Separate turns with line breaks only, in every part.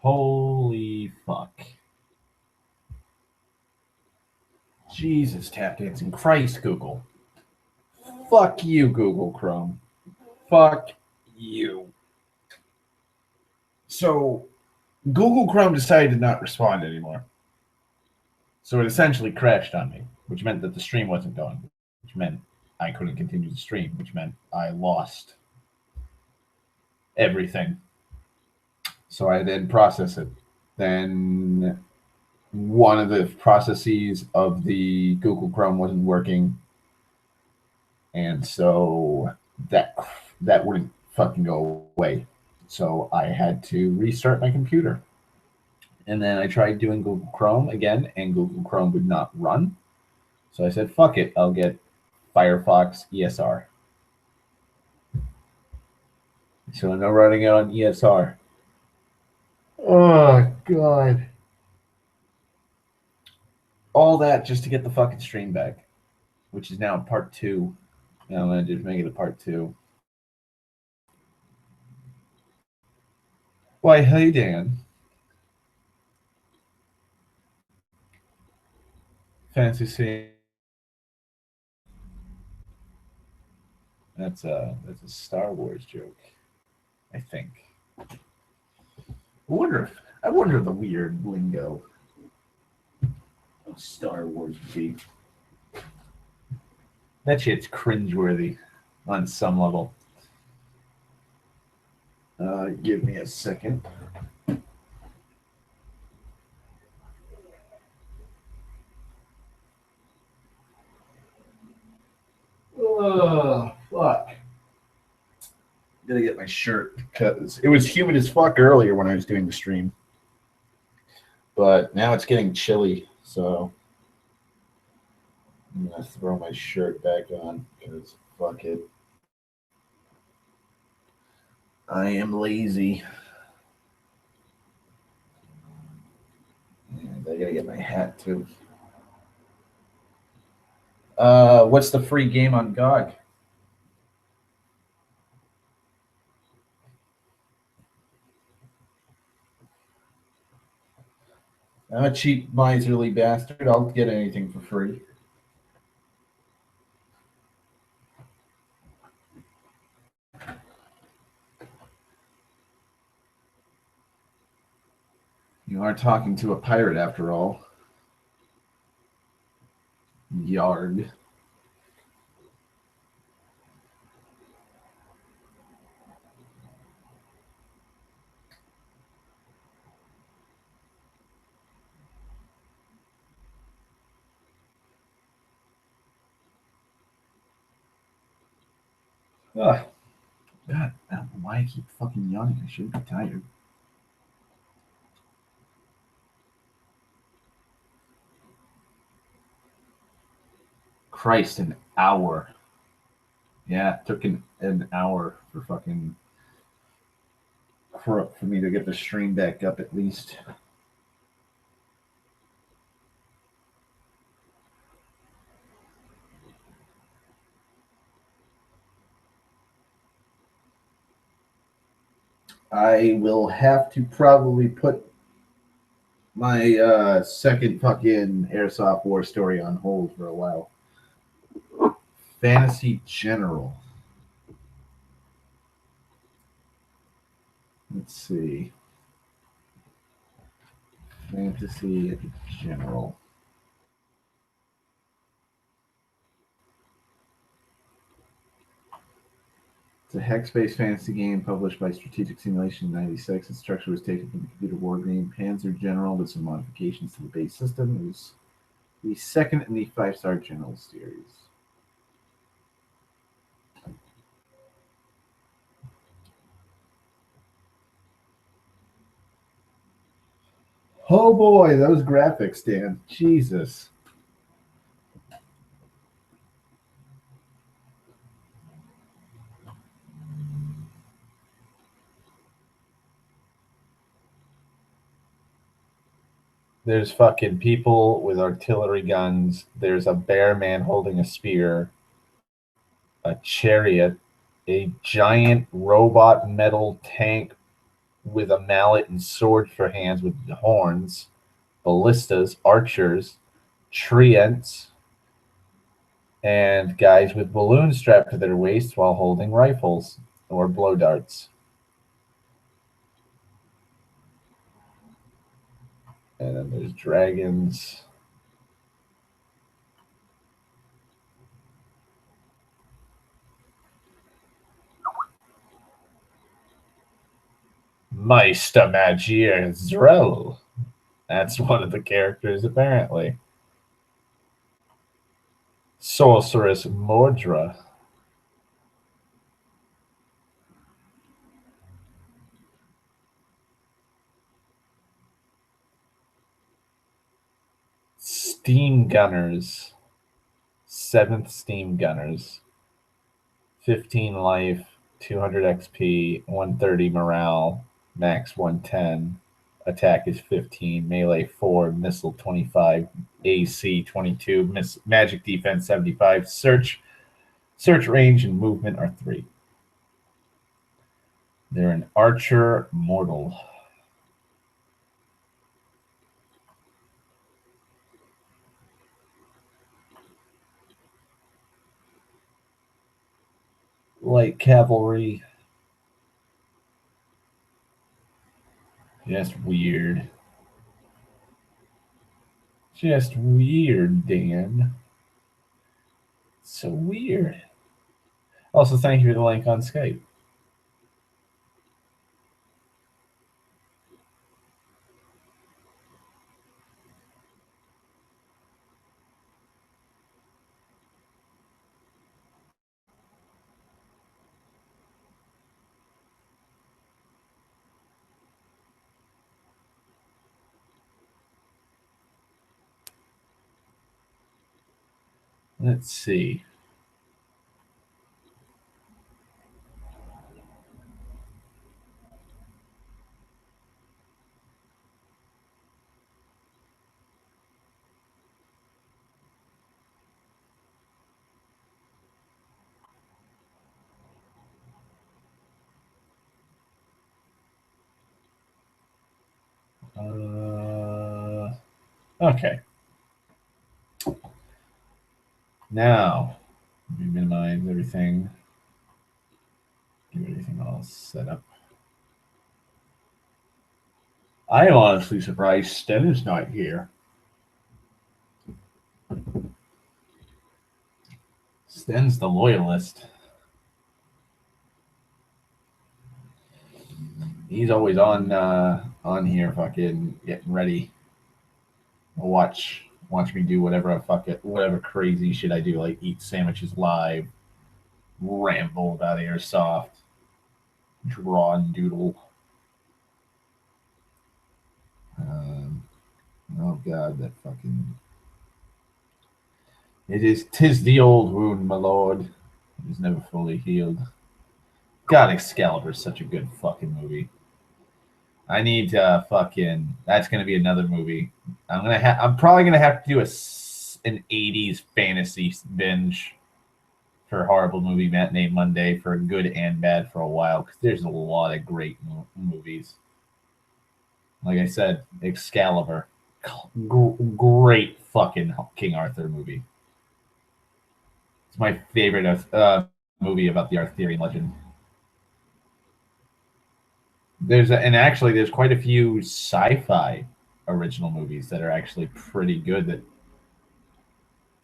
Holy fuck. Jesus, tap dancing. Christ, Google. Fuck you, Google Chrome. Fuck you. So, Google Chrome decided to not respond anymore. So it essentially crashed on me, which meant that the stream wasn't going, which meant I couldn't continue the stream, which meant I lost everything. So I then process it. Then one of the processes of the Google Chrome wasn't working, and so that wouldn't fucking go away. So I had to restart my computer. And then I tried doing Google Chrome again, and Google Chrome would not run. So I said, fuck it, I'll get Firefox ESR. So I'm now running it on ESR. Oh, God. All that just to get the fucking stream back, which is now in part 2. Now I'm going to just make it a part 2. Why, hey, Dan. Fancy seeing. That's a Star Wars joke, I think. I wonder the weird lingo of Star Wars would be. That shit's cringeworthy on some level. Give me a second. Oh, fuck. Gotta get my shirt because it was humid as fuck earlier when I was doing the stream. But now it's getting chilly, so I'm gonna throw my shirt back on because fuck it. I am lazy. And I gotta get my hat too. What's the free game on GOG? I'm a cheap, miserly bastard. I'll get anything for free. You are talking to a pirate after all. Yard. Ugh. God, I don't know why I keep fucking yawning. I shouldn't be tired. Christ, an hour. Yeah, it took an hour for fucking for me to get the stream back up at least. I will have to probably put my second fucking Airsoft War story on hold for a while. Fantasy General. Let's see. Fantasy General. It's a hex-based fantasy game published by Strategic Simulation in '96. Its structure was taken from the computer war game Panzer General with some modifications to the base system. It was the second in the 5-star General series. Oh boy, those graphics, Dan. Jesus. There's fucking people with artillery guns. There's a bear man holding a spear, a chariot, a giant robot metal tank with a mallet and sword for hands with horns, ballistas, archers, treants, and guys with balloons strapped to their waists while holding rifles or blow darts. And then there's dragons. Meister Magier Zrel. That's one of the characters, apparently. Sorceress Mordra. Steam Gunners. 7th Steam Gunners. 15 life, 200 XP, 130 morale, max 110. Attack is 15, melee 4, missile 25, AC 22, magic defense 75, search range and movement are 3. They're an archer mortal. Light cavalry. Just weird. Just weird, Dan. So weird. Also, thank you for the link on Skype. Let's see. Okay. Now, let me minimize everything. Get everything all set up. I am honestly surprised Sten is not here. Sten's the loyalist. He's always on here, fucking getting ready. Watch me do whatever crazy shit I do, like eat sandwiches live, ramble about airsoft, draw and doodle. Oh god, that fucking. Tis the old wound, my lord. It is never fully healed. God, Excalibur is such a good fucking movie. I need to fucking. That's gonna be another movie. I'm probably gonna have to do an '80s fantasy binge for Horrible Movie Matinee Monday for good and bad for a while, because there's a lot of great movies. Like I said, Excalibur, great fucking King Arthur movie. It's my favorite movie about the Arthurian legend. There's quite a few sci-fi original movies that are actually pretty good that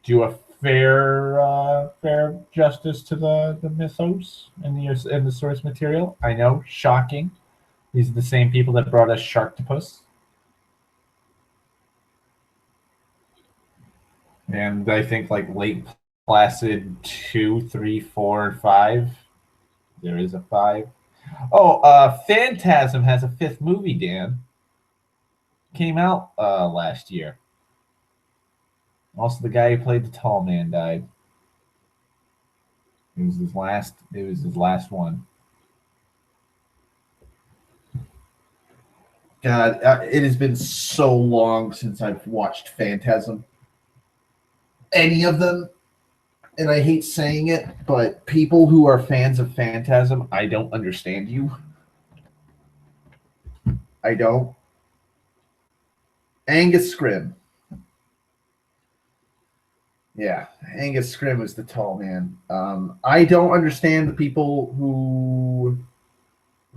do a fair justice to the mythos and the source material. I know, shocking. These are the same people that brought us Sharktopus. And I think like Lake Placid 2, 3, 4, and 5. There is a 5. Oh, Phantasm has a 5th movie, Dan. Came out last year. Also, the guy who played the tall man died. It was his last one. God, it has been so long since I've watched Phantasm. Any of them. And I hate saying it, but people who are fans of Phantasm, I don't understand you. I don't. Angus Scrimm. Yeah, Angus Scrimm was the tall man. I don't understand the people who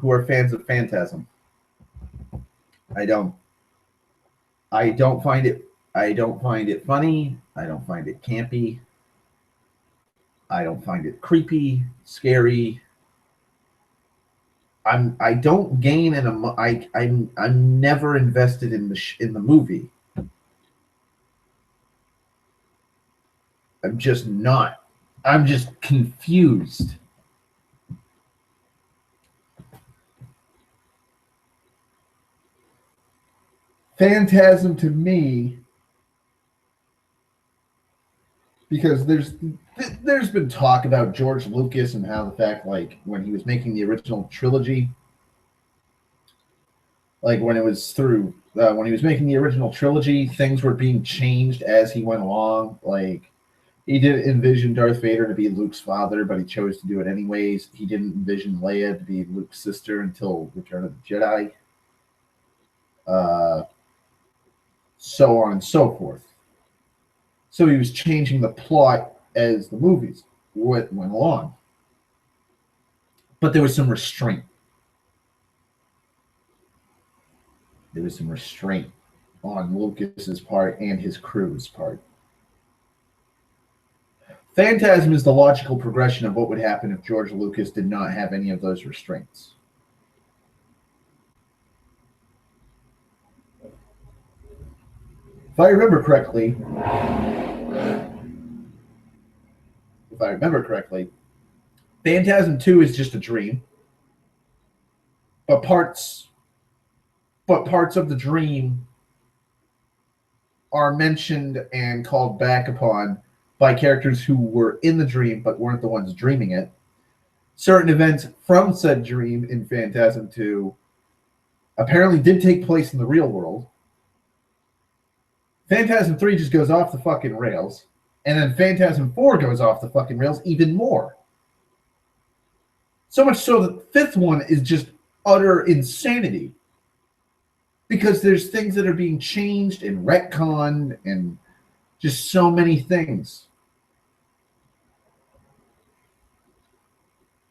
are fans of Phantasm. I don't. I don't find it. I don't find it funny. I don't find it campy. I don't find it creepy, scary. I don't gain I'm never invested in the movie. I'm just not. I'm just confused. Phantasm to me, because there's been talk about George Lucas and how the fact, like, when he was making the original trilogy, like when he was making the original trilogy, things were being changed as he went along. Like, he didn't envision Darth Vader to be Luke's father, but he chose to do it anyways. He didn't envision Leia to be Luke's sister until Return of the Jedi. So on and so forth. So he was changing the plot as the movies went along. But there was some restraint. There was some restraint on Lucas's part and his crew's part. Phantasm is the logical progression of what would happen if George Lucas did not have any of those restraints. If I remember correctly, Phantasm 2 is just a dream. But parts of the dream are mentioned and called back upon by characters who were in the dream but weren't the ones dreaming it. Certain events from said dream in Phantasm 2 apparently did take place in the real world. Phantasm 3 just goes off the fucking rails. And then Phantasm 4 goes off the fucking rails even more. So much so that the fifth one is just utter insanity. Because there's things that are being changed and retconned and just so many things.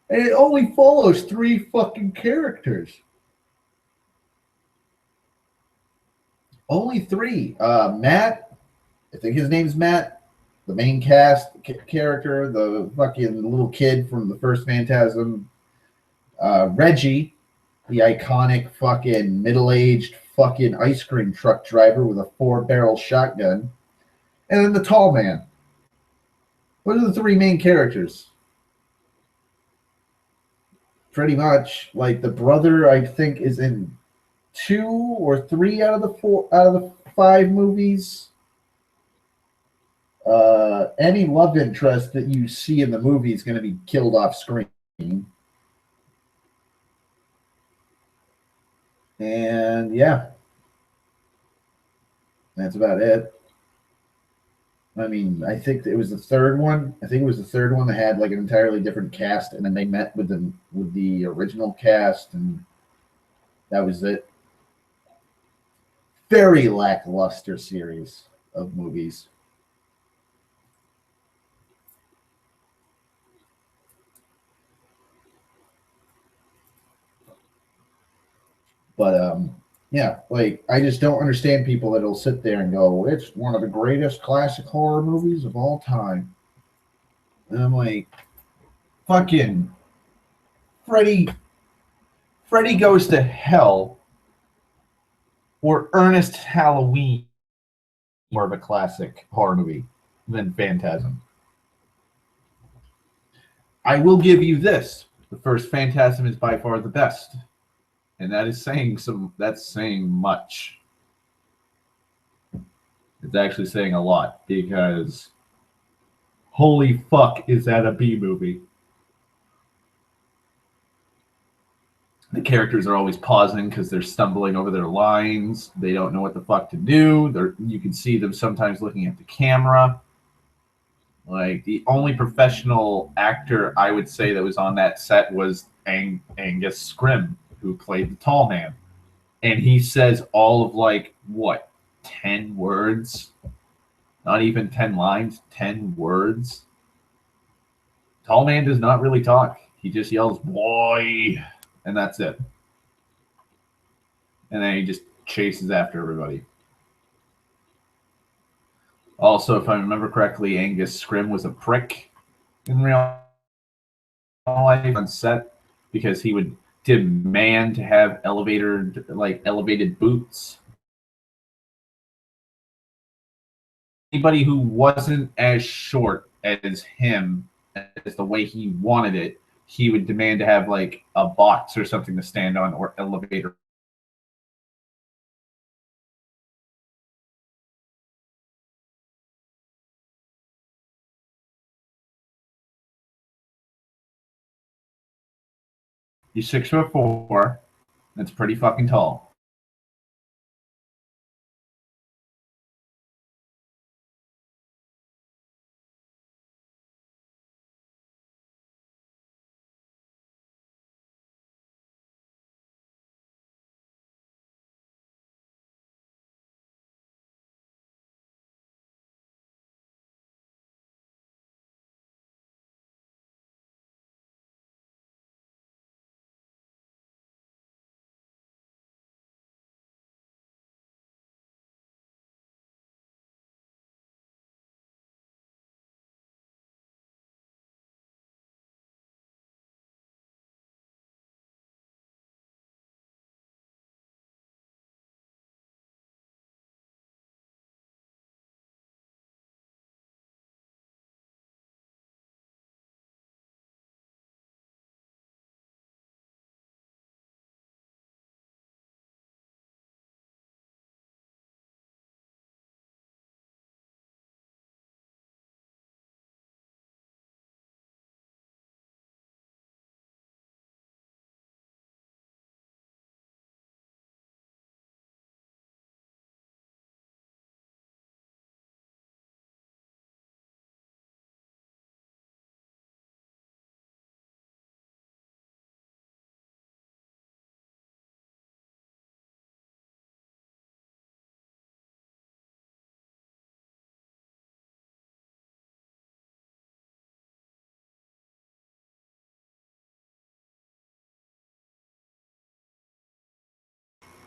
And it only follows 3 fucking characters. Only 3. Matt, I think his name's Matt, the main cast character, the fucking little kid from the first Phantasm. Reggie, the iconic fucking middle-aged fucking ice cream truck driver with a 4-barrel shotgun. And then the tall man. Those are the 3 main characters. Pretty much. Like, the brother, I think, is in 2 or 3 out of the 5 movies. Any love interest that you see in the movie is going to be killed off screen. And yeah, that's about it. I mean, I think it was the third one. I think it was the third one that had like an entirely different cast, and then they met with the original cast, and that was it. Very lackluster series of movies. But yeah, like, I just don't understand people that'll sit there and go, it's one of the greatest classic horror movies of all time. And I'm like, fucking Freddy Goes to Hell or Ernest Halloween more of a classic horror movie than Phantasm. I will give you this. The first Phantasm is by far the best. And that's saying much. It's actually saying a lot, because holy fuck, is that a B movie? The characters are always pausing because they're stumbling over their lines. They don't know what the fuck to do. You can see them sometimes looking at the camera. Like, the only professional actor I would say that was on that set was Angus Scrimm, who played the tall man. and he says all of like what 10 words, not even 10 lines, 10 words. Tall man does not really talk. He just yells boy, and that's it. And then he just chases after everybody. Also, if I remember correctly, Angus Scrim was a prick in real life on set because he would demand to have elevated boots. Anybody who wasn't as short as him, as the way he wanted it, he would demand to have like a box or something to stand on or elevator. He's 6'4". That's pretty fucking tall.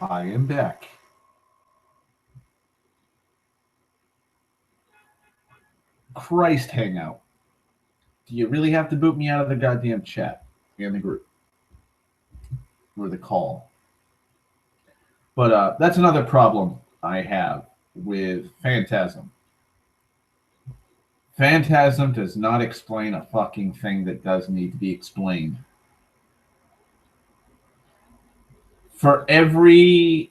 I am back. Christ, Hangout. Do you really have to boot me out of the goddamn chat and the group or the call? But that's another problem I have with Phantasm. Phantasm does not explain a fucking thing that does need to be explained. For every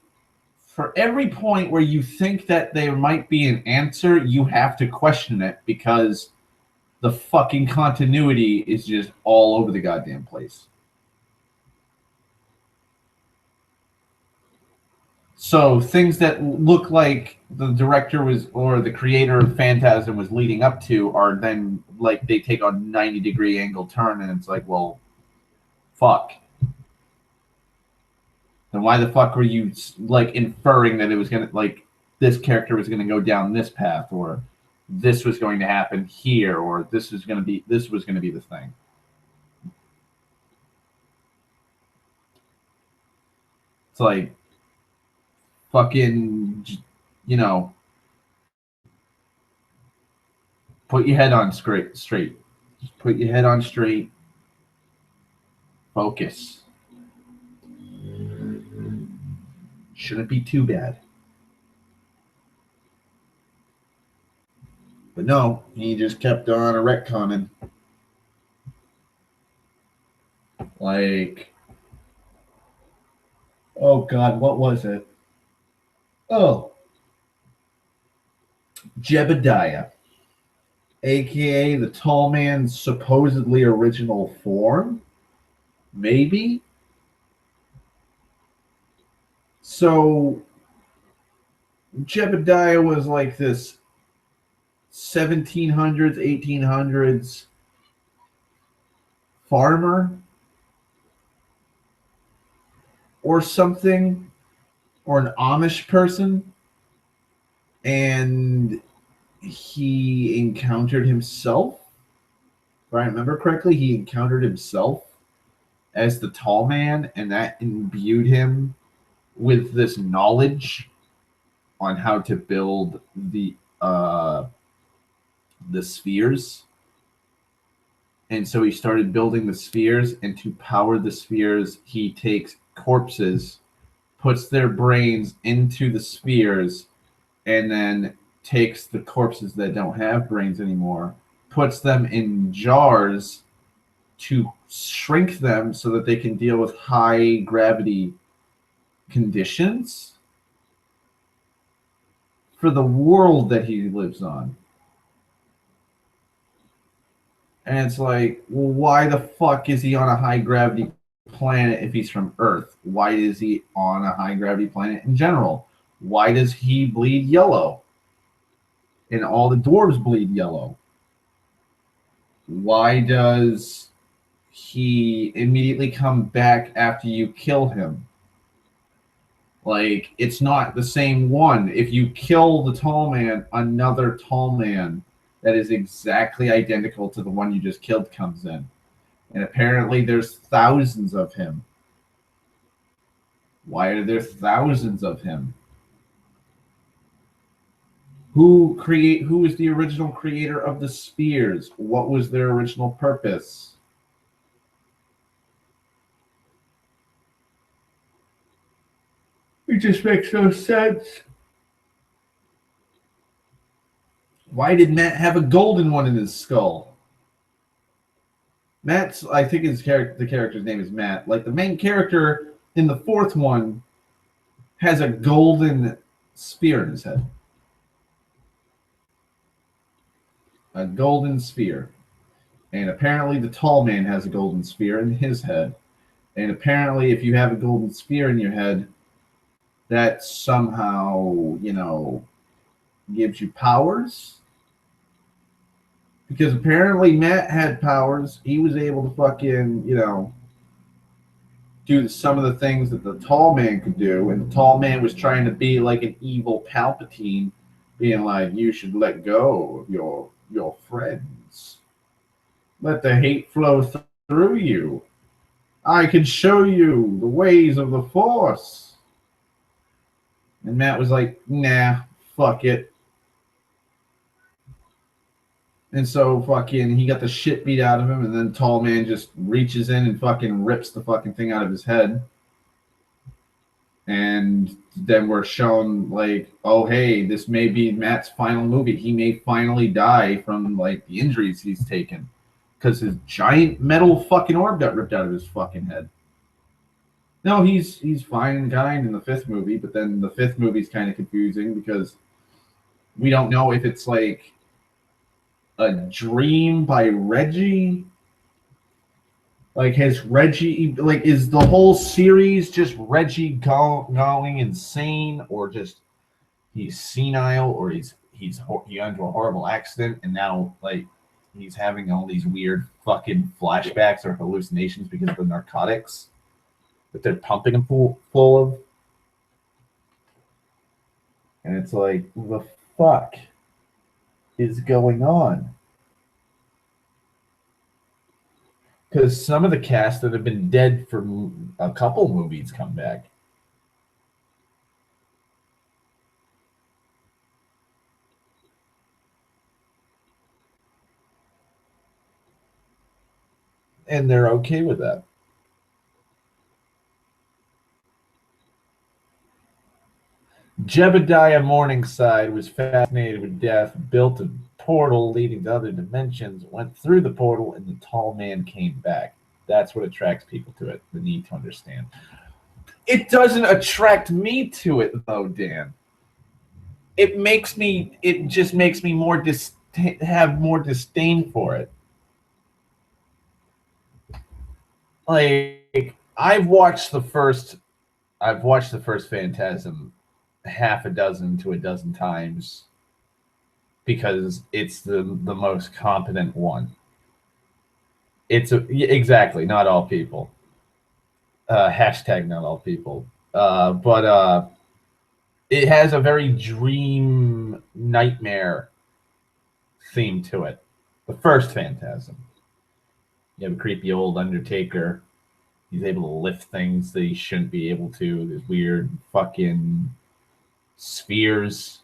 point where you think that there might be an answer, you have to question it because the fucking continuity is just all over the goddamn place. So things that look like the director was or the creator of Phantasm was leading up to are then like they take a 90-degree angle turn and it's like, well, fuck. Then why the fuck were you like inferring that it was gonna like this character was gonna go down this path or this was going to happen here or this was gonna be the thing? It's like fucking, you know, put your head on straight. Just put your head on straight. Focus. Shouldn't be too bad. But no, he just kept on a retconning. Like, oh God, what was it? Oh, Jebediah, aka the tall man's supposedly original form, maybe. So Jebediah was like this 1700s, 1800s farmer or something or an Amish person, and he encountered himself. If I remember correctly, he encountered himself as the tall man, and that imbued him with this knowledge on how to build the spheres. And so he started building the spheres, and to power the spheres, he takes corpses, puts their brains into the spheres, and then takes the corpses that don't have brains anymore, puts them in jars to shrink them so that they can deal with high gravity conditions for the world that he lives on. And it's like, well, why the fuck is he on a high gravity planet if he's from Earth? Why is he on a high gravity planet in general? Why does he bleed yellow? And all the dwarves bleed yellow. Why does he immediately come back after you kill him? Like, it's not the same one. If you kill the tall man, another tall man that is exactly identical to the one you just killed comes in. And apparently there's thousands of him. Why are there thousands of him? Who is the original creator of the spheres? What was their original purpose? It just makes no sense. Why did Matt have a golden one in his skull? Matt's, I think the character's name is Matt. Like, the main character in the fourth one has a golden spear in his head. A golden sphere. And apparently the tall man has a golden sphere in his head. And apparently if you have a golden sphere in your head, that somehow, gives you powers. Because apparently Matt had powers. He was able to fucking, do some of the things that the tall man could do. And the tall man was trying to be like an evil Palpatine, being like, you should let go of your friends. Let the hate flow through you. I can show you the ways of the Force. And Matt was like, nah, fuck it. And so fucking he got the shit beat out of him, and then tall man just reaches in and fucking rips the fucking thing out of his head. And then we're shown like, oh hey, this may be Matt's final movie. He may finally die from like the injuries he's taken. Because his giant metal fucking orb got ripped out of his fucking head. No, he's fine and kind in the fifth movie, but then the fifth movie's kind of confusing because we don't know if it's like a dream by Reggie. Like, has Reggie, like, is the whole series just Reggie going insane, or just he's senile, or he got into a horrible accident and now like he's having all these weird fucking flashbacks or hallucinations because of the narcotics that they're pumping him full of. And it's like, the fuck is going on? Because some of the cast that have been dead for a couple movies come back. And they're okay with that. Jebediah Morningside was fascinated with death, built a portal leading to other dimensions, went through the portal, and the tall man came back. That's what attracts people to it, the need to understand. It doesn't attract me to it, though, Dan. It just makes me have more disdain for it. Like, I've watched the first Phantasm half a dozen to a dozen times because it's the most competent one. Exactly, not all people. Hashtag not all people. But it has a very dream nightmare theme to it. The first Phantasm. You have a creepy old Undertaker. He's able to lift things that he shouldn't be able to. There's weird fucking spheres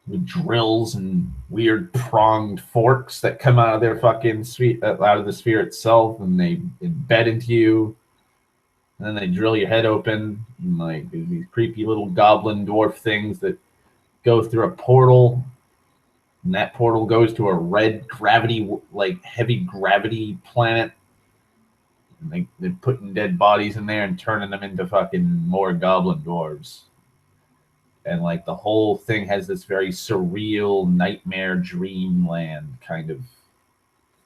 with drills and weird pronged forks that come out of their fucking out of the sphere itself, and they embed into you. And then they drill your head open, and like these creepy little goblin dwarf things that go through a portal, and that portal goes to a red gravity, like heavy gravity planet. And they're putting dead bodies in there and turning them into fucking more goblin dwarves. And like the whole thing has this very surreal nightmare dreamland kind of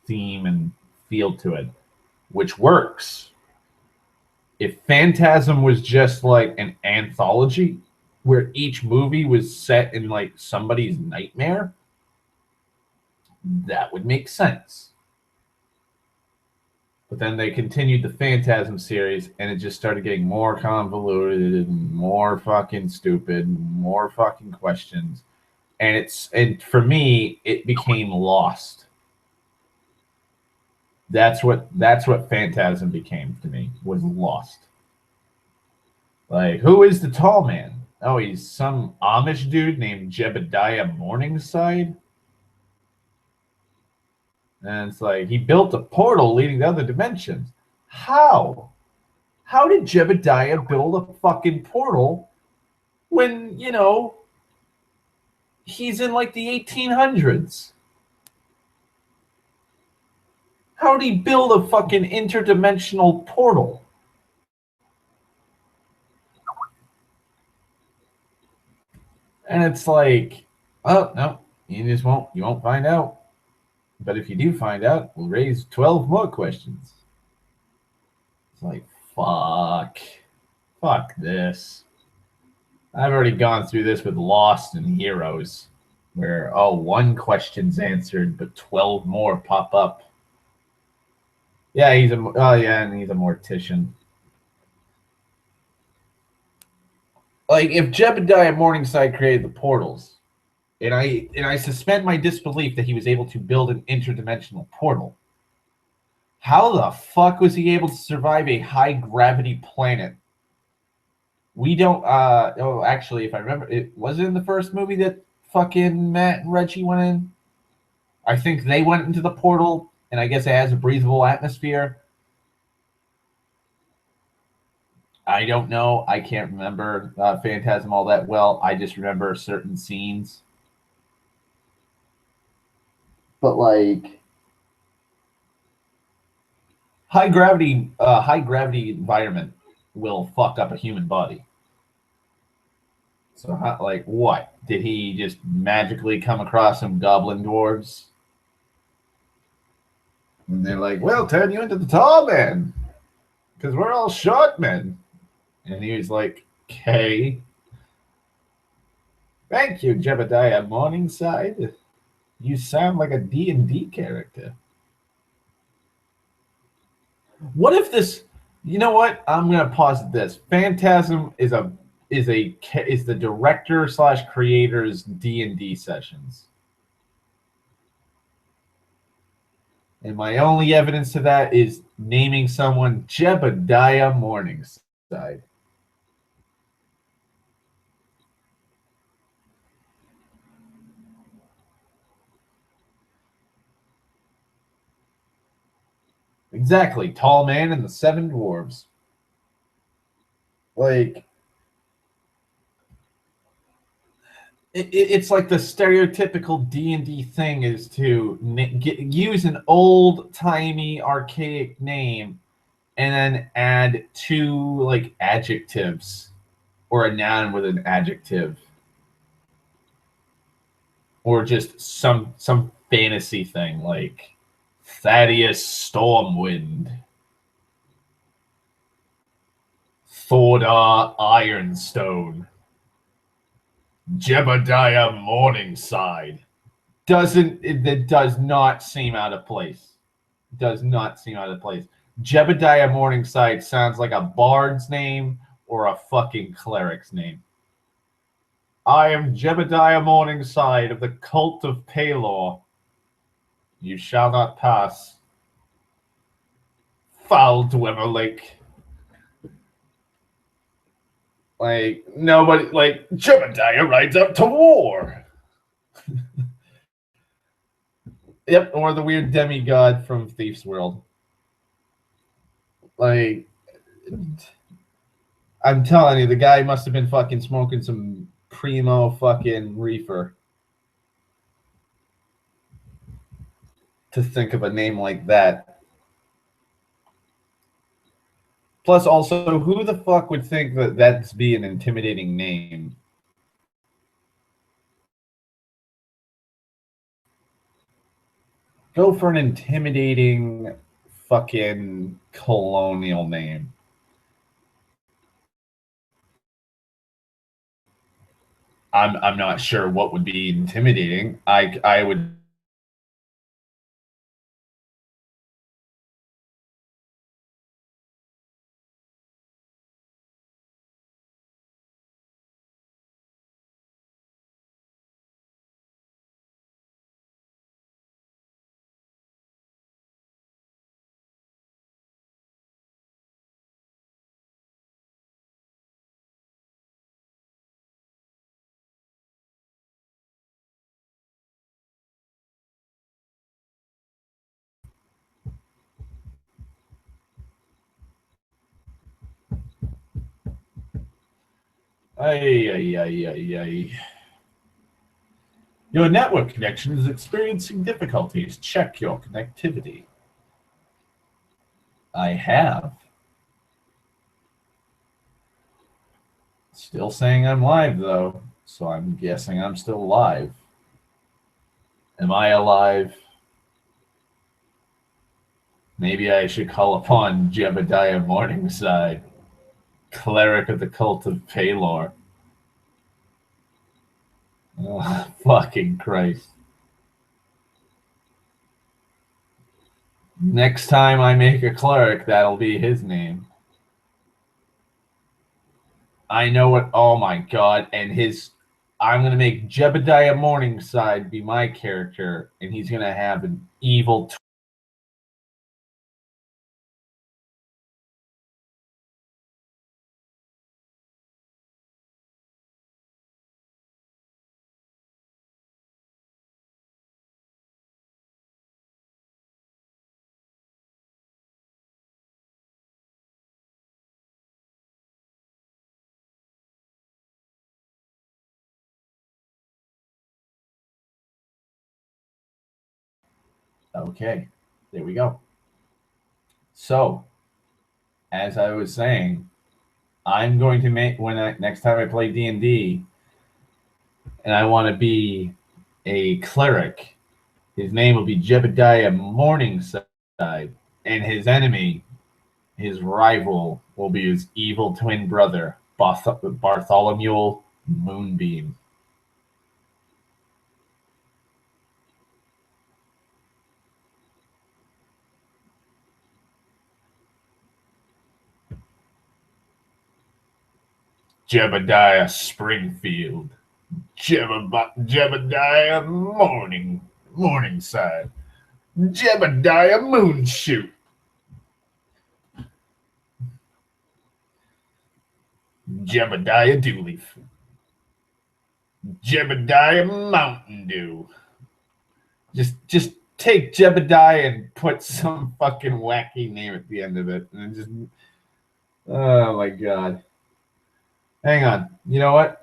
theme and feel to it, which works. If Phantasm was just like an anthology where each movie was set in like somebody's nightmare, that would make sense. But then they continued the Phantasm series, and it just started getting more convoluted and more fucking stupid, more fucking questions. And for me, it became lost. That's what Phantasm became to me, was lost. Like, who is the tall man? Oh, he's some Amish dude named Jebediah Morningside. And it's like, he built a portal leading to other dimensions. How? How did Jebediah build a fucking portal when, you know, he's in like the 1800s? How did he build a fucking interdimensional portal? And it's like, oh, no, you won't find out. But if you do find out, we'll raise 12 more questions. It's like, fuck this. I've already gone through this with Lost and Heroes, where, one question's answered, but 12 more pop up. Yeah, and he's a mortician. Like, if Jebediah Morningside created the portals, and I suspend my disbelief that he was able to build an interdimensional portal, how the fuck was he able to survive a high gravity planet? We don't actually, if I remember, it was it in the first movie that fucking Matt and Reggie went in? I think they went into the portal, and I guess it has a breathable atmosphere. I don't know. I can't remember Phantasm all that well. I just remember certain scenes. But like high gravity environment will fuck up a human body. So like what? Did he just magically come across some goblin dwarves? And they're like, "We'll turn you into the tall man, because we're all short men." And he was like, "Okay. Thank you, Jebediah Morningside. You sound like a D&D character." What if this? You know what? I'm gonna pause at this. Phantasm is the director / creator's D&D sessions, and my only evidence to that is naming someone Jebediah Morningside. Exactly, tall man and the seven dwarves. Like, it's like the stereotypical D&D thing is to use an old-timey, archaic name and then add two like adjectives or a noun with an adjective, or just some fantasy thing like Thaddeus Stormwind, Thordar Ironstone, Jebediah Morningside. It does not seem out of place. Does not seem out of place. Jebediah Morningside sounds like a bard's name or a fucking cleric's name. I am Jebediah Morningside of the cult of Palor. You shall not pass. Foul Dwemer Lake. Like, nobody, like, Jebediah rides up to war. Yep, or the weird demigod from Thief's World. Like, I'm telling you, the guy must have been fucking smoking some primo fucking reefer to think of a name like that. Plus, also, who the fuck would think that that'd be an intimidating name? Go for an intimidating fucking colonial name. I'm not sure what would be intimidating. I would. Ay. Your network connection is experiencing difficulties. Check your connectivity. I have. Still saying I'm live, though, so I'm guessing I'm still live. Am I alive? Maybe I should call upon Jebediah Morningside, cleric of the cult of Palor. Oh, fucking Christ. Next time I make a cleric, that'll be his name. I know what. Oh my god! And I'm gonna make Jebediah Morningside be my character, and he's gonna have an evil. Okay, there we go. So, as I was saying, I'm going to make next time I play D&D, and I want to be a cleric. His name will be Jebediah Morningside, and his enemy, his rival, will be his evil twin brother, Bartholomew Moonbeam. Jebediah Springfield. Jebediah Morningside. Jebediah Moonshoot. Jebediah Dooley. Jebediah Mountain Dew. Just take Jebediah and put some fucking wacky name at the end of it, and just oh my god. Hang on. You know what?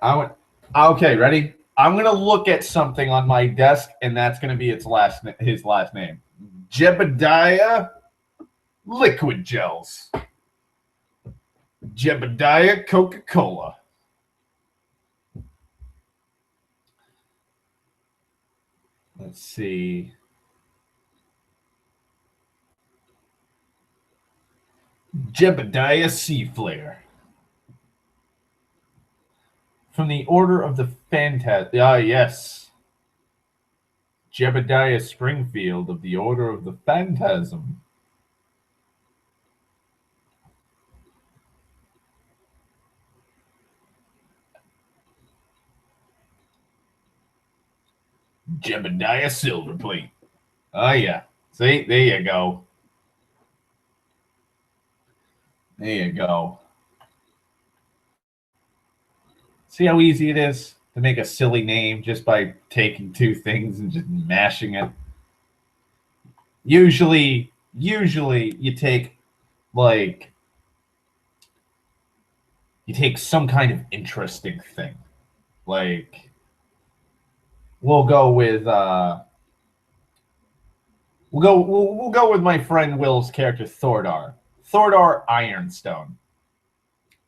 Okay, ready? I'm gonna look at something on my desk, and that's gonna be his last name. Jebediah Liquid Gels. Jebediah Coca-Cola. Let's see. Jebediah Seaflare. From the Order of the Phantasm. Ah, yes. Jebediah Springfield of the Order of the Phantasm. Jebediah Silverplate. Oh, yeah. See, there you go. There you go. See how easy it is to make a silly name just by taking two things and just mashing it? Usually you take like some kind of interesting thing. Like we'll go with we'll go with my friend Will's character Thordar. Thordar Ironstone.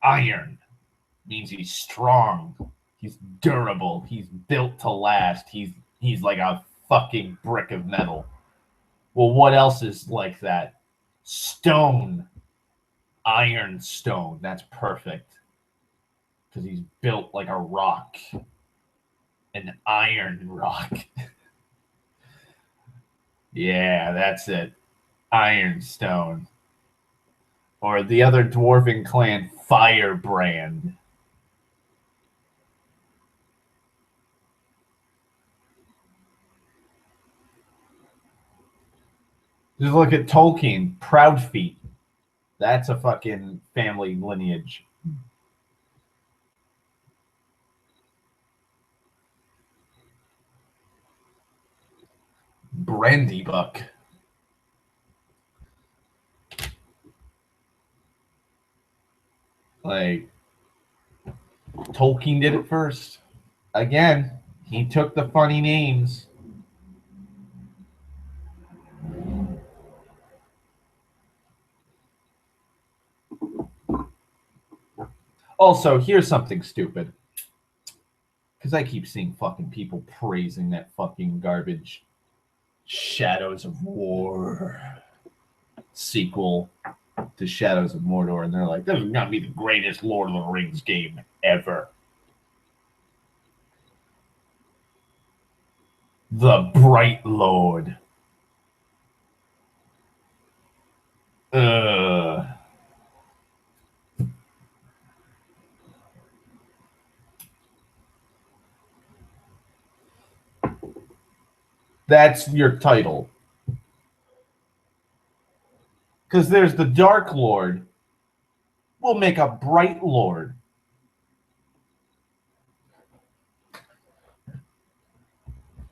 Iron means he's strong. He's durable. He's built to last. He's like a fucking brick of metal. Well, what else is like that? Stone. Ironstone. That's perfect. Because he's built like a rock. An iron rock. Yeah, that's it. Ironstone. Or the other dwarven clan, Firebrand. Just look at Tolkien, Proudfeet. That's a fucking family lineage. Brandybuck. Like, Tolkien did it first. Again, he took the funny names. Also, here's something stupid. Because I keep seeing fucking people praising that fucking garbage Shadows of War sequel to Shadows of Mordor, and they're like, this is gonna be the greatest Lord of the Rings game ever. The Bright Lord. That's your title. Because there's the Dark Lord. We'll make a Bright Lord.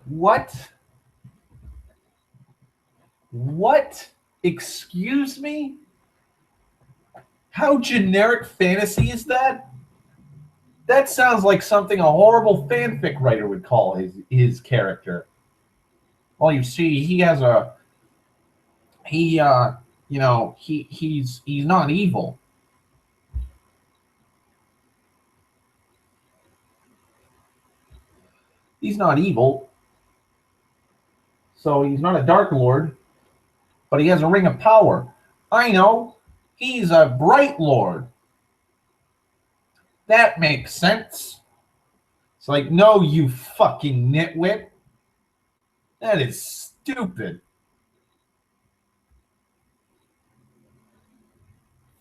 What? What? Excuse me? How generic fantasy is that? That sounds like something a horrible fanfic writer would call his character. Well, you see, he has a he's not evil. He's not evil. So he's not a Dark Lord, but he has a ring of power. I know. He's a Bright Lord. That makes sense. It's like, no, you fucking nitwit. That is stupid.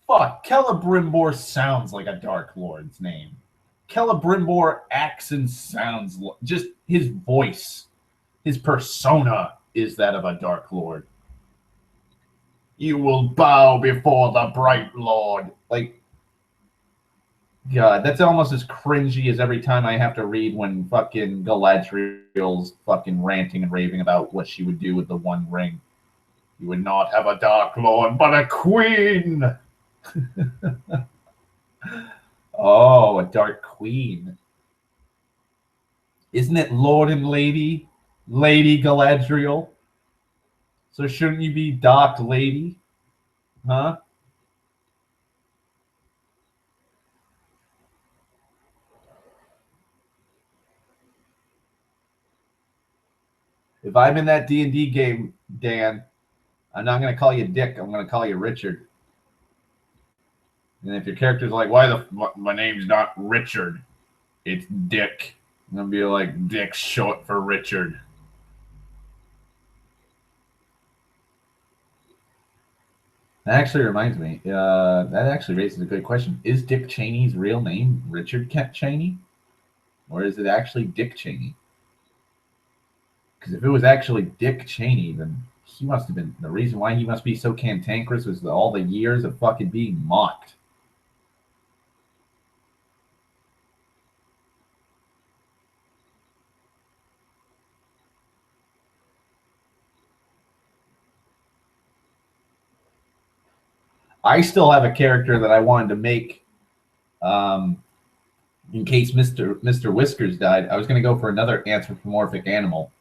Fuck, Celebrimbor sounds like a Dark Lord's name. Celebrimbor acts and sounds just his voice, his persona is that of a Dark Lord. You will bow before the Bright Lord. Like, God, that's almost as cringy as every time I have to read when fucking Galadriel's fucking ranting and raving about what she would do with the One Ring. You would not have a Dark Lord, but a queen. Oh, a Dark Queen. Isn't it Lord and Lady? Lady Galadriel? So shouldn't you be Dark Lady? Huh? If I'm in that D&D game, Dan, I'm not going to call you Dick. I'm going to call you Richard. And if your character's like, my name's not Richard, it's Dick. I'm going to be like, Dick's short for Richard. That actually reminds me. That actually raises a good question. Is Dick Cheney's real name Richard Cheney? Or is it actually Dick Cheney? Because if it was actually Dick Cheney, then he must have been the reason why he must be so cantankerous was all the years of fucking being mocked. I still have a character that I wanted to make in case Mr. Whiskers died. I was going to go for another anthropomorphic animal.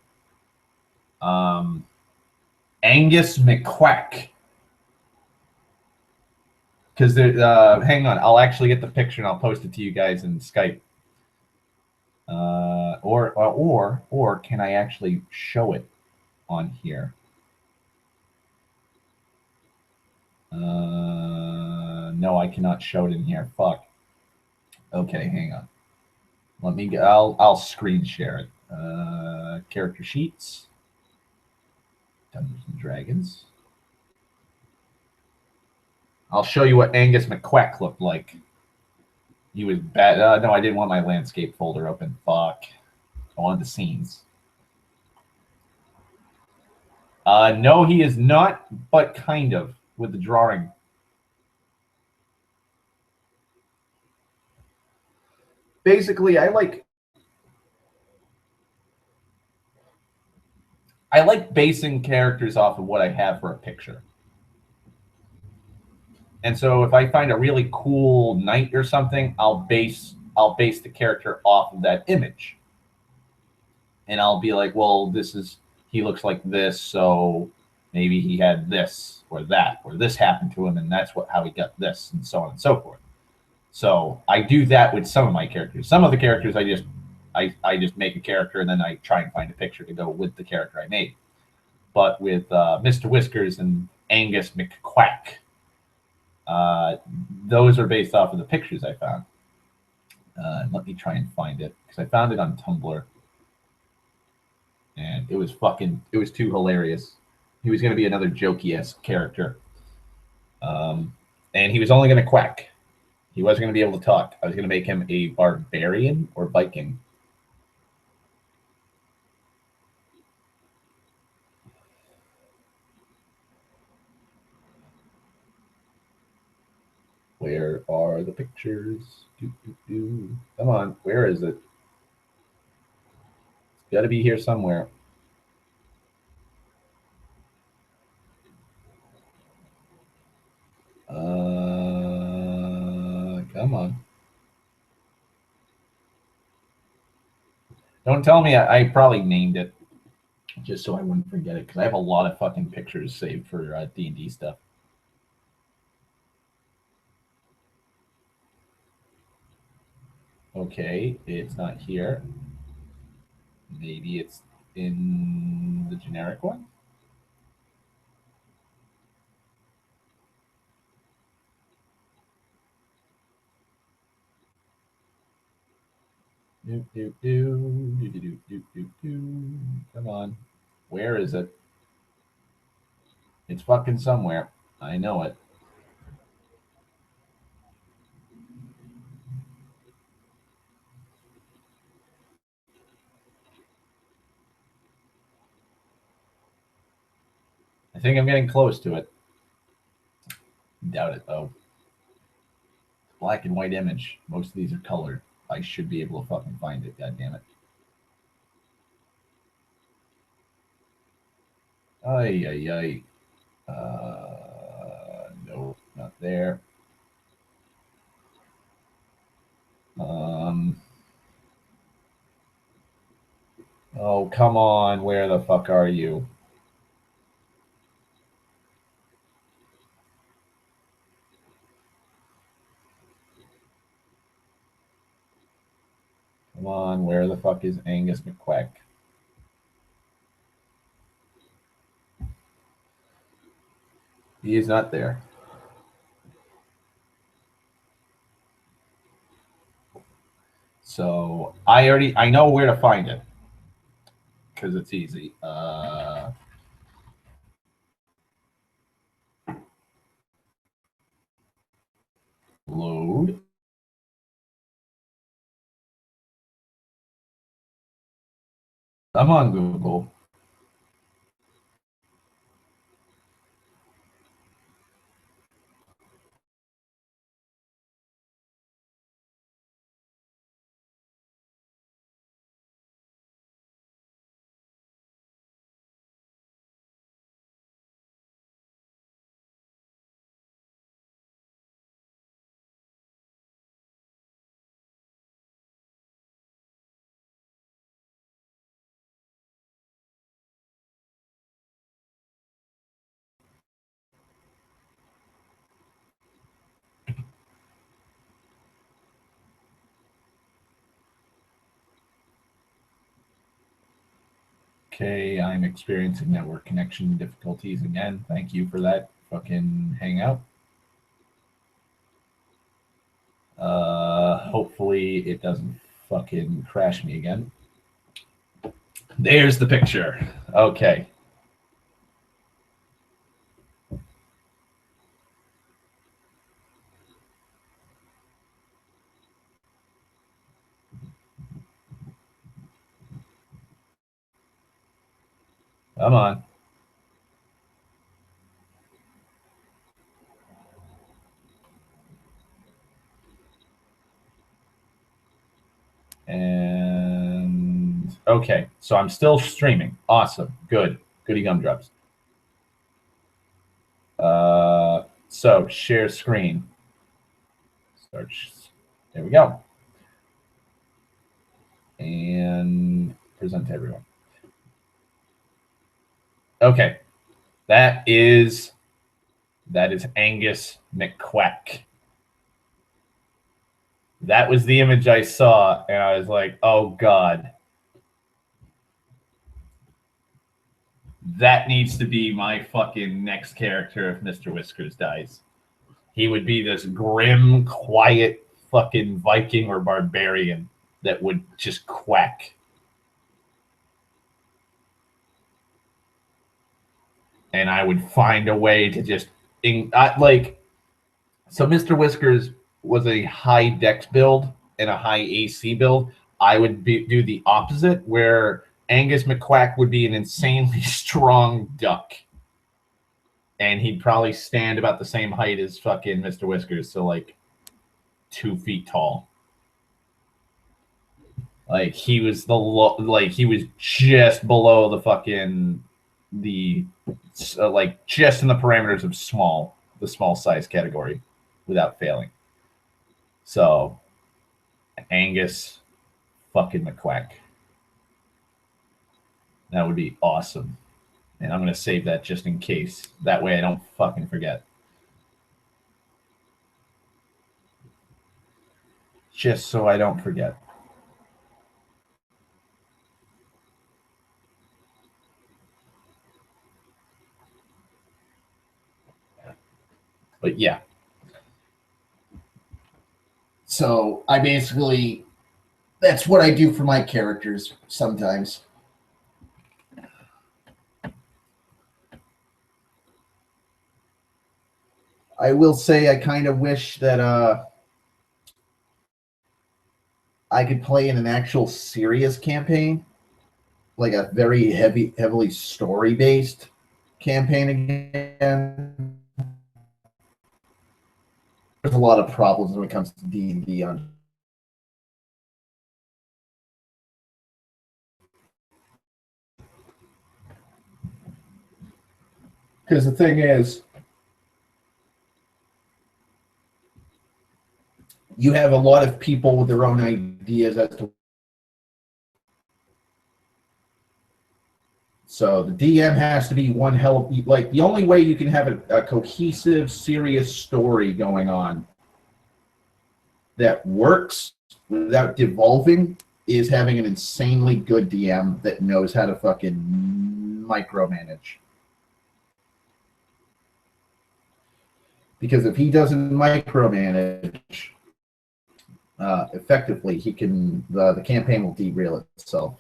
Angus McQuack. Because hang on, I'll actually get the picture and I'll post it to you guys in Skype. Or can I actually show it on here? No, I cannot show it in here. Fuck. Okay, hang on. Let me. I'll screen share it. Character sheets. Dungeons and Dragons. I'll show you what Angus McQuack looked like. He was bad. No, I didn't want my landscape folder open. Fuck. I wanted the scenes. No, he is not, but kind of with the drawing. Basically, I like basing characters off of what I have for a picture. And so if I find a really cool knight or something, I'll base the character off of that image. And I'll be like, well, he looks like this, so maybe he had this or that, or this happened to him, and that's how he got this, and so on and so forth. So I do that with some of my characters. Some of the characters I just make a character and then I try and find a picture to go with the character I made. But with Mr. Whiskers and Angus McQuack, those are based off of the pictures I found. Let me try and find it because I found it on Tumblr. And it was too hilarious. He was going to be another jokey-esque character. And he was only going to quack. He wasn't going to be able to talk. I was going to make him a barbarian or Viking. Where are the pictures? Come on, where is it? It's got to be here somewhere. Come on. Don't tell me I probably named it just so I wouldn't forget it because I have a lot of fucking pictures saved for D&D stuff. Okay, it's not here. Maybe it's in the generic one. Come on. Where is it? It's fucking somewhere. I know it. I think I'm getting close to it. Doubt it, though. Black and white image. Most of these are colored. I should be able to fucking find it. God damn it. Ay, ay, ay. No, not there. Oh, come on. Where the fuck are you? Come on. Where the fuck is Angus McQuack? He is not there. So I know where to find it because it's easy. Load. I'm on Google. Okay, I'm experiencing network connection difficulties again. Thank you for that fucking hangout. Hopefully it doesn't fucking crash me again. There's the picture. Okay. Come on. And okay, so I'm still streaming. Awesome. Good. Goody gumdrops. So share screen. Start. There we go. And present to everyone. Okay. That is Angus McQuack. That was the image I saw, and I was like, oh God. That needs to be my fucking next character if Mr. Whiskers dies. He would be this grim, quiet fucking Viking or barbarian that would just quack. And I would find a way to just so Mr. Whiskers was a high dex build and a high AC build. I would do the opposite, where Angus McQuack would be an insanely strong duck. And he'd probably stand about the same height as fucking Mr. Whiskers, so like 2 feet tall. Like he was he was just below like just in the parameters of the small size category, without failing. So Angus fucking McQuack. That would be awesome. And I'm gonna save that just in case. That way I don't fucking forget. Just so I don't forget. But yeah. So I basically, that's what I do for my characters sometimes. I will say I kind of wish that I could play in an actual serious campaign, like a very heavily story based campaign again. There's a lot of problems when it comes to D&D on. Because the thing is, you have a lot of people with their own ideas as to. So the DM has to be one hell of, like, the only way you can have a cohesive, serious story going on that works without devolving is having an insanely good DM that knows how to fucking micromanage. Because if he doesn't micromanage effectively, he can the campaign will derail itself.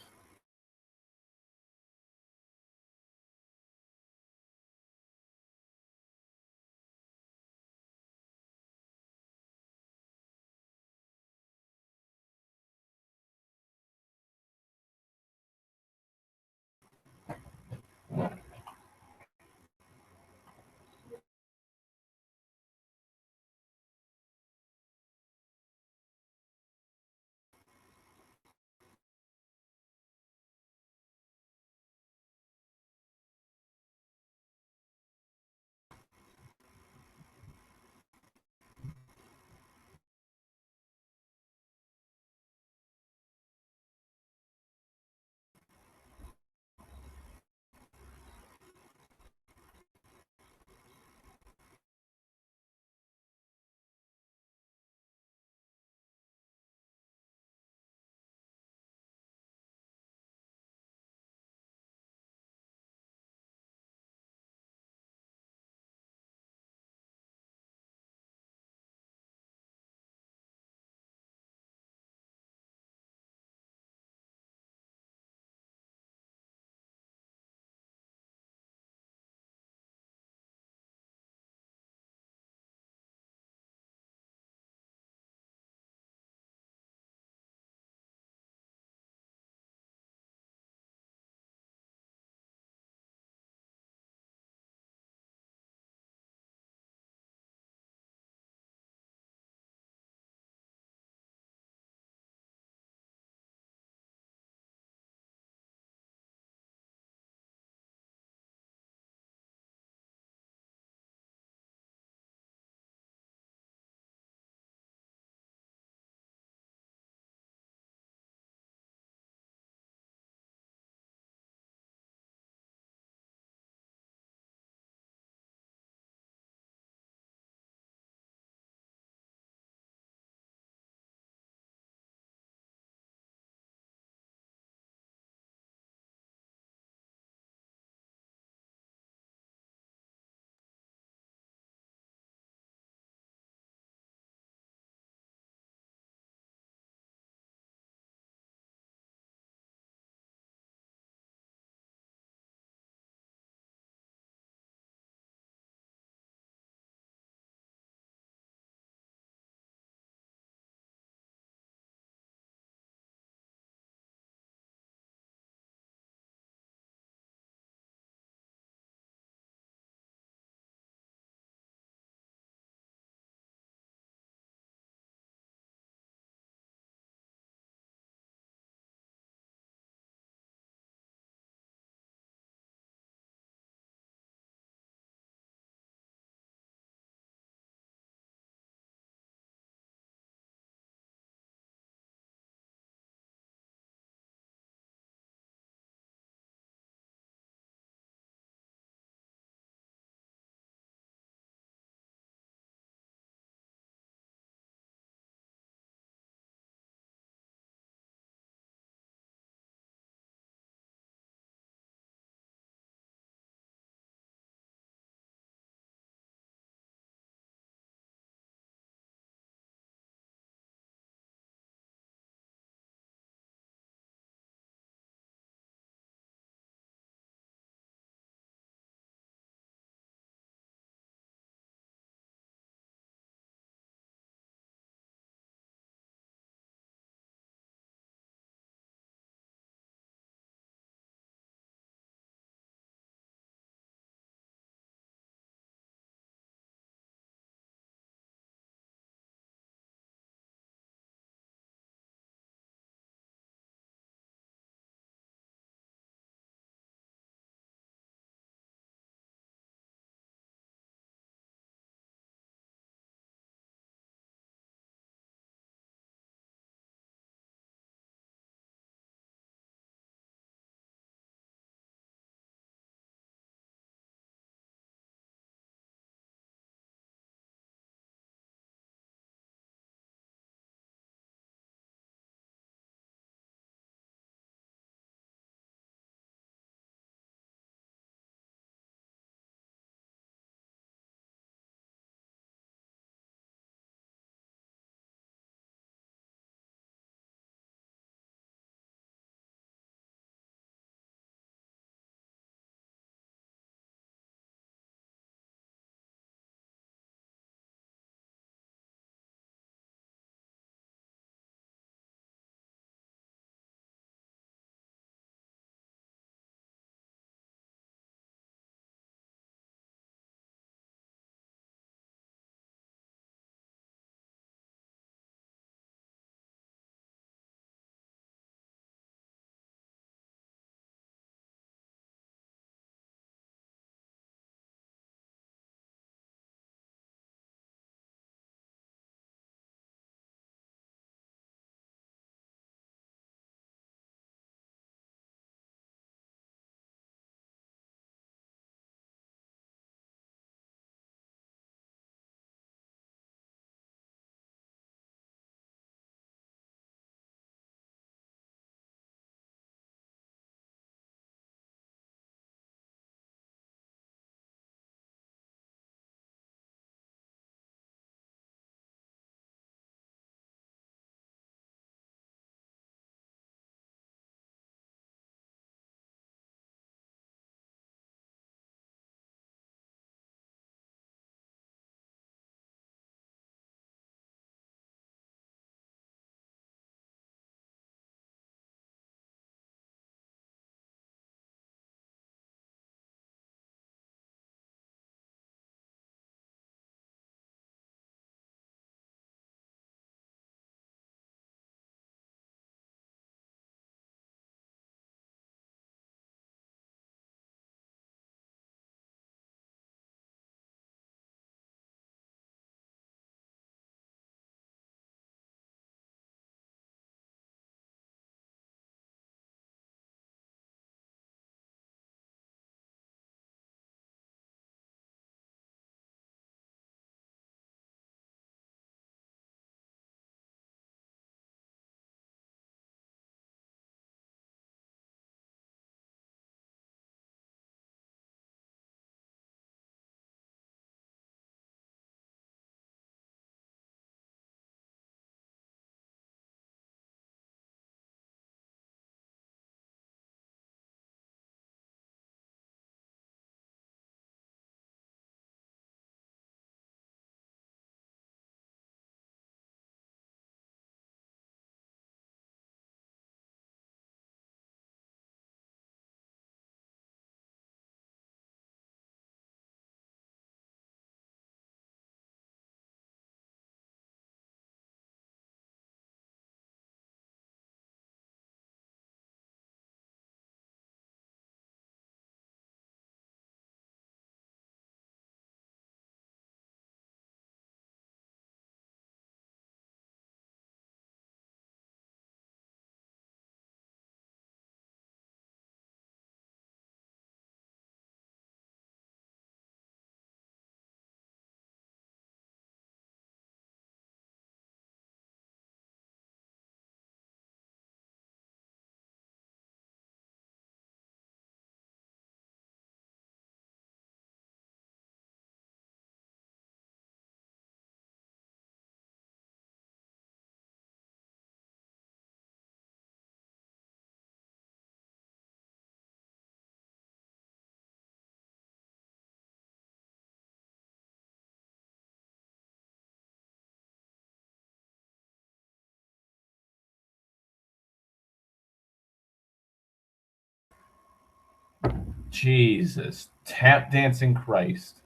Jesus. Tap dancing Christ.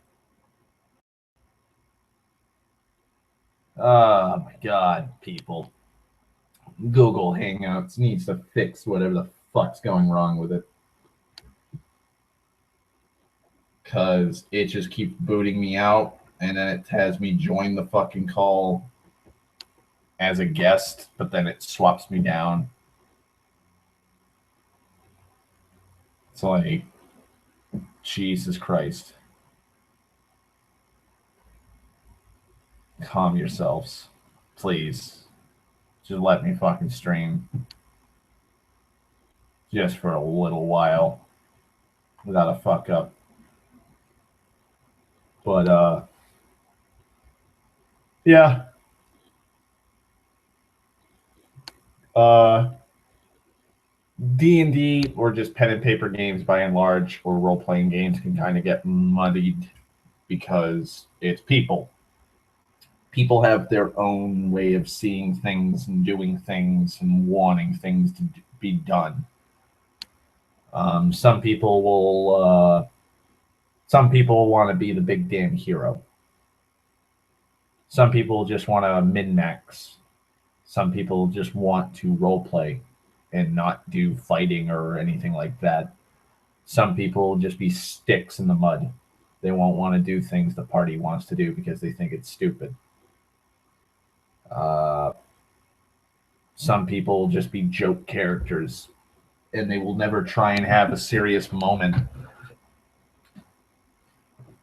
Oh my God, people. Google Hangouts needs to fix whatever the fuck's going wrong with it. Because it just keeps booting me out, and then it has me join the fucking call as a guest, but then it swaps me down. It's like, Jesus Christ. Calm yourselves. Please. Just let me fucking stream. Just for a little while. Without a fuck up. But, yeah. D&D or just pen and paper games by and large, or role-playing games, can kind of get muddied because it's people. People have their own way of seeing things and doing things and wanting things to be done. Some people want to be the big damn hero. Some people just want to min-max. Some people just want to role-play and not do fighting or anything like that. Some people just be sticks in the mud. They won't want to do things the party wants to do because they think it's stupid. Some people just be joke characters, and they will never try and have a serious moment.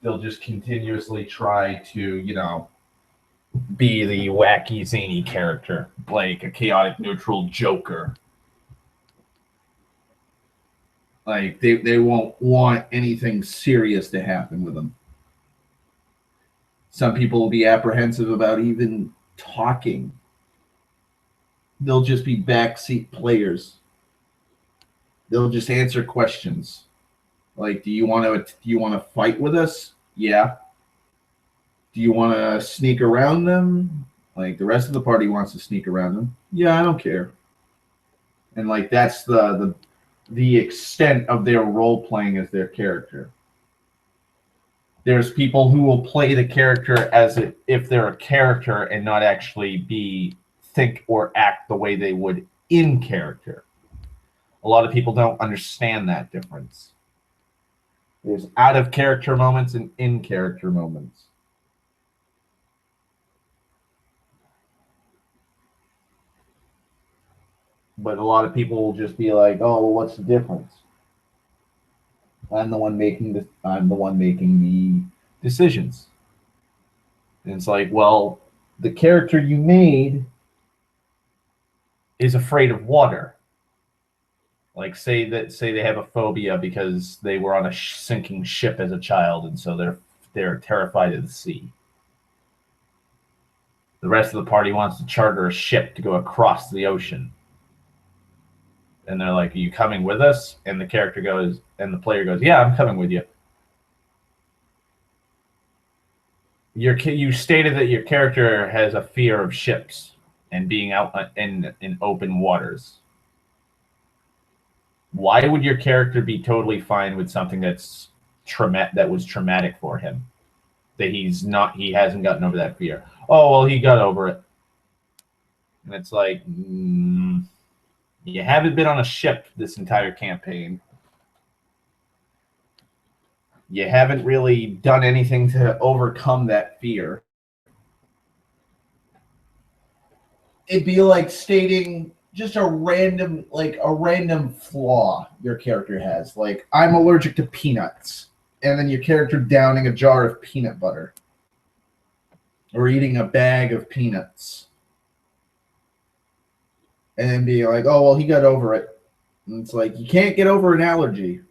They'll just continuously try to, be the wacky, zany character, like a chaotic, neutral Joker. Like, they won't want anything serious to happen with them. Some people will be apprehensive about even talking. They'll just be backseat players. They'll just answer questions. Like, do you want to fight with us? Yeah. Do you want to sneak around them? Like, the rest of the party wants to sneak around them. Yeah, I don't care. And like, that's the extent of their role playing as their character. There's people who will play the character as if they're a character and not actually think or act the way they would in character. A lot of people don't understand that difference. There's out of character moments and in character moments. But a lot of people will just be like, "Oh, well, what's the difference? I'm the one making the decisions." And it's like, well, the character you made is afraid of water. Like, say they have a phobia because they were on a sinking ship as a child, and so they're terrified of the sea. The rest of the party wants to charter a ship to go across the ocean. And they're like, "Are you coming with us?" And the player goes, "Yeah, I'm coming with you." You stated that your character has a fear of ships and being out in open waters. Why would your character be totally fine with something that was traumatic for him? That he hasn't gotten over that fear. Oh, well, he got over it. And it's like, you haven't been on a ship this entire campaign. You haven't really done anything to overcome that fear. It'd be like stating just a random flaw your character has. Like, I'm allergic to peanuts. And then your character downing a jar of peanut butter. Or eating a bag of peanuts. And then being like, "Oh, well, he got over it." And it's like, you can't get over an allergy.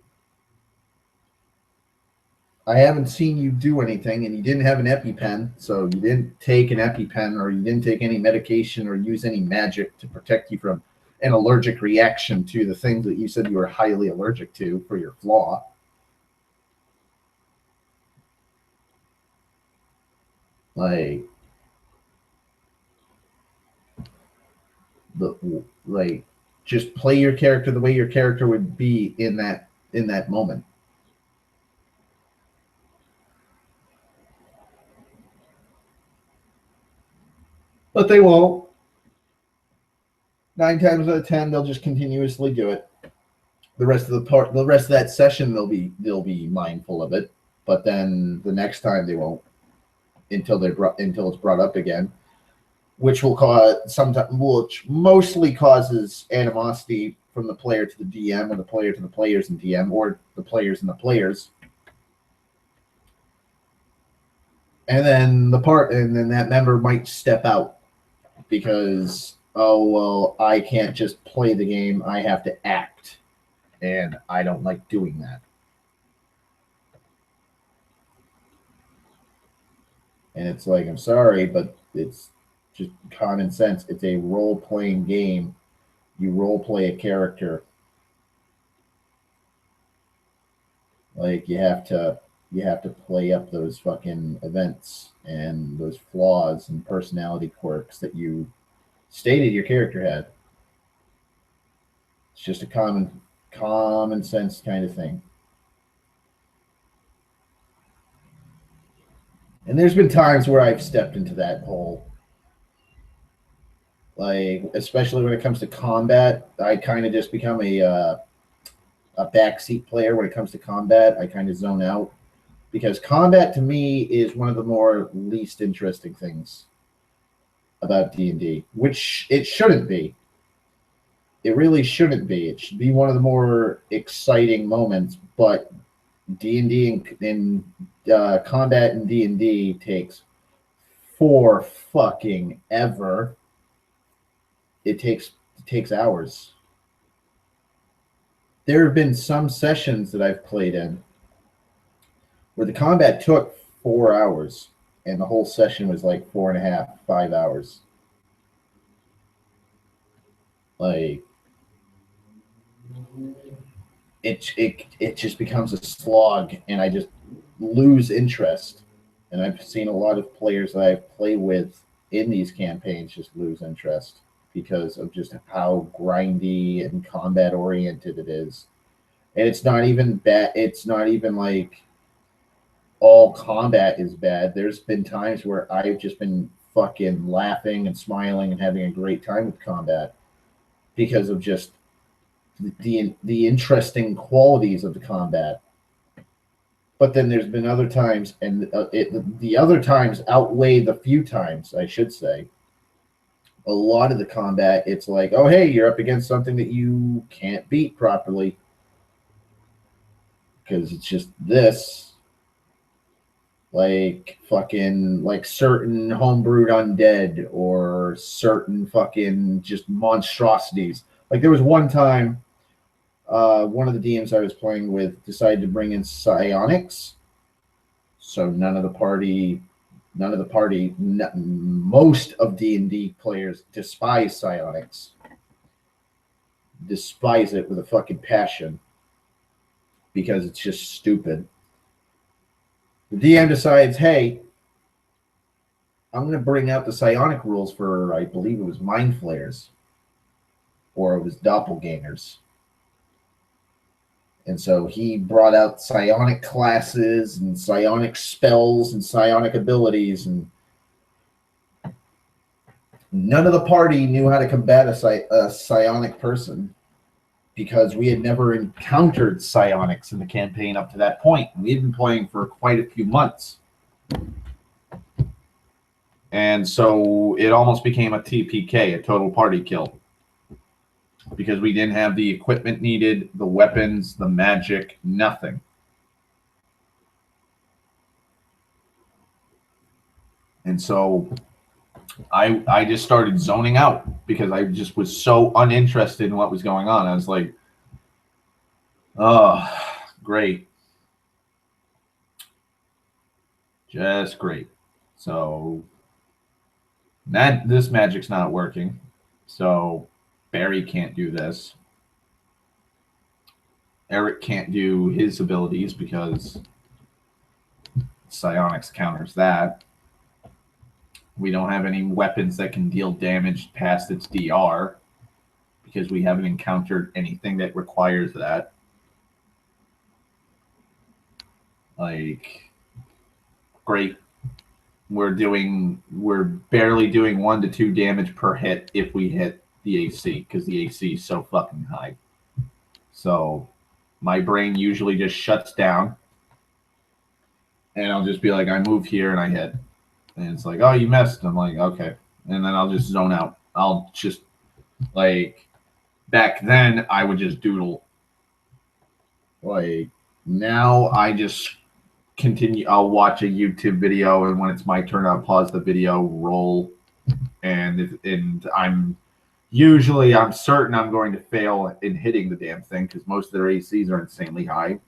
I haven't seen you do anything, and you didn't have an EpiPen, so you didn't take an EpiPen, or you didn't take any medication or use any magic to protect you from an allergic reaction to the things that you said you were highly allergic to for your flaw. Just play your character the way your character would be in that moment. But they won't. 9 times out of 10, they'll just continuously do it. The rest of that session, they'll be mindful of it. But then the next time they won't until it's brought up again, which will cause which mostly causes animosity from the player to the DM, or the player to the players and DM, or the players and the players. And then that member might step out because, oh well, I can't just play the game, I have to act, and I don't like doing that. And it's like, I'm sorry, but it's just common sense. It's a role-playing game. You role-play a character. Like, you have to play up those fucking events and those flaws and personality quirks that you stated your character had. It's just a common sense kind of thing. And there's been times where I've stepped into that hole. Like, especially when it comes to combat, I kind of just become a backseat player when it comes to combat. I kind of zone out because combat to me is one of the more least interesting things about D&D, which it shouldn't be. It really shouldn't be. It should be one of the more exciting moments, but D&D and combat in D&D takes for fucking ever. It takes hours. There have been some sessions that I've played in where the combat took 4 hours and the whole session was like 4.5, 5 hours. Like, it just becomes a slog, and I just lose interest. And I've seen a lot of players that I've played with in these campaigns just lose interest because of just how grindy and combat oriented it is. And it's not even bad. It's not even like all combat is bad. There's been times where I've just been fucking laughing and smiling and having a great time with combat because of just the interesting qualities of the combat. But then there's been other times, and the other times outweigh the few times, I should say. A lot of the combat, it's like, oh, hey, you're up against something that you can't beat properly because it's just this. Like fucking, like certain homebrewed undead or certain fucking just monstrosities. Like there was one time, one of the DMs I was playing with decided to bring in psionics. So most of D&D players despise psionics. Despise it with a fucking passion because it's just stupid. The DM decides, hey, I'm going to bring out the psionic rules for, I believe it was mind flayers, or it was doppelgangers. And so he brought out psionic classes and psionic spells and psionic abilities, and none of the party knew how to combat a psionic person because we had never encountered psionics in the campaign up to that point. We had been playing for quite a few months. And so it almost became a TPK, a total party kill, because we didn't have the equipment needed, the weapons, the magic, nothing. And so I just started zoning out because I just was so uninterested in what was going on. I was like, oh, great. Just great. So this magic's not working. So Barry can't do this. Eric can't do his abilities because psionics counters that. We don't have any weapons that can deal damage past its DR because we haven't encountered anything that requires that. Like, great. we're barely doing 1 to 2 damage per hit if we hit the AC, because the AC is so fucking high. So my brain usually just shuts down, and I'll just be like, I move here and I hit, and it's like, oh, you missed. I'm like, okay, and then I'll just zone out. I'll just, like, back then I would just doodle. Like, now I just continue. I'll watch a YouTube video, and when it's my turn, I'll pause the video, roll, and I'm certain I'm going to fail in hitting the damn thing, because most of their ACs are insanely high.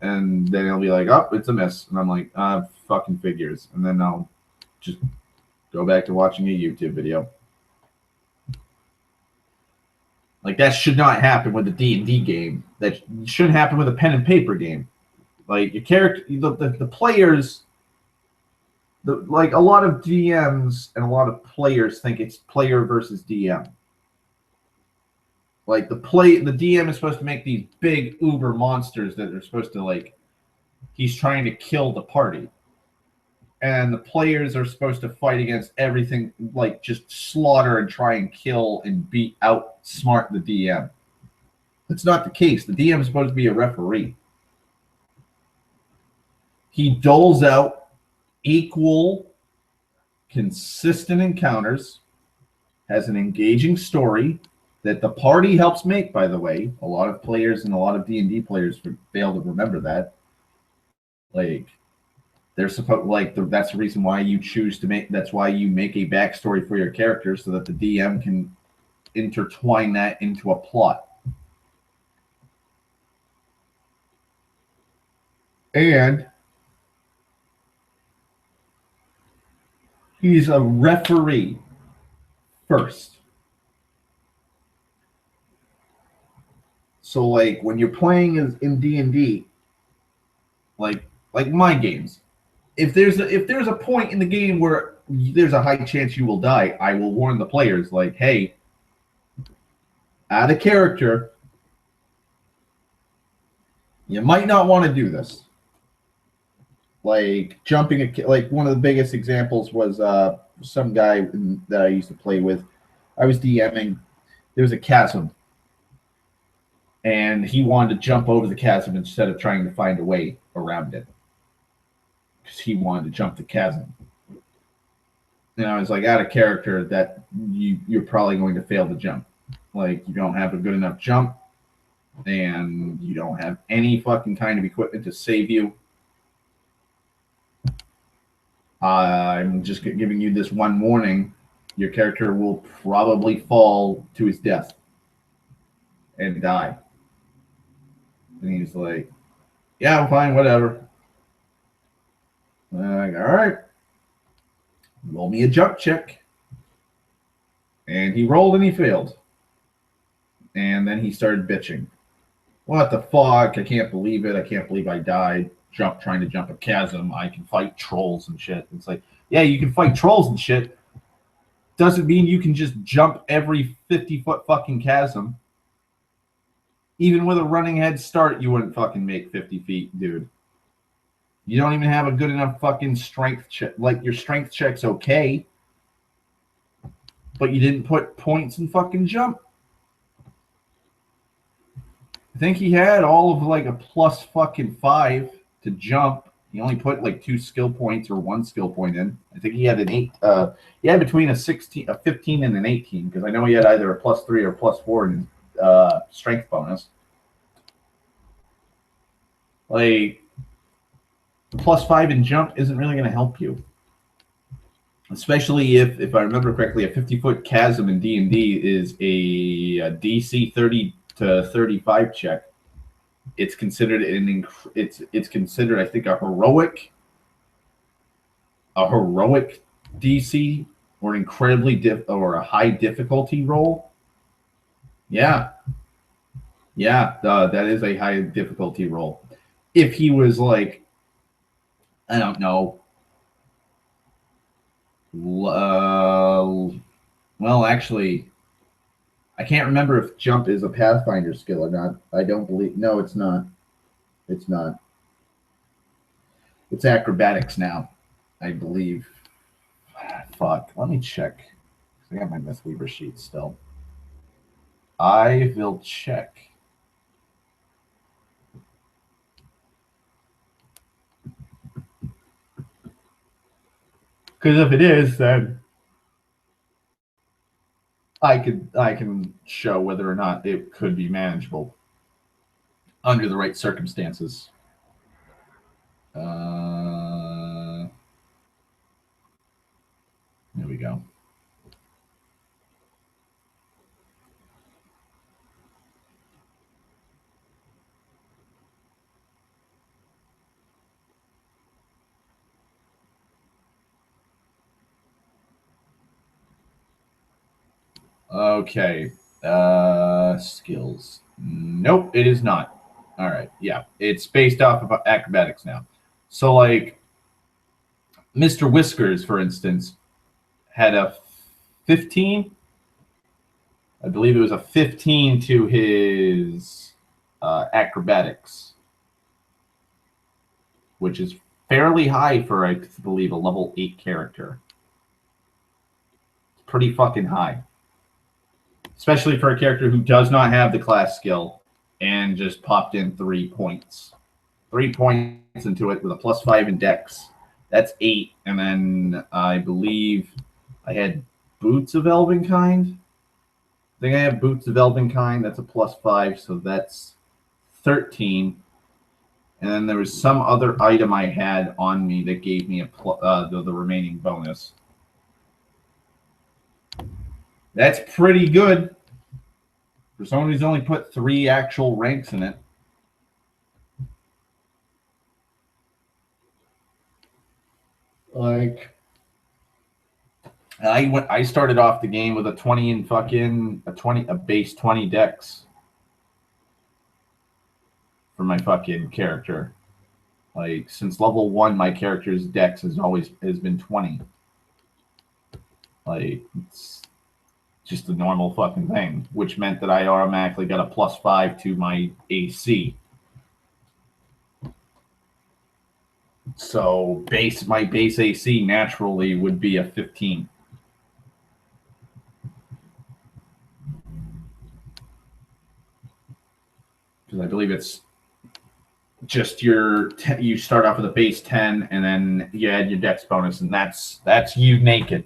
And then it'll be like, oh, it's a miss, and I'm like, fucking figures, and then I'll just go back to watching a YouTube video. Like, that should not happen with a D&D game. That shouldn't happen with a pen and paper game. Like, your character, the players, like, a lot of DMs and a lot of players think it's player versus DM. Like, the DM is supposed to make these big uber monsters that are supposed to, like, he's trying to kill the party. And the players are supposed to fight against everything, like, just slaughter and try and kill and outsmart the DM. That's not the case. The DM is supposed to be a referee. He doles out equal, consistent encounters, has an engaging story that the party helps make, by the way. A lot of players and a lot of D&D players fail to remember that. Like, they're supposed, like, that's the reason why you choose to make, that's why you make a backstory for your character, so that the DM can intertwine that into a plot. And he's a referee first. So, like, when you're playing in D&D, like my games, if there's a point in the game where there's a high chance you will die, I will warn the players, like, hey, out of character, you might not want to do this. Like, jumping like, one of the biggest examples was some guy that I used to play with. I was DMing. There was a chasm, and he wanted to jump over the chasm instead of trying to find a way around it, because he wanted to jump the chasm. And I was like, out of character, that you're probably going to fail the jump. Like, you don't have a good enough jump, and you don't have any fucking kind of equipment to save you. I'm just giving you this one warning. Your character will probably fall to his death and die. And he's like, yeah, I'm fine, whatever. I'm like, all right, roll me a jump check. And he rolled and he failed. And then he started bitching. What the fuck? I can't believe it. I can't believe I died trying to jump a chasm. I can fight trolls and shit. It's like, yeah, you can fight trolls and shit. Doesn't mean you can just jump every 50-foot fucking chasm. Even with a running head start, you wouldn't fucking make 50 feet, dude. You don't even have a good enough fucking strength check. Like, your strength check's okay, but you didn't put points in fucking jump. I think he had all of, like, a plus fucking 5 to jump. He only put like 2 skill points or 1 skill point in. I think he had an 8. He had between a 15 and an 18, because I know he had either a plus 3 or plus 4 in strength bonus. Like, plus 5 in jump isn't really going to help you, especially if I remember correctly, a 50-foot chasm in D&D is a DC 30 to 35 check. It's considered it's considered, I think, a heroic DC, or an incredibly or a high difficulty roll. Yeah, that is a high difficulty roll. If he was like, I don't know, well, actually, I can't remember if jump is a Pathfinder skill or not. I don't believe. No, it's not. It's not. It's acrobatics now. I believe. Fuck. Let me check. I got my Mythweaver sheet still. I will check. Because if it is, then I can show whether or not it could be manageable under the right circumstances. There we go. Okay. Skills. Nope, it is not. All right. Yeah, it's based off of acrobatics now. So, like, Mr. Whiskers, for instance, had a 15. I believe it was a 15 to his acrobatics, which is fairly high for, I believe, a level 8 character. It's pretty fucking high. Especially for a character who does not have the class skill and just popped in 3 points. 3 points into it with a +5 in Dex. That's 8. And then I believe I had Boots of Elvenkind. I think I have Boots of Elvenkind. That's a +5, so that's 13. And then there was some other item I had on me that gave me the remaining bonus. That's pretty good for someone who's only put 3 actual ranks in it. Like, I started off the game with a 20 and a base 20 Dex for my fucking character. Like, since level 1, my character's Dex has been 20. Like, it's just a normal fucking thing, which meant that I automatically got a +5 to my AC. So my base AC naturally would be a 15. Because I believe it's just you start off with a base 10 and then you add your Dex bonus, and that's you naked.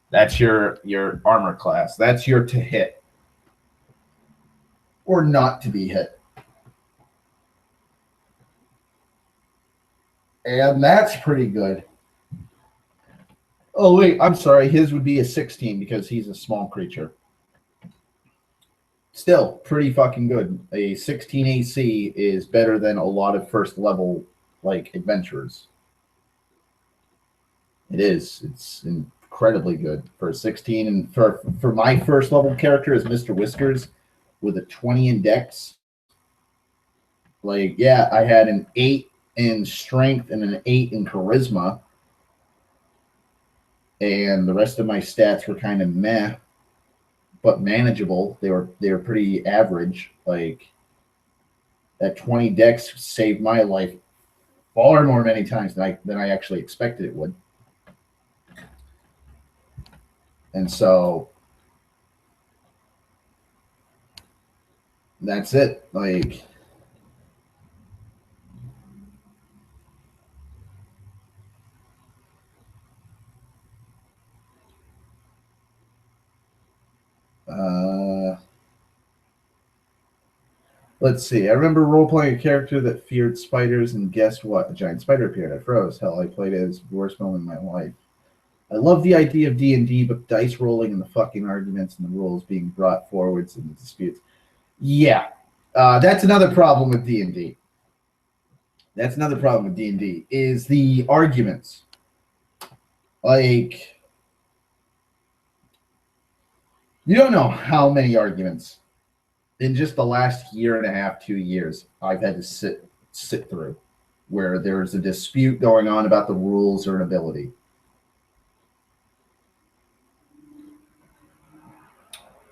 That's your armor class. That's your to hit or not to be hit. And that's pretty good. Oh, wait, I'm sorry. His would be a 16 because he's a small creature. Still, pretty fucking good. A 16 AC is better than a lot of first level, like, adventurers. It is. It's incredibly good for a 16. And for my first level character is Mr. Whiskers with a 20 in Dex. Like, yeah, I had an 8 in strength and an 8 in charisma, and the rest of my stats were kind of meh, but manageable. They were pretty average. Like, that 20 Dex saved my life far more many times than I actually expected it would. And so that's it. Like, let's see. I remember role-playing a character that feared spiders, and guess what? A giant spider appeared. I froze. Hell, I played it as the worst moment in my life. I love the idea of D&D, but dice rolling and the fucking arguments and the rules being brought forwards and the disputes. Yeah, that's another problem with D&D. That's another problem with D&D is the arguments. Like, you don't know how many arguments in just the last year and a half, 2 years, I've had to sit through where there's a dispute going on about the rules or an ability.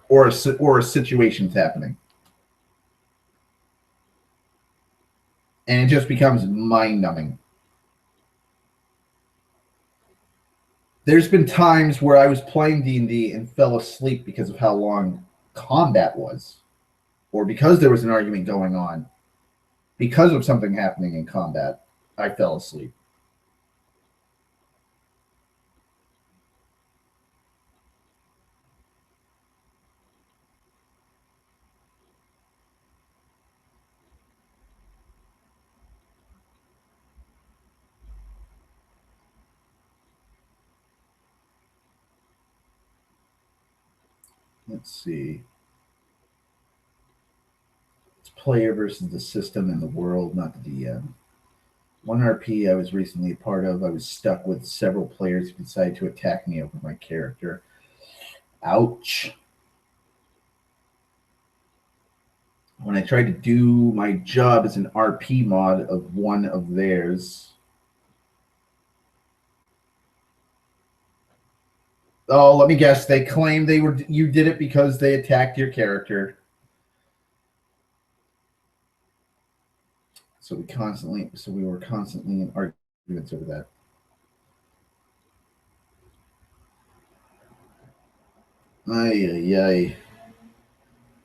Or a situation's happening. And it just becomes mind-numbing. there's been times where I was playing D&D and fell asleep because of how long combat was, or because there was an argument going on, because of something happening in combat, I fell asleep. Let's see. It's player versus the system and the world, not the DM. One RP I was recently a part of, I was stuck with several players who decided to attack me over my character. Ouch. When I tried to do my job as an RP mod of one of theirs. Oh, let me guess. They claimed you did it because they attacked your character. So we were constantly in arguments over that. Ay, ay, ay.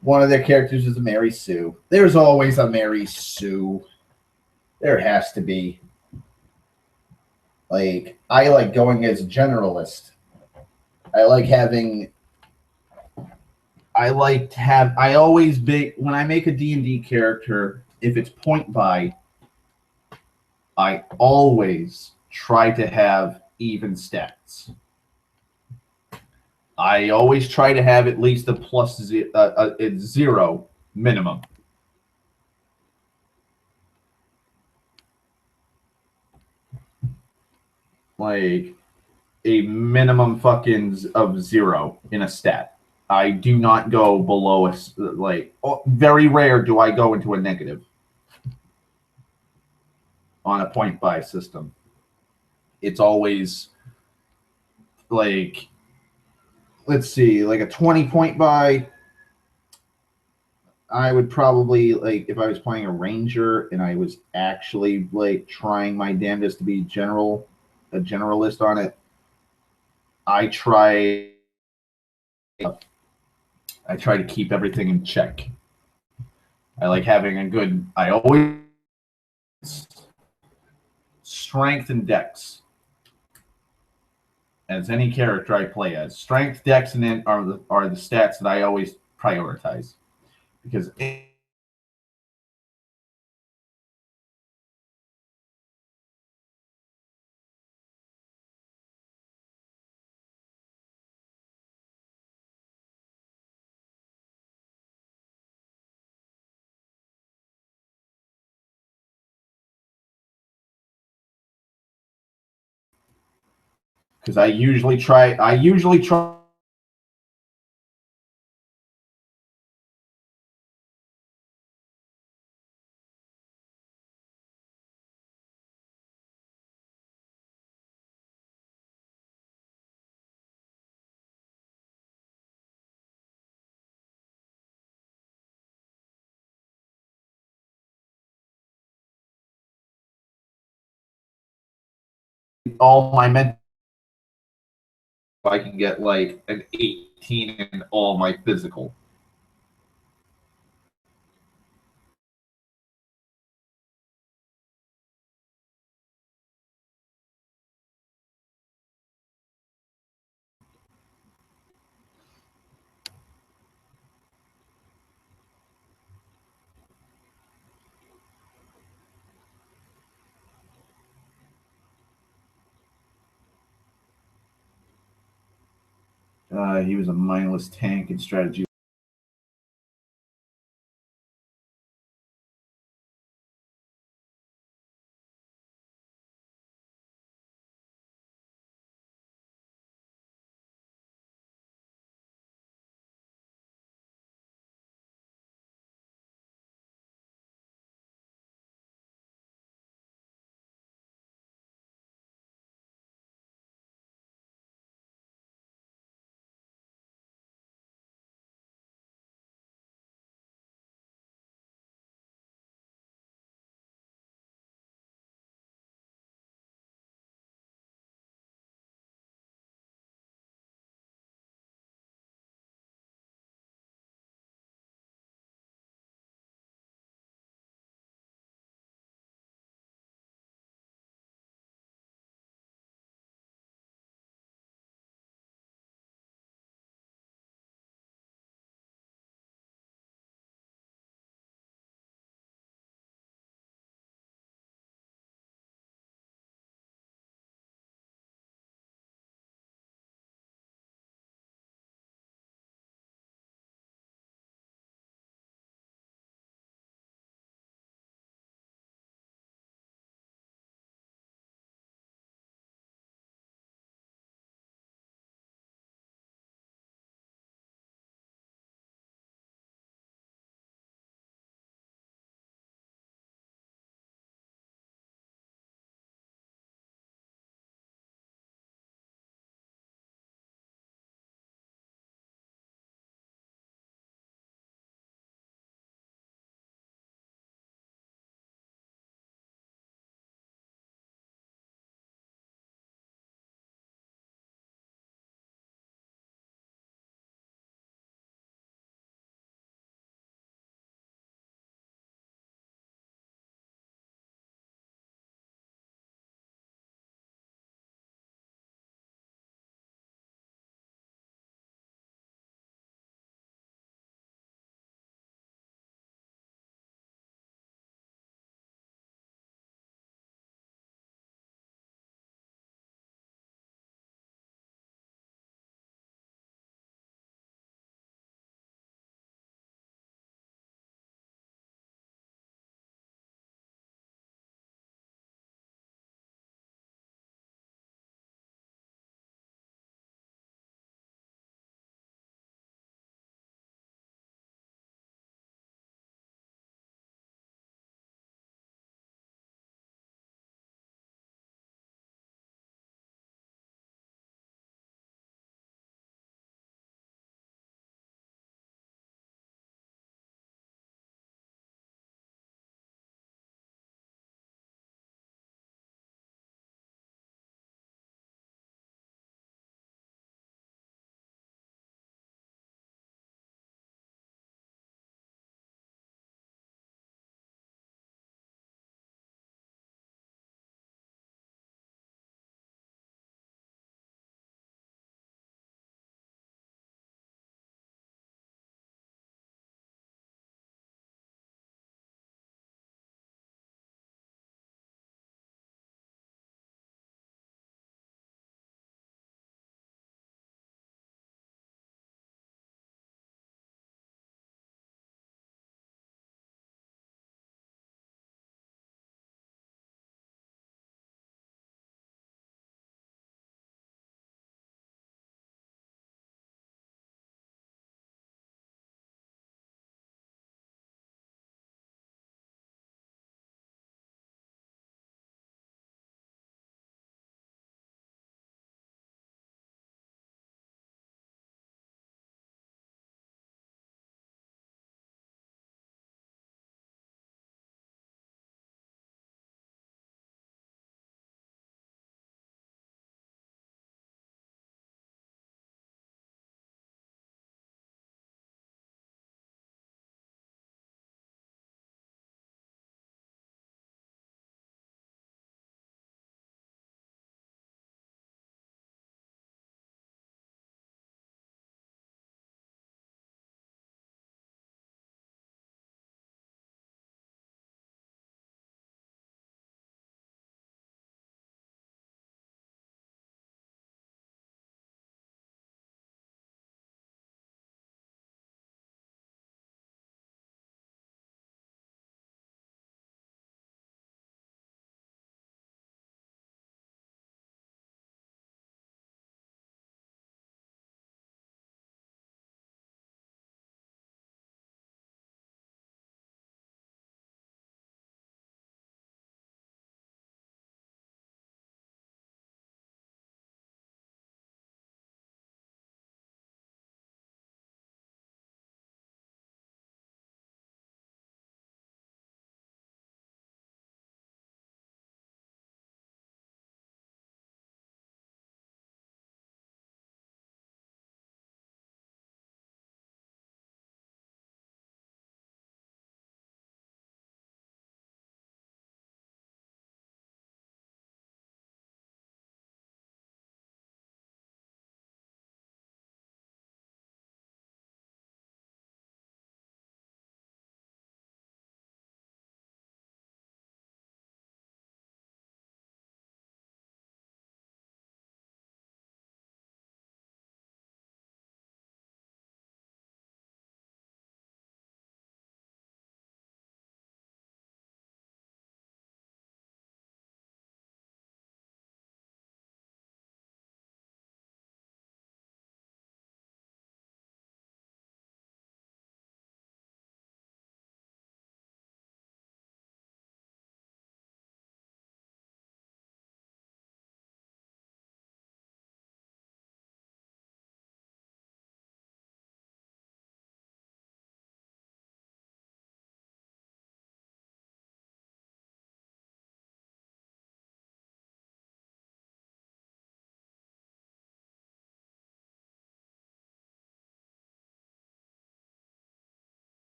One of their characters is a Mary Sue. There's always a Mary Sue. There has to be. Like, I like going as generalist. I like having. I always be when I make a D&D character. If it's point buy, I always try to have even stats. I always try to have at least a 0 minimum. Like a minimum fucking of 0 in a stat. I do not go below very rare do I go into a negative on a point buy system. It's always like, let's see, like a 20 point buy. I would probably, like, if I was playing a ranger and I was actually like trying my damnedest to be a generalist on it, I try to keep everything in check. I like having a good. I always strength and dex as any character I play as. Strength, dex, and then are the stats that I always prioritize because. Because I usually try. All my mental. I can get like an 18 in all my physical. He was a mindless tank and strategy.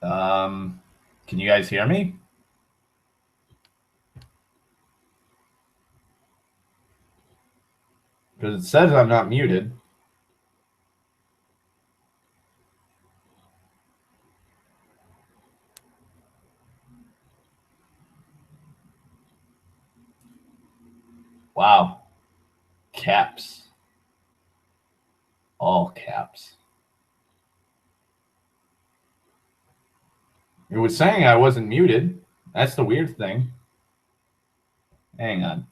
Can you guys hear me? Because it says I'm not muted. Wow. Caps. All caps. It was saying I wasn't muted. That's the weird thing. Hang on.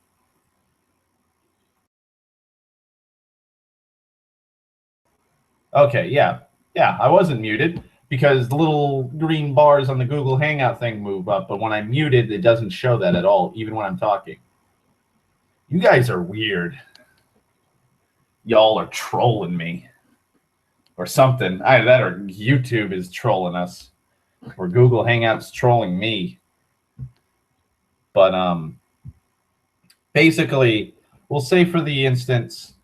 Okay, yeah. Yeah, I wasn't muted because the little green bars on the Google Hangout thing move up, but when I'm muted, it doesn't show that at all, even when I'm talking. You guys are weird. Y'all are trolling me. Or something. Either that or YouTube is trolling us. Or Google Hangouts trolling me. But basically, we'll say for the instance,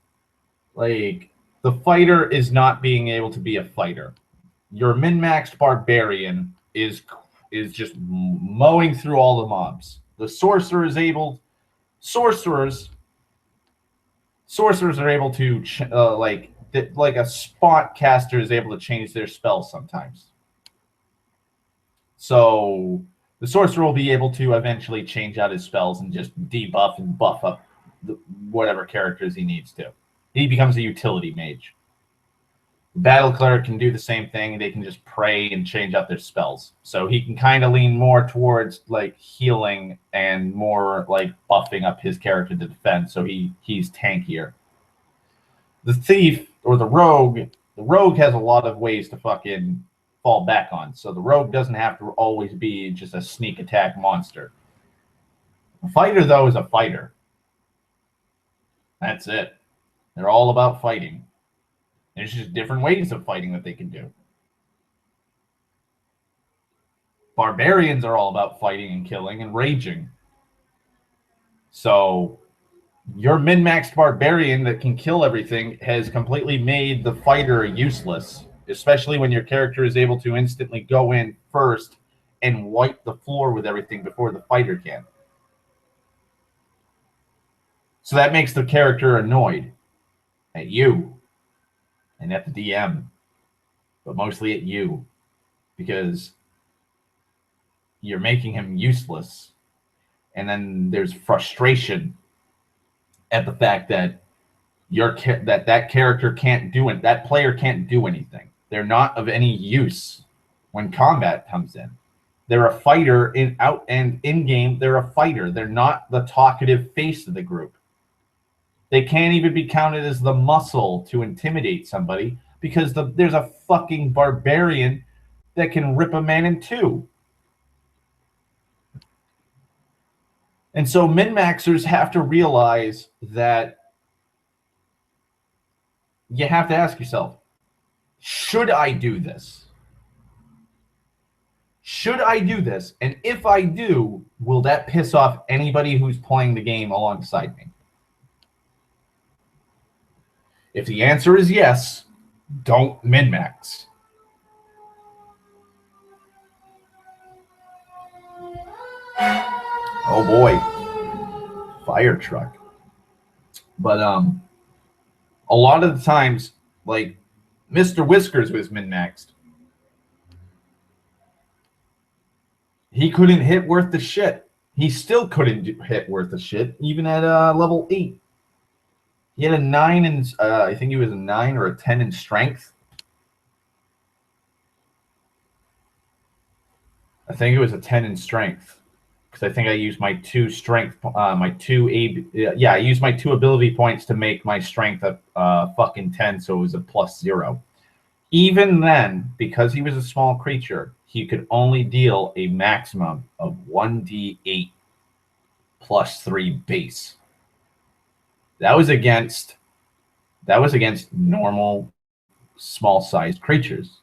like the fighter is not being able to be a fighter. Your min-maxed barbarian is just mowing through all the mobs. The sorcerer is able. Sorcerers are able to like a spot caster is able to change their spells sometimes. So the sorcerer will be able to eventually change out his spells and just debuff and buff up whatever characters he needs to. He becomes a utility mage. Battle cleric can do the same thing. They can just pray and change out their spells. So he can kind of lean more towards like healing and more like buffing up his character to defend. So he's tankier. The thief or the rogue has a lot of ways to fucking fall back on. So the rogue doesn't have to always be just a sneak attack monster. A fighter, though, is a fighter. That's it. They're all about fighting. There's just different ways of fighting that they can do. Barbarians are all about fighting and killing and raging. So your min-maxed barbarian that can kill everything has completely made the fighter useless, especially when your character is able to instantly go in first and wipe the floor with everything before the fighter can. So that makes the character annoyed at you and at the DM, but mostly at you, because you're making him useless. And then there's frustration at the fact that that character can't do it. That player can't do anything. They're not of any use when combat comes in. They're a fighter in game. They're a fighter. They're not the talkative face of the group. They can't even be counted as the muscle to intimidate somebody because there's a fucking barbarian that can rip a man in two. And so min-maxers have to realize that you have to ask yourself, should I do this? Should I do this? And if I do, will that piss off anybody who's playing the game alongside me? If the answer is yes, don't min-max. Oh boy. Fire truck. But a lot of the times, like Mr. Whiskers was min-maxed. He couldn't hit worth the shit. He still couldn't hit worth the shit, even at level 8. He had a 9 in, I think he was a 9 or a 10 in strength. I think it was a 10 in strength. Because I think I used my 2 strength, I used my 2 ability points to make my strength a fucking 10, so it was a +0. Even then, because he was a small creature, he could only deal a maximum of 1d8 +3 base. That was against normal small-sized creatures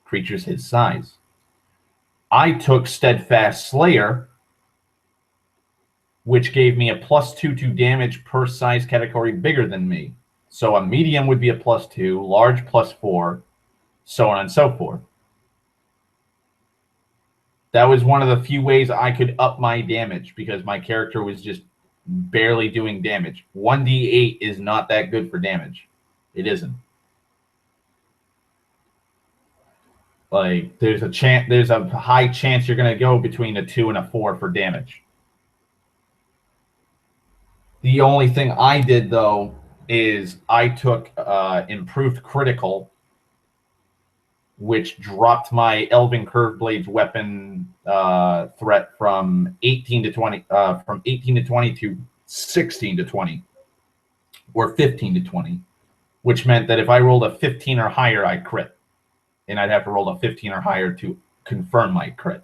his size. I took Steadfast Slayer, which gave me a +2 to damage per size category bigger than me. So a medium would be a +2, large +4, so on and so forth. That was one of the few ways I could up my damage because my character was just barely doing damage. 1d8 is not that good for damage. It isn't. Like there's a high chance you're gonna go between a 2 and a 4 for damage. The only thing I did though is I took improved critical, which dropped my Elven Curved Blades weapon threat from 18 to 20 to 16 to 20, or 15 to 20, which meant that if I rolled a 15 or higher, I crit, and I'd have to roll a 15 or higher to confirm my crit.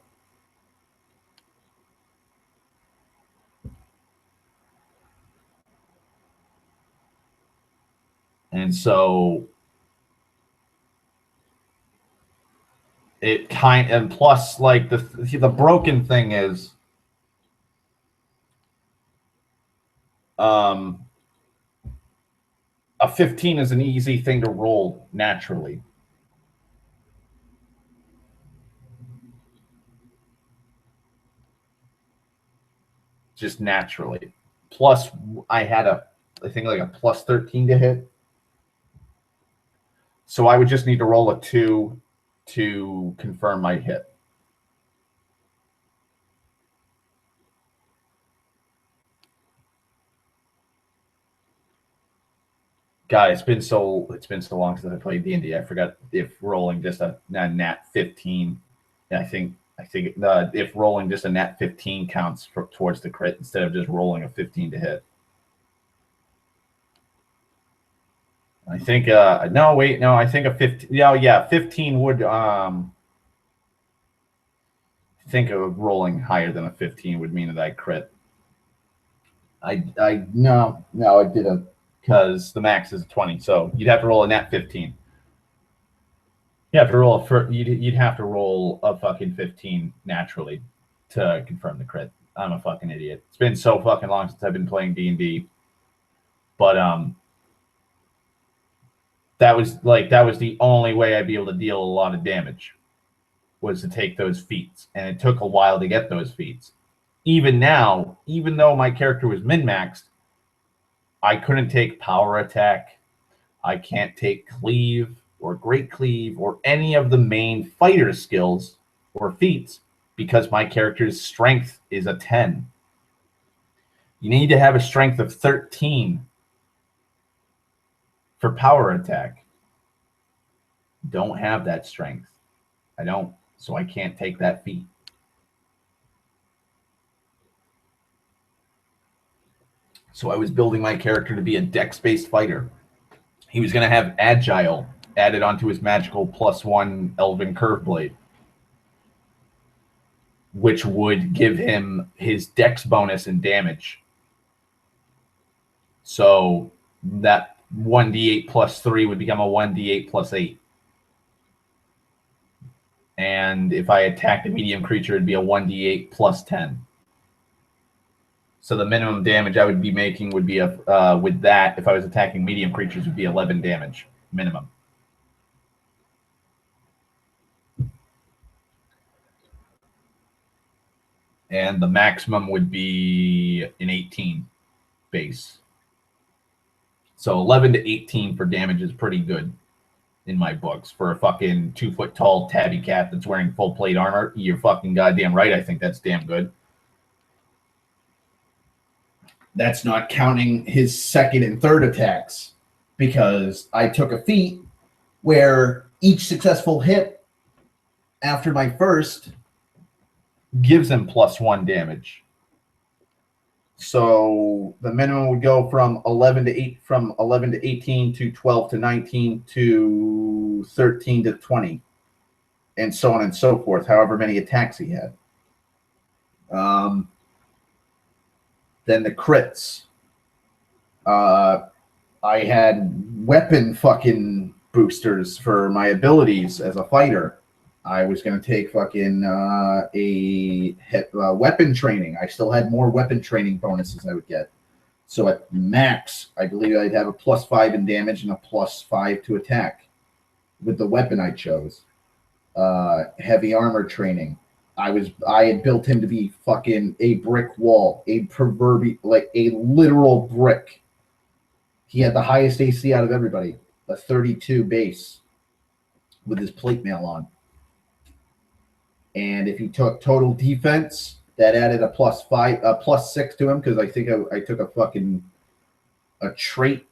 And so and plus, like the broken thing is, a 15 is an easy thing to roll naturally. Just naturally. Plus, I had I think like a plus 13 to hit. So I would just need to roll a 2 to confirm my hit. God, it's been so long since I played D&D. I forgot if rolling just a nat 15. I think if rolling just a nat 15 counts towards the crit instead of just rolling a 15 to hit. I think no, I think a 15. Yeah, 15 would think of rolling higher than a 15 would mean that I crit. No, I didn't, because the max is 20, so you'd have to roll a nat 15. You have to roll you'd have to roll a fucking 15 naturally to confirm the crit. I'm a fucking idiot. It's been so fucking long since I've been playing D&D, but that was the only way I'd be able to deal a lot of damage, was to take those feats, and it took a while to get those feats. Even now, even though my character was min-maxed, I couldn't take power attack. I can't take cleave or great cleave or any of the main fighter skills or feats because my character's strength is a 10. You need to have a strength of 13 for power attack. Don't have that strength. I don't, so I can't take that feat. So I was building my character to be a dex-based fighter. He was going to have agile added onto his magical +1 Elven Curve Blade, which would give him his dex bonus and damage. So that 1d8 +3 would become a 1d8 +8. And if I attacked a medium creature, it'd be a 1d8 +10. So the minimum damage I would be making would be with that, if I was attacking medium creatures, would be 11 damage minimum. And the maximum would be an 18 base. So 11 to 18 for damage is pretty good in my books for a fucking 2 foot tall tabby cat that's wearing full plate armor. You're fucking goddamn right. I think that's damn good. That's not counting his second and third attacks, because I took a feat where each successful hit after my first gives him +1 damage. So the minimum would go from 11 to 18 to 12 to 19 to 13 to 20, and so on and so forth, however many attacks he had. Then the crits. I had weapon fucking boosters for my abilities as a fighter. I was going to take fucking weapon training. I still had more weapon training bonuses I would get. So at max, I believe I'd have a +5 in damage and a +5 to attack with the weapon I chose. Heavy armor training. I had built him to be fucking a brick wall, a proverbial, like a literal brick. He had the highest AC out of everybody, a 32 base with his plate mail on. And if he took total defense, that added a +5, a +6 to him, because I think I took a trait.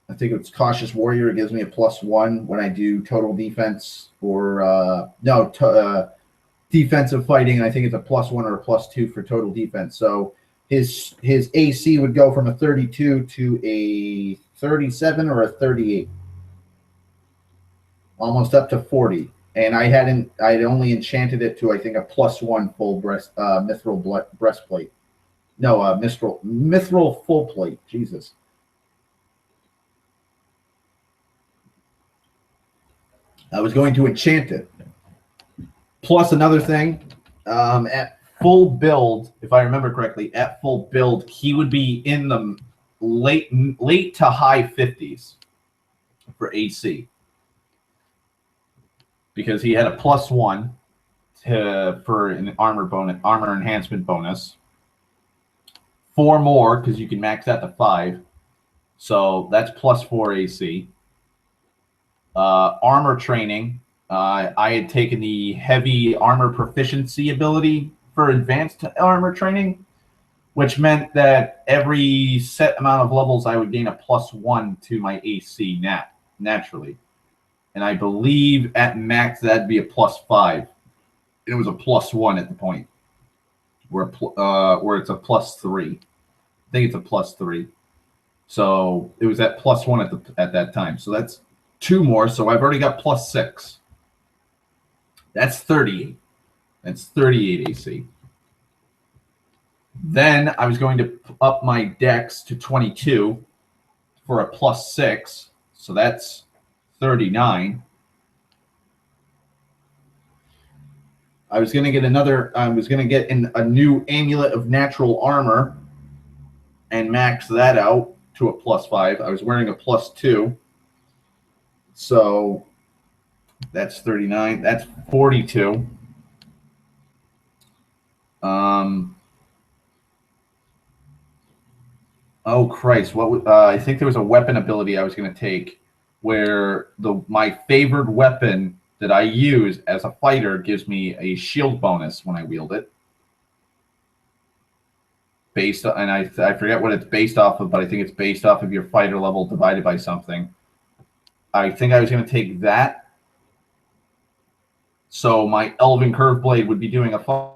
I think it's Cautious Warrior. It gives me a +1 when I do total defense or defensive fighting. I think it's a +1 or a +2 for total defense. So his AC would go from a 32 to a 37 or a 38, almost up to 40. And I'd only enchanted it to, I think, a +1 full mithril breastplate. No, mithril full plate. Jesus. I was going to enchant it. Plus another thing, at full build, if I remember correctly, at full build, he would be in the late to high 50s for AC. Because he had a +1 for an armor enhancement bonus. 4 more, because you can max that to 5. So that's +4 AC. Armor training. I had taken the heavy armor proficiency ability for advanced armor training, which meant that every set amount of levels I would gain a +1 to my AC naturally. And I believe at max that'd be a +5. It was a +1 at the point where it's a +3. I think it's a +3. So it was at +1 at that time. So that's 2 more. So I've already got +6. That's 38. That's 38 AC. Then I was going to up my dex to 22 for a +6. So that's 39. I was going to get a new amulet of natural armor and max that out to a +5. I was wearing a +2. So that's 39. That's 42. Oh Christ! I think there was a weapon ability I was going to take, where my favored weapon that I use as a fighter gives me a shield bonus when I wield it. And I forget what it's based off of, but I think it's based off of your fighter level divided by something. I think I was going to take that. So my Elven Curve Blade would be doing a plus,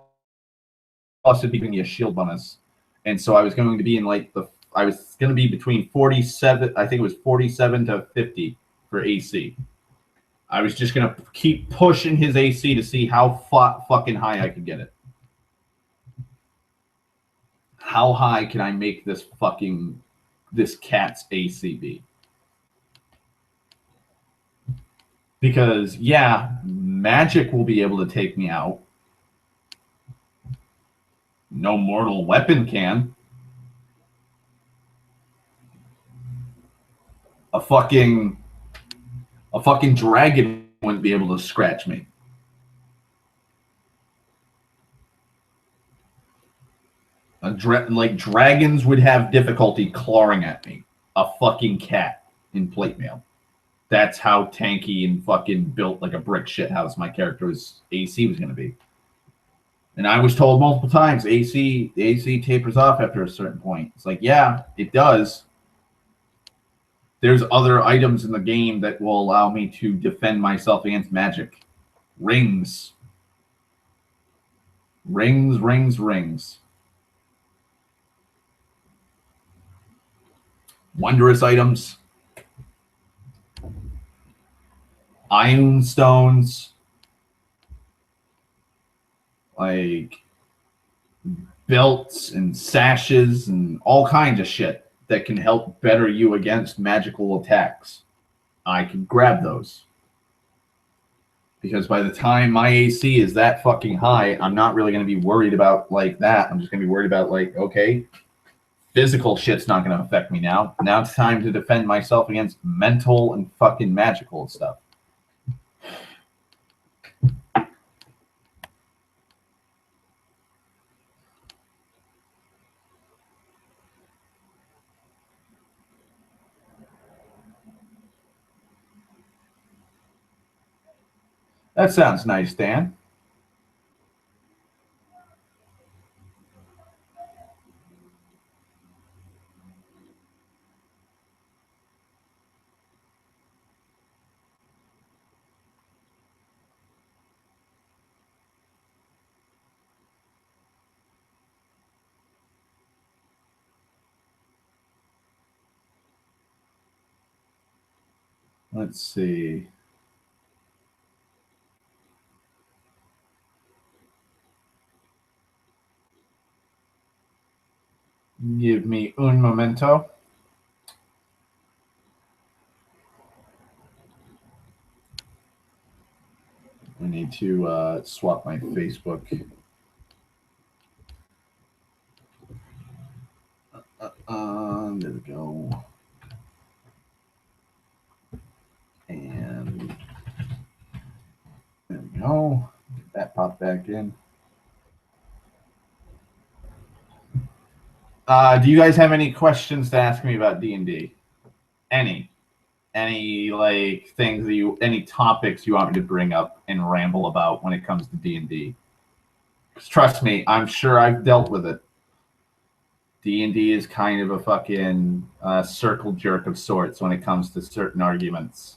it'd be giving me a shield bonus. And so I was going to be I was going to be between 47, I think it was 47 to 50 for AC. I was just going to keep pushing his AC to see how fucking high I could get it. How high can I make this cat's AC be? Because, yeah, magic will be able to take me out. No mortal weapon can. A fucking dragon wouldn't be able to scratch me. Dragons would have difficulty clawing at me. A fucking cat in plate mail. That's how tanky and fucking built like a brick shithouse my character's AC was going to be. And I was told multiple times, the AC tapers off after a certain point. It's like, yeah, it does. There's other items in the game that will allow me to defend myself against magic. Rings. Rings. Wondrous items. Iron stones. Like belts and sashes and all kinds of shit that can help better you against magical attacks. I can grab those. Because by the time my AC is that fucking high, I'm not really going to be worried about like that. I'm just going to be worried about like, okay, physical shit's not going to affect me now. Now it's time to defend myself against mental and fucking magical stuff. That sounds nice, Dan. Let's see. Give me un momento. I need to swap my Facebook. There we go. And there we go. Get that popped back in. Do you guys have any questions to ask me about D&D? Any like things that any topics you want me to bring up and ramble about when it comes to D&D? Trust me, I'm sure I've dealt with it. D&D is kind of a fucking circle jerk of sorts when it comes to certain arguments.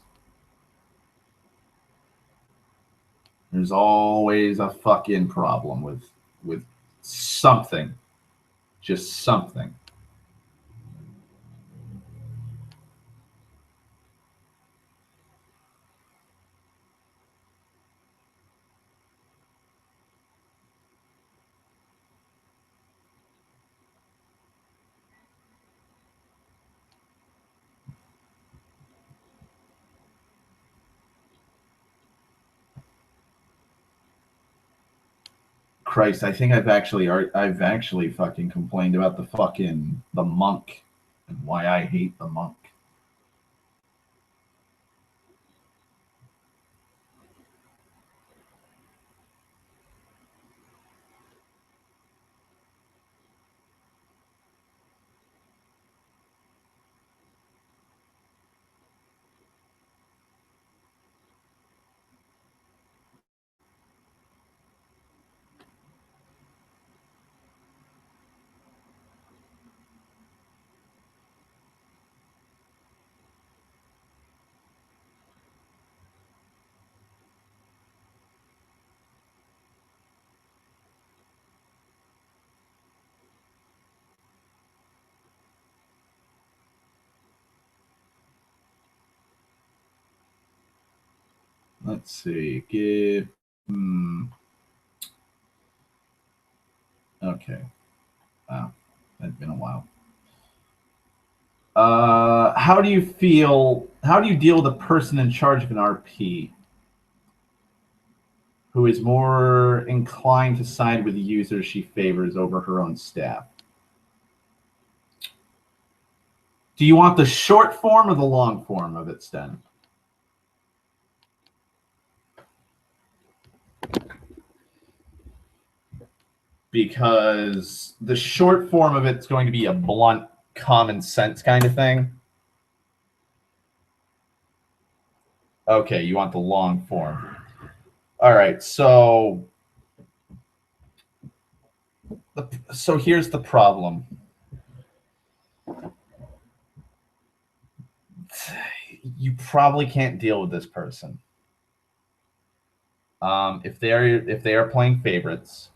There's always a fucking problem with something. Just something. Christ, I think I've actually fucking complained about the monk and why I hate the monk. Let's see. Okay. Wow. That's been a while. How do you deal with a person in charge of an RP who is more inclined to side with the user she favors over her own staff? Do you want the short form or the long form of it, Sten? Because the short form of it's going to be a blunt, common sense kind of thing. Okay, you want the long form. All right, so here's the problem. You probably can't deal with this person. If they are playing favorites,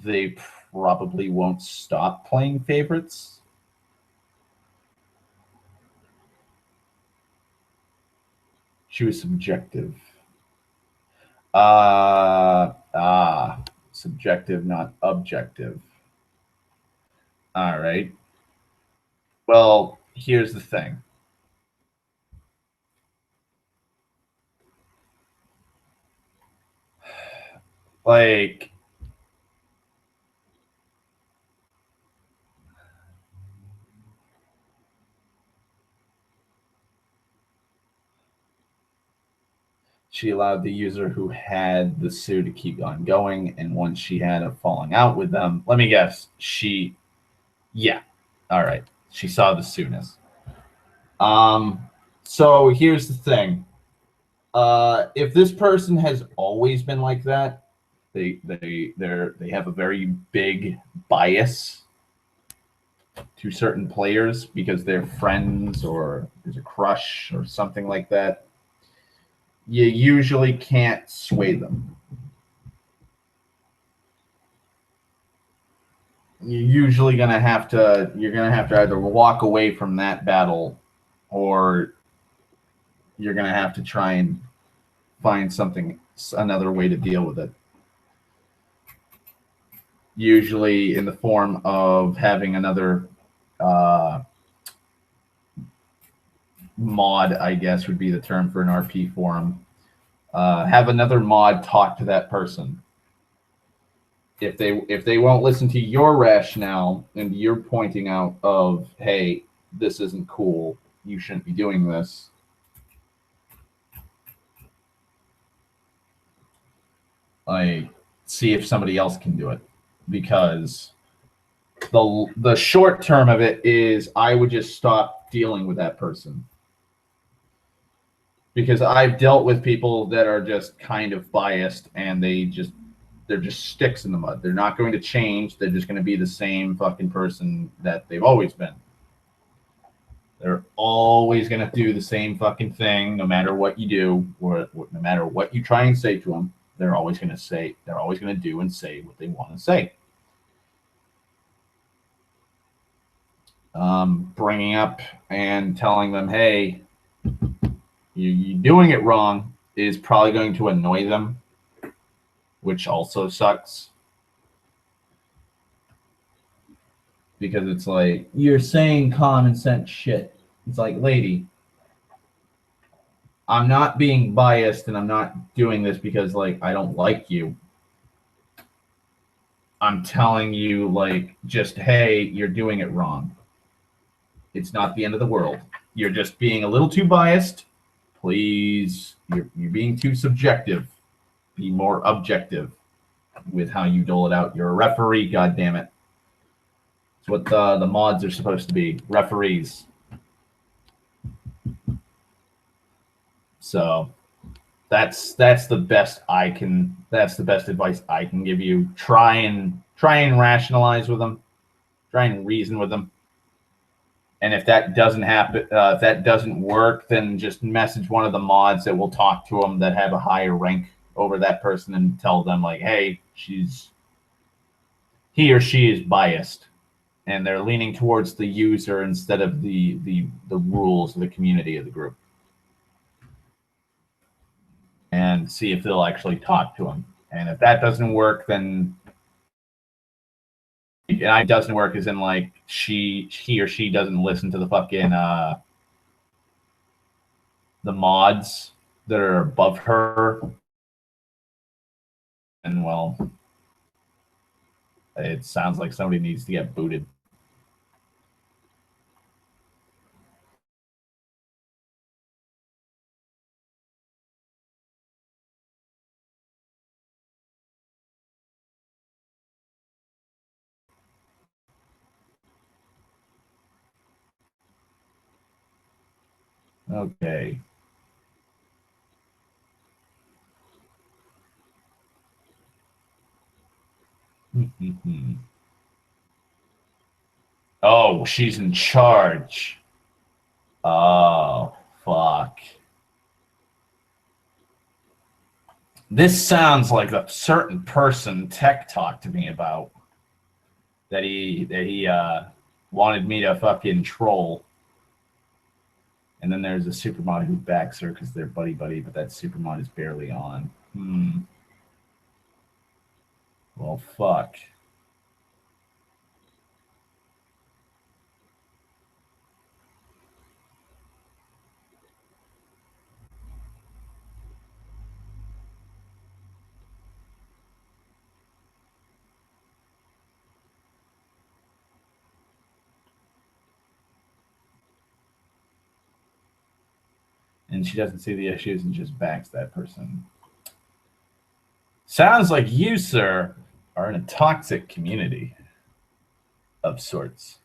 they probably won't stop playing favorites. She was subjective. Subjective, not objective. All right. Well, here's the thing. Like, she allowed the user who had the sue to keep on going, and once she had a falling out with them, let me guess, yeah, all right, she saw the soonest. So here's the thing. If this person has always been like that, they have a very big bias to certain players because they're friends or there's a crush or something like that. You usually can't sway them. You're gonna have to either walk away from that battle or you're gonna have to try and find another way to deal with it. Usually in the form of having another mod, I guess would be the term for an RP forum. Have another mod talk to that person. If they won't listen to your rationale and you're pointing out of, hey, this isn't cool, you shouldn't be doing this, like, see if somebody else can do it. Because the short term of it is I would just stop dealing with that person. Because I've dealt with people that are just kind of biased and they're just sticks in the mud. They're not going to change. They're just going to be the same fucking person that they've always been. They're always going to do the same fucking thing, no matter what you do, or no matter what you try and say to them. They're always going to do and say what they want to say. Bringing up and telling them, hey, you're doing it wrong, is probably going to annoy them, which also sucks. Because it's like, you're saying common sense shit. It's like, lady, I'm not being biased and I'm not doing this because, like, I don't like you. I'm telling you, like, just, hey, you're doing it wrong. It's not the end of the world. You're just being a little too biased. Please, you're being too subjective. Be more objective with how you dole it out. You're a referee, goddammit. It's what the mods are supposed to be, referees. So that's the best advice I can give you. Try and rationalize with them. Try and reason with them. And if that doesn't happen, if that doesn't work, then just message one of the mods that will talk to them that have a higher rank over that person and tell them, like, hey, he or she is biased and they're leaning towards the user instead of the rules of the community of the group. And see if they'll actually talk to them. And if that doesn't work, then it doesn't work as in, like, he or she doesn't listen to the fucking the mods that are above her. And, well, it sounds like somebody needs to get booted. Okay. Oh, she's in charge. Oh, fuck. This sounds like a certain person Tech talked to me about. That he wanted me to fucking troll. And then there's a supermod who backs her because they're buddy-buddy, but that supermod is barely on. Well, fuck. And she doesn't see the issues and just backs that person. Sounds like you, sir, are in a toxic community of sorts.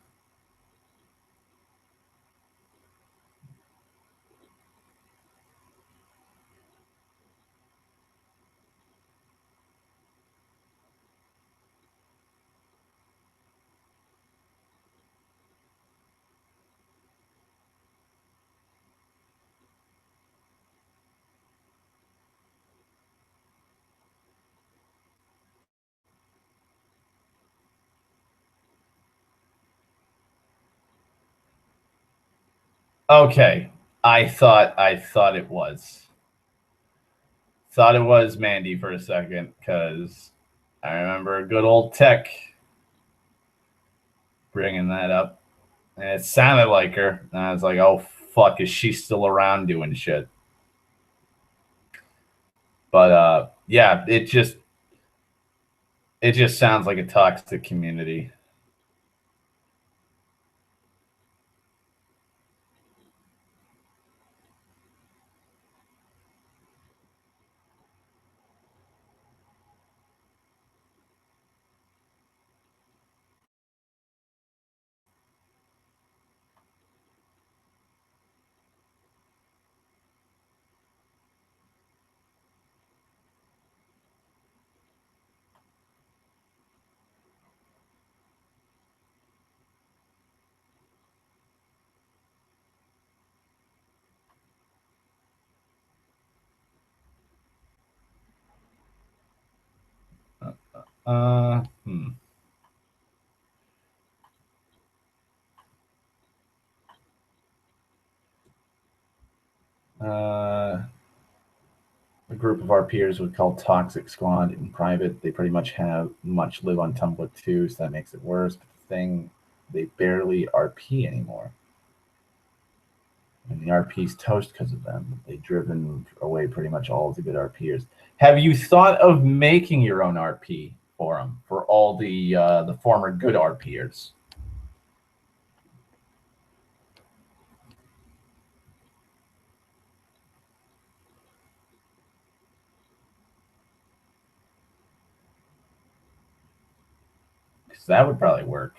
Okay, I thought it was. Thought it was Mandy for a second because I remember good old Tech bringing that up, and it sounded like her. And I was like, "Oh fuck, is she still around doing shit?" But yeah, it just sounds like a toxic community. Uh, hmm. uh, a group of our peers would call Toxic Squad in private. They pretty much have much live on Tumblr too, so that makes it worse. But the thing, they barely RP anymore. And the RP's toast because of them. They've driven away pretty much all of the good RPers. Have you thought of making your own RP forum for all the former good RPers? Because that would probably work.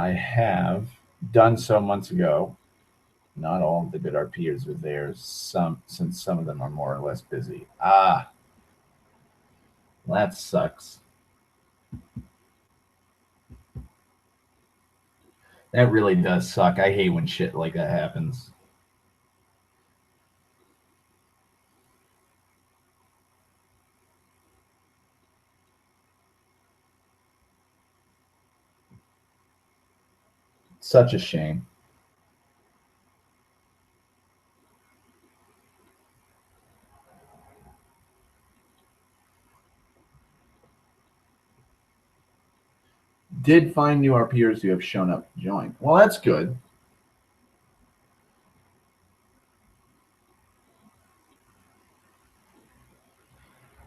I have done so months ago. Not all of the good RPers are there. Some, since some of them are more or less busy. Ah, that sucks. That really does suck. I hate when shit like that happens. Such a shame. Did find new RPers who have shown up to join. Well, that's good.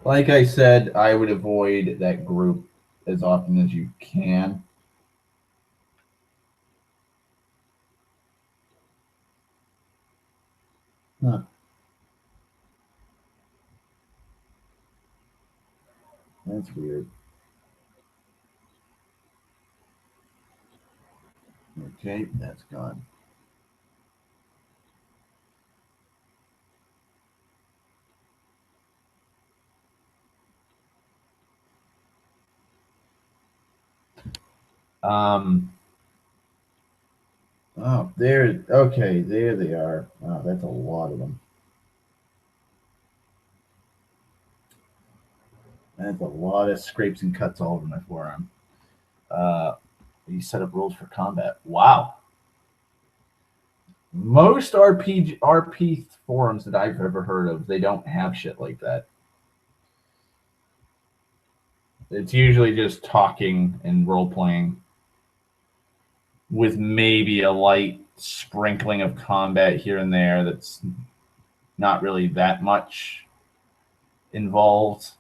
Like I said, I would avoid that group as often as you can. Huh, that's weird. Okay, that's gone. Um. Oh, there. Okay, there they are. Wow, that's a lot of them. That's a lot of scrapes and cuts all over my forearm. Uh, you set up rules for combat. Wow. Most RP forums that I've ever heard of, they don't have shit like that. It's usually just talking and role playing with maybe a light sprinkling of combat here and there that's not really that much involved.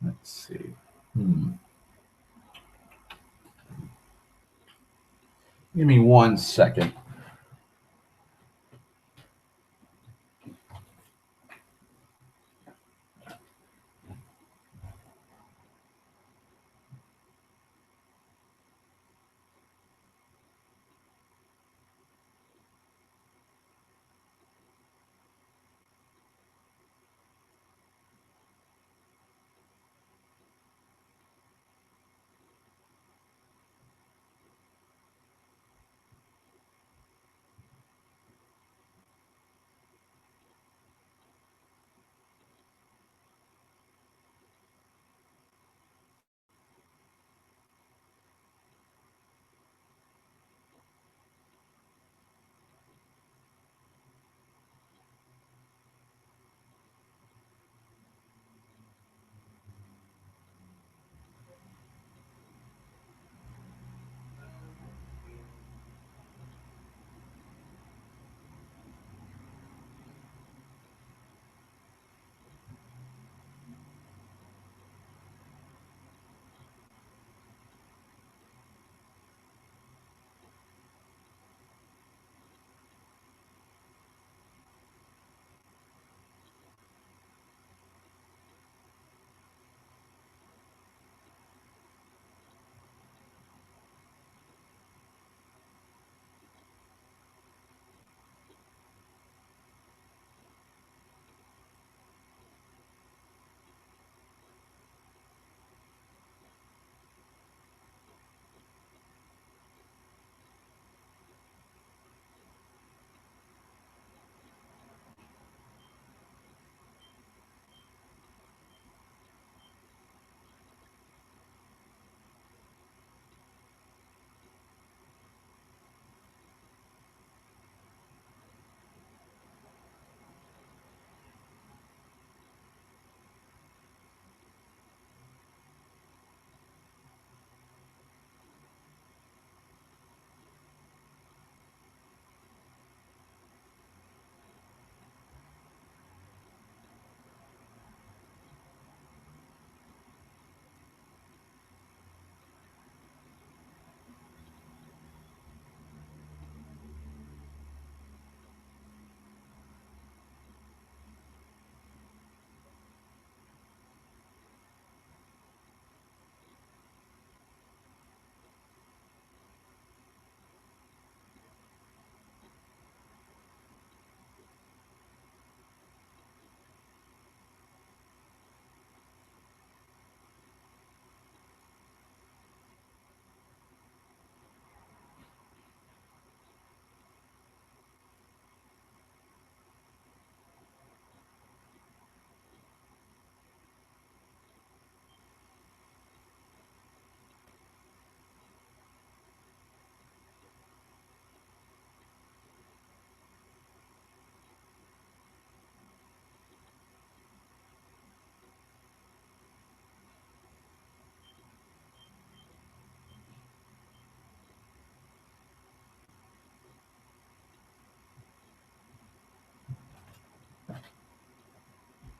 Let's see. Hmm. Give me 1 second.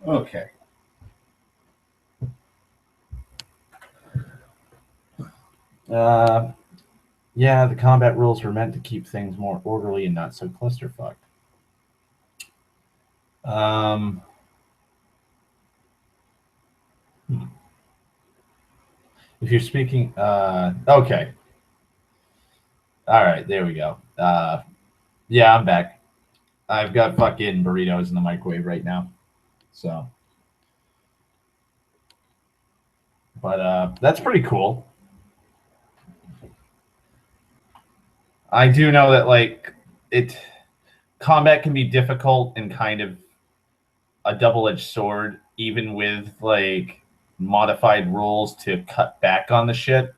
Okay. Uh, yeah, the combat rules were meant to keep things more orderly and not so clusterfucked. Um, hmm. If you're speaking, okay, all right, there we go. Yeah, I'm back. I've got fucking burritos in the microwave right now. So, but that's pretty cool. I do know that like it combat can be difficult and kind of a double-edged sword, even with like modified rules to cut back on the shit.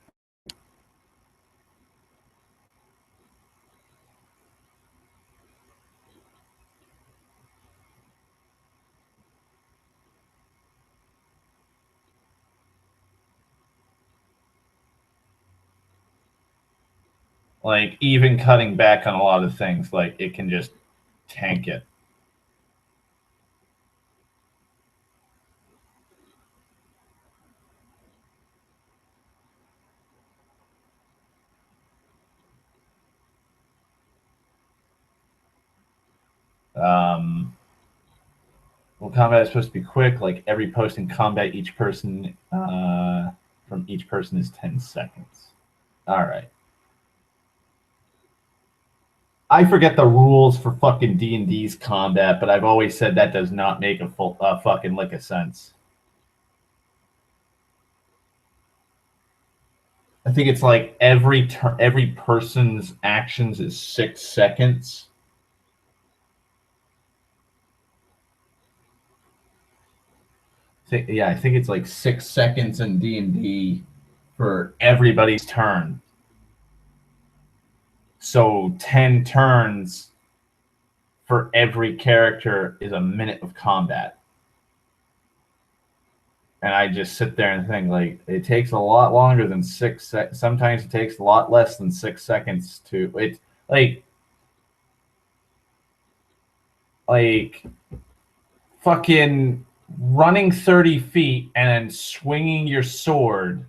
Like even cutting back on a lot of things, like it can just tank it. Well, combat is supposed to be quick. Like every post in combat, each person from each person is 10 seconds. All right. I forget the rules for fucking D&D's combat, but I've always said that does not make a full fucking lick of sense. I think it's like every person's actions is 6 seconds. I think it's like 6 seconds in D&D for everybody's turn. So 10 turns for every character is a minute of combat. And I just sit there and think, like, it takes a lot longer than 6 seconds. Sometimes it takes a lot less than 6 seconds to... It's like fucking running 30 feet and then swinging your sword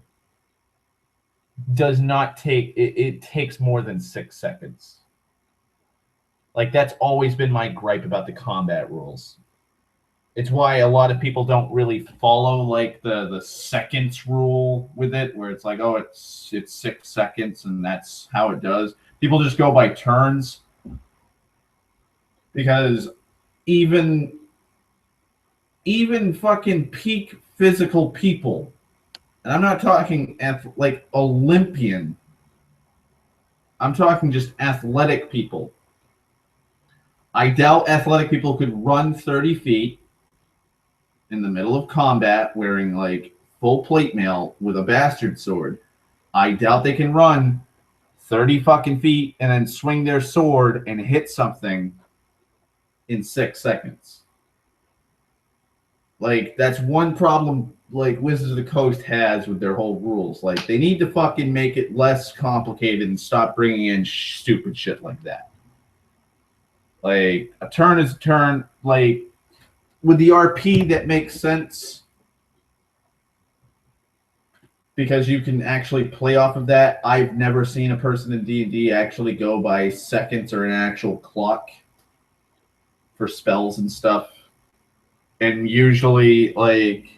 does not take... It takes more than 6 seconds. Like, that's always been my gripe about the combat rules. It's why a lot of people don't really follow like the seconds rule with it, where it's like, oh, it's 6 seconds and that's how it does. People just go by turns, because even fucking peak physical people, and I'm not talking like Olympian, I'm talking just athletic people. I doubt athletic people could run 30 feet in the middle of combat wearing like full plate mail with a bastard sword. I doubt they can run 30 fucking feet and then swing their sword and hit something in 6 seconds. Like, that's one problem like Wizards of the Coast has with their whole rules. Like, they need to fucking make it less complicated and stop bringing in stupid shit like that. Like, a turn is a turn. Like, with the RP, that makes sense, because you can actually play off of that. I've never seen a person in D&D actually go by seconds or an actual clock for spells and stuff. And usually, like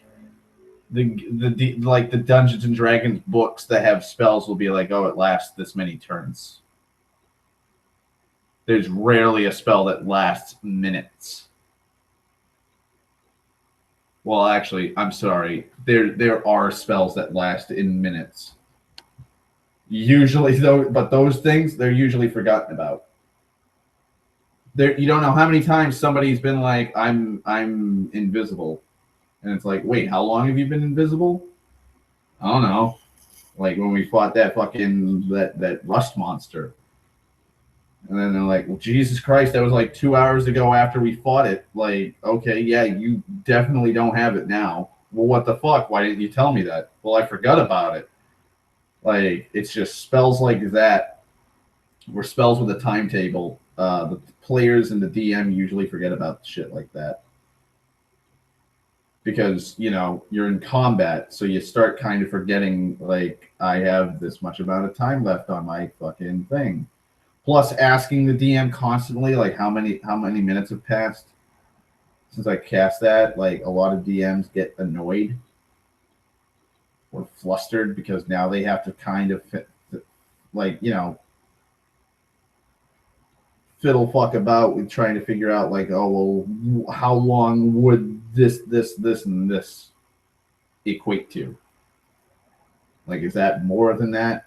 the Dungeons and Dragons books that have spells will be like, oh, it lasts this many turns. There's rarely a spell that lasts minutes. Well, actually, I'm sorry. There are spells that last in minutes. Usually, though, but those things, they're usually forgotten about. You don't know how many times somebody's been like, I'm invisible. And it's like, wait, how long have you been invisible? I don't know. Like when we fought that fucking that rust monster. And then they're like, well, Jesus Christ, that was like 2 hours ago after we fought it. Like, okay, yeah, you definitely don't have it now. Well, what the fuck? Why didn't you tell me that? Well, I forgot about it. Like, it's just spells like that, or spells with a timetable. The players and the DM usually forget about shit like that. Because, you know, you're in combat, so you start kind of forgetting, like, I have this much amount of time left on my fucking thing. Plus, asking the DM constantly, like, how many minutes have passed since I cast that. Like, a lot of DMs get annoyed or flustered because now they have to kind of, like, you know, fiddle fuck about with trying to figure out, like, oh, well, how long would this, and this equate to? Like, is that more than that?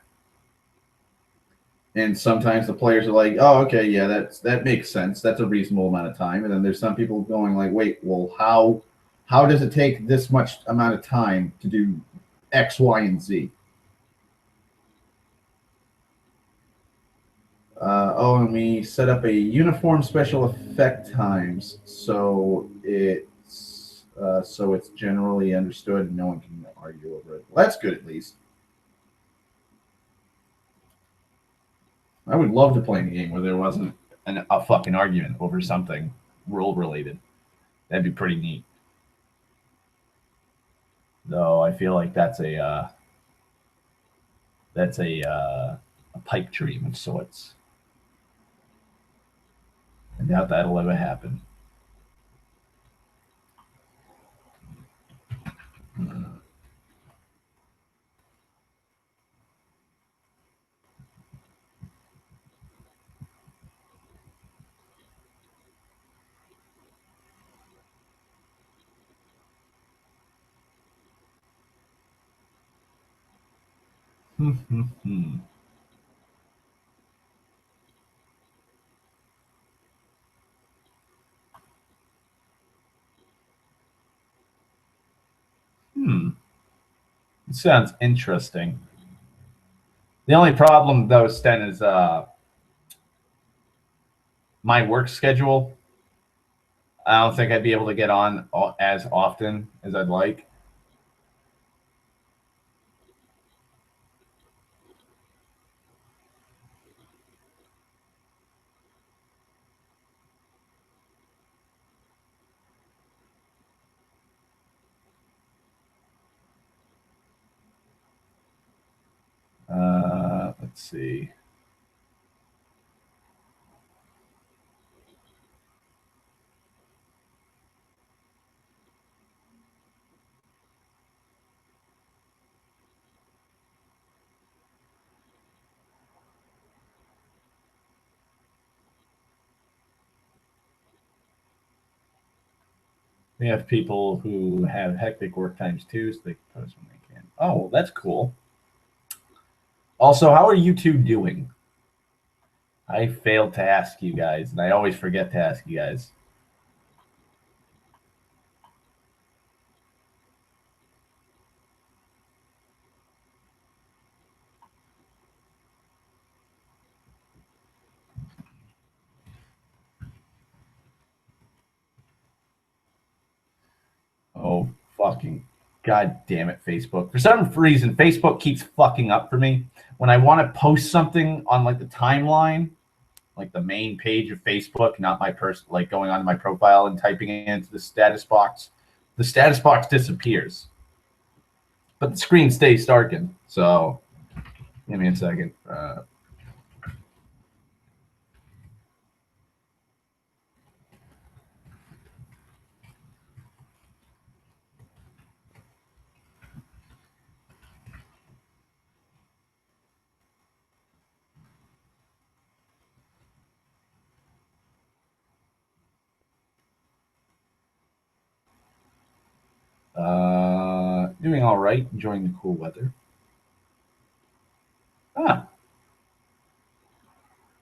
And sometimes the players are like, oh, okay, yeah, that makes sense. That's a reasonable amount of time. And then there's some people going like, wait, well, how does it take this much amount of time to do X, Y, and Z? And we set up a uniform special effect times, so it's generally understood and no one can argue over it. Well, that's good, at least. I would love to play a game where there wasn't a fucking argument over something rule related. That'd be pretty neat. Though I feel like that's a pipe dream of sorts. I doubt that'll ever happen. Hmm. It sounds interesting. The only problem though, Sten, is my work schedule. I don't think I'd be able to get on as often as I'd like. Let's see. We have people who have hectic work times too, so they can post when they can. Oh, well, that's cool. Also, how are you two doing? I failed to ask you guys, and I always forget to ask you guys. Oh, fucking god damn it, Facebook. For some reason, Facebook keeps fucking up for me. When I want to post something on like the timeline, like the main page of Facebook, not my like going onto my profile and typing it into the status box disappears. But the screen stays darkened. So give me a second. Doing all right, enjoying the cool weather. Ah,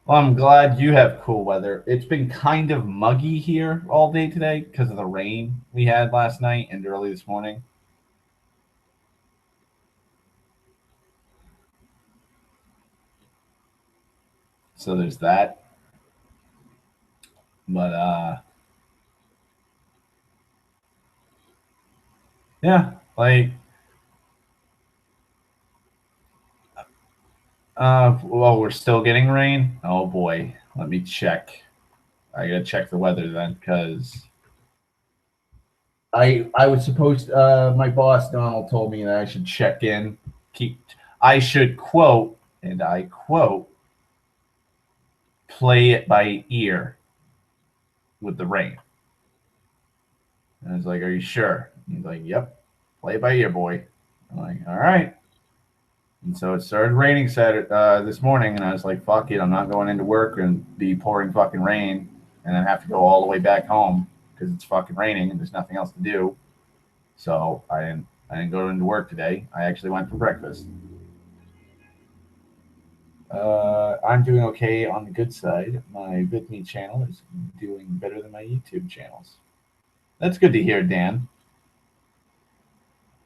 well, I'm glad you have cool weather. It's been kind of muggy here all day today because of the rain we had last night and early this morning. So there's that. But yeah, like well, we're still getting rain. Oh boy, let me check. I gotta check the weather then, because I was supposed. My boss Donald told me that I should check in. Keep. I should quote, and I quote, play it by ear with the rain. And I was like, "Are you sure?" He's like, "Yep, play it by ear, boy." I'm like, "All right." And so it started raining Saturday this morning, and I was like, "Fuck it, I'm not going into work and be pouring fucking rain, and then have to go all the way back home because it's fucking raining and there's nothing else to do." So I didn't go into work today. I actually went for breakfast. I'm doing okay on the good side. My VidMe channel is doing better than my YouTube channels. That's good to hear, Dan.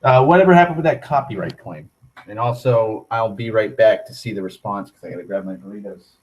Whatever happened with that copyright claim? And also, I'll be right back to see the response because I got to grab my burritos.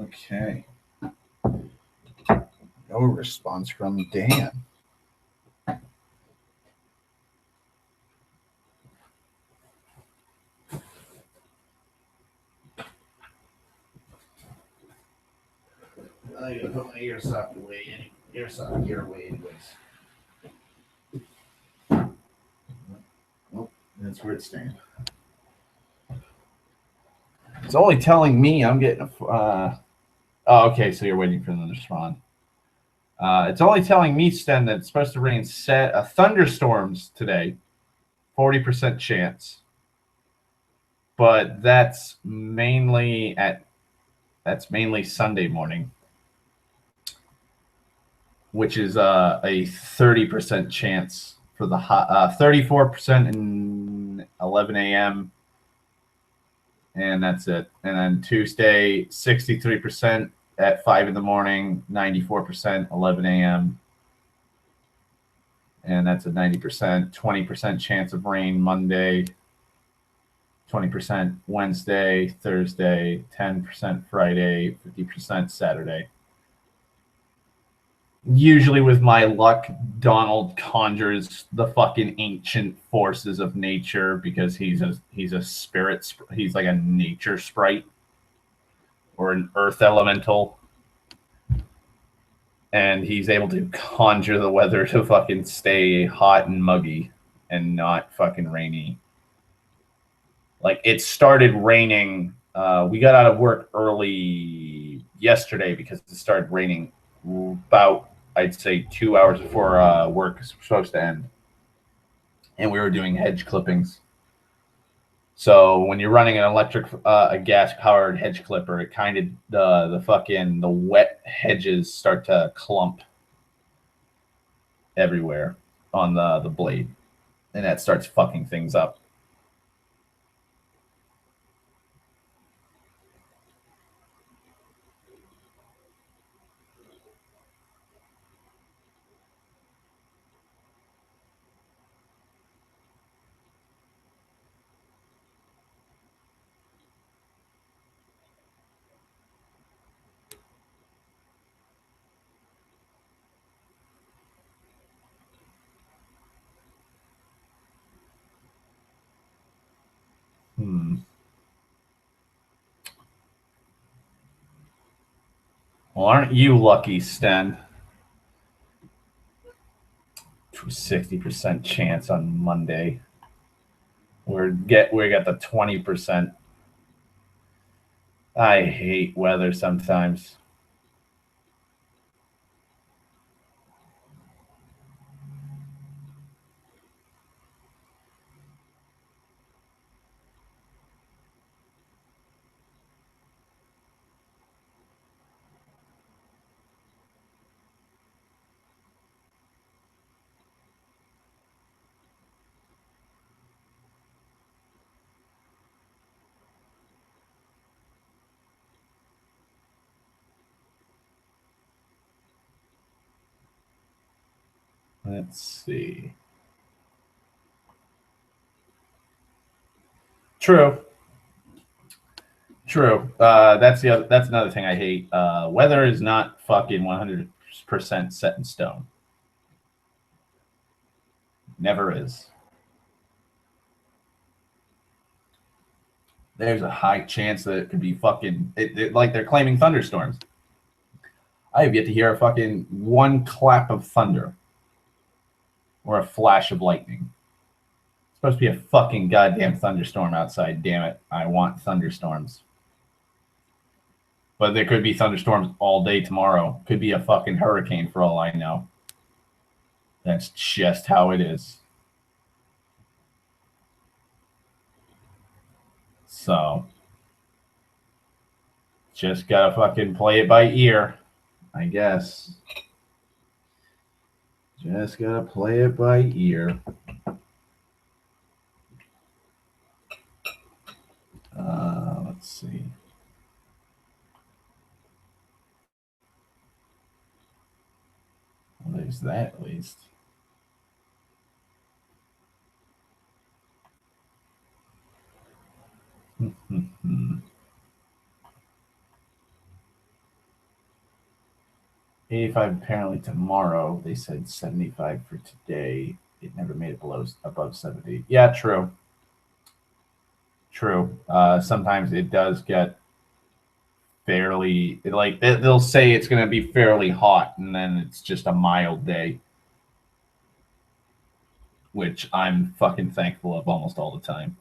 Okay. No response from Dan. I gotta put my earsocket away. Earsocket gear away, anyways. Oh, that's where it's staying. It's only telling me I'm getting a. Oh, okay. So you're waiting for them to respond. It's only telling me, Sten, that it's supposed to rain thunderstorms today, 40% chance. But that's mainly Sunday morning, which is a 30% chance for the 34% in 11 a.m. And that's it. And then Tuesday, 63% at 5 in the morning, 94% 11 a.m. And that's a 90%, 20% chance of rain Monday, 20% Wednesday, Thursday, 10% Friday, 50% Saturday. Usually with my luck, Donald conjures the fucking ancient forces of nature because he's a spirit. He's like a nature sprite or an earth elemental. And he's able to conjure the weather to fucking stay hot and muggy and not fucking rainy. Like, it started raining. We got out of work early yesterday because it started raining about, I'd say, 2 hours before work is supposed to end. And we were doing hedge clippings. So when you're running an a gas-powered hedge clipper, it kind of the wet hedges start to clump everywhere on the blade, and that starts fucking things up. Well, aren't you lucky, Sten? 60% chance on Monday. We got the 20%. I hate weather sometimes. Let's see. True. That's another thing I hate. Weather is not fucking 100% set in stone. Never is. There's a high chance that it could be fucking like they're claiming thunderstorms. I have yet to hear a fucking one clap of thunder or a flash of lightning. It's supposed to be a fucking goddamn thunderstorm outside. Damn it. I want thunderstorms. But there could be thunderstorms all day tomorrow. Could be a fucking hurricane for all I know. That's just how it is. So, just gotta fucking play it by ear, I guess. Just gotta play it by ear. Let's see. Well, there's that at least. $85 apparently tomorrow. They said 75 for today. It never made it above 70. Yeah, true. Sometimes it does get fairly, like they'll say it's going to be fairly hot, and then it's just a mild day, which I'm fucking thankful of almost all the time.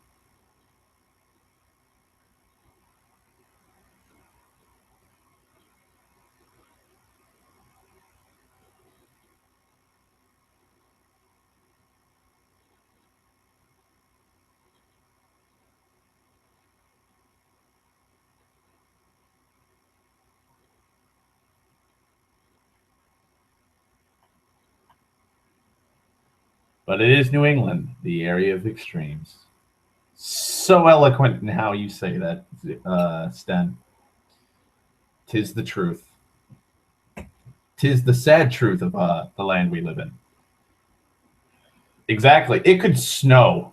But it is New England, the area of extremes. So eloquent in how you say that, Sten. Tis the truth. Tis the sad truth of the land we live in. Exactly. It could snow.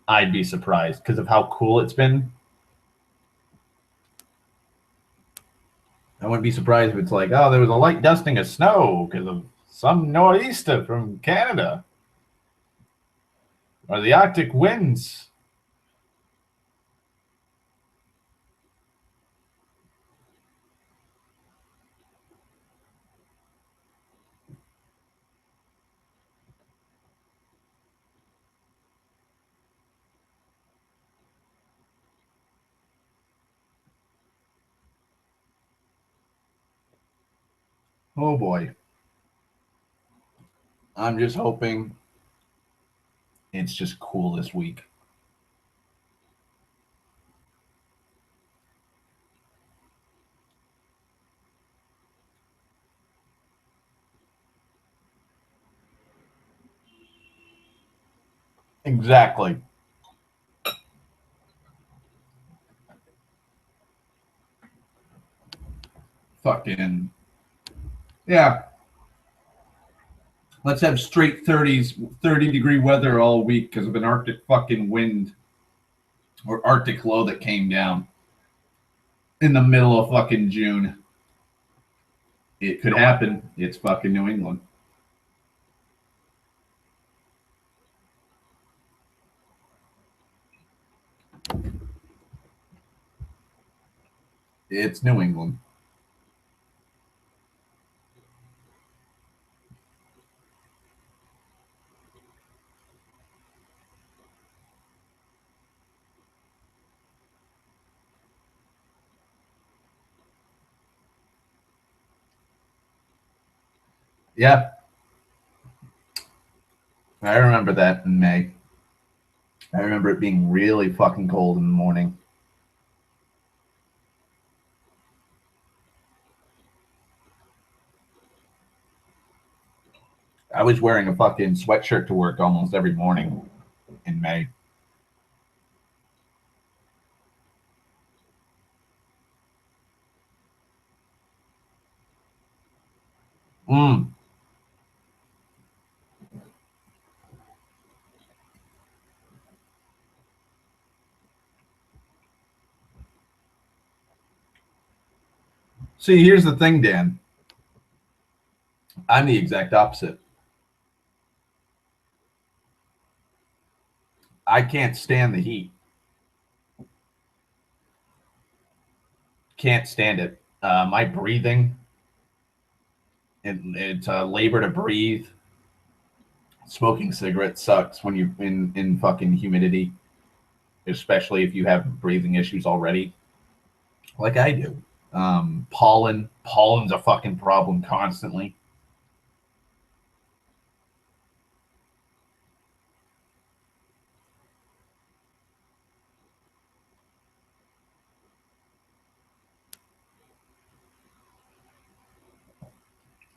I'd be surprised because of how cool it's been. I wouldn't be surprised if it's like, oh, there was a light dusting of snow because of some nor'easter from Canada. Or the Arctic winds. Oh boy. I'm just hoping it's just cool this week. Exactly. Fucking yeah. Let's have straight 30-degree weather all week because of an Arctic fucking wind or Arctic low that came down in the middle of fucking June. It could happen. It's fucking New England. It's New England. Yeah. I remember that in May. I remember it being really fucking cold in the morning. I was wearing a fucking sweatshirt to work almost every morning in May. Mm. See, here's the thing, Dan. I'm the exact opposite. I can't stand the heat. Can't stand it. My breathing, it's a labor to breathe. Smoking cigarettes sucks when you're in fucking humidity, especially if you have breathing issues already, like I do. Pollen's a fucking problem constantly.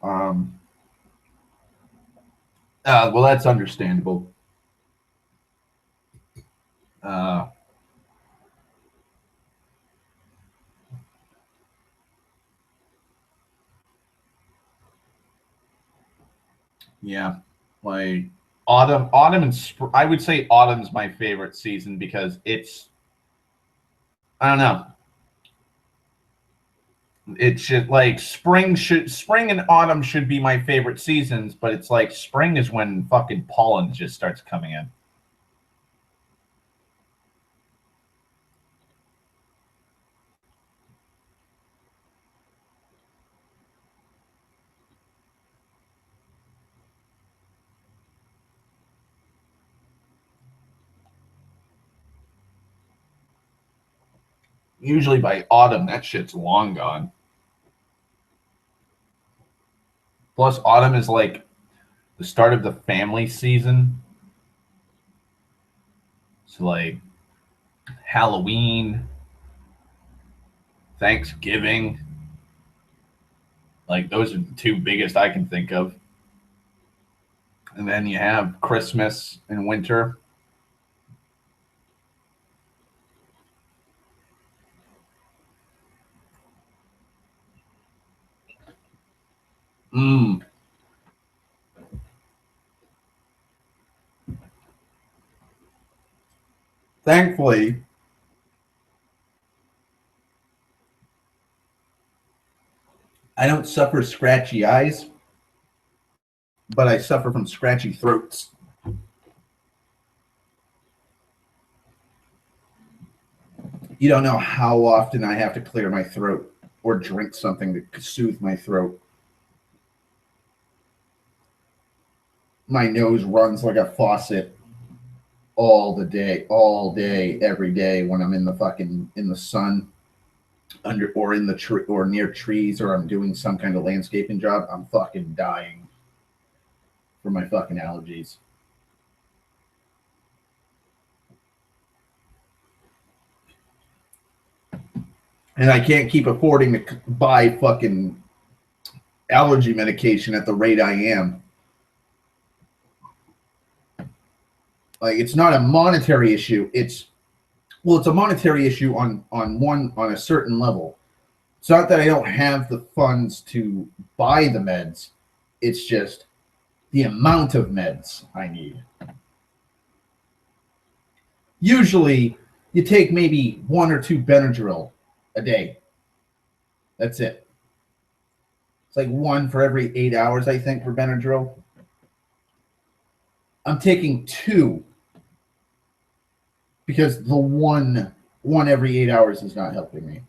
Um, well, that's understandable. Uh, yeah, like autumn and I would say autumn's my favorite season because it's, I don't know. It should like spring and autumn should be my favorite seasons, but it's like spring is when fucking pollen just starts coming in. Usually by autumn, that shit's long gone. Plus, autumn is like the start of the family season. So, like Halloween, Thanksgiving, like those are the two biggest I can think of. And then you have Christmas and winter. Mm. Thankfully, I don't suffer scratchy eyes, but I suffer from scratchy throats. You don't know how often I have to clear my throat or drink something to soothe my throat. My nose runs like a faucet all day, every day when I'm in the sun under or in the tree or near trees or I'm doing some kind of landscaping job. I'm fucking dying from my fucking allergies. And I can't keep affording to buy fucking allergy medication at the rate I am. Like it's not a monetary issue. It's a monetary issue on a certain level. It's not that I don't have the funds to buy the meds. It's just the amount of meds I need. Usually, you take maybe 1 or 2 Benadryl a day. That's it. It's like 1 for every 8 hours, I think, for Benadryl. I'm taking 2 because the one every 8 hours is not helping me.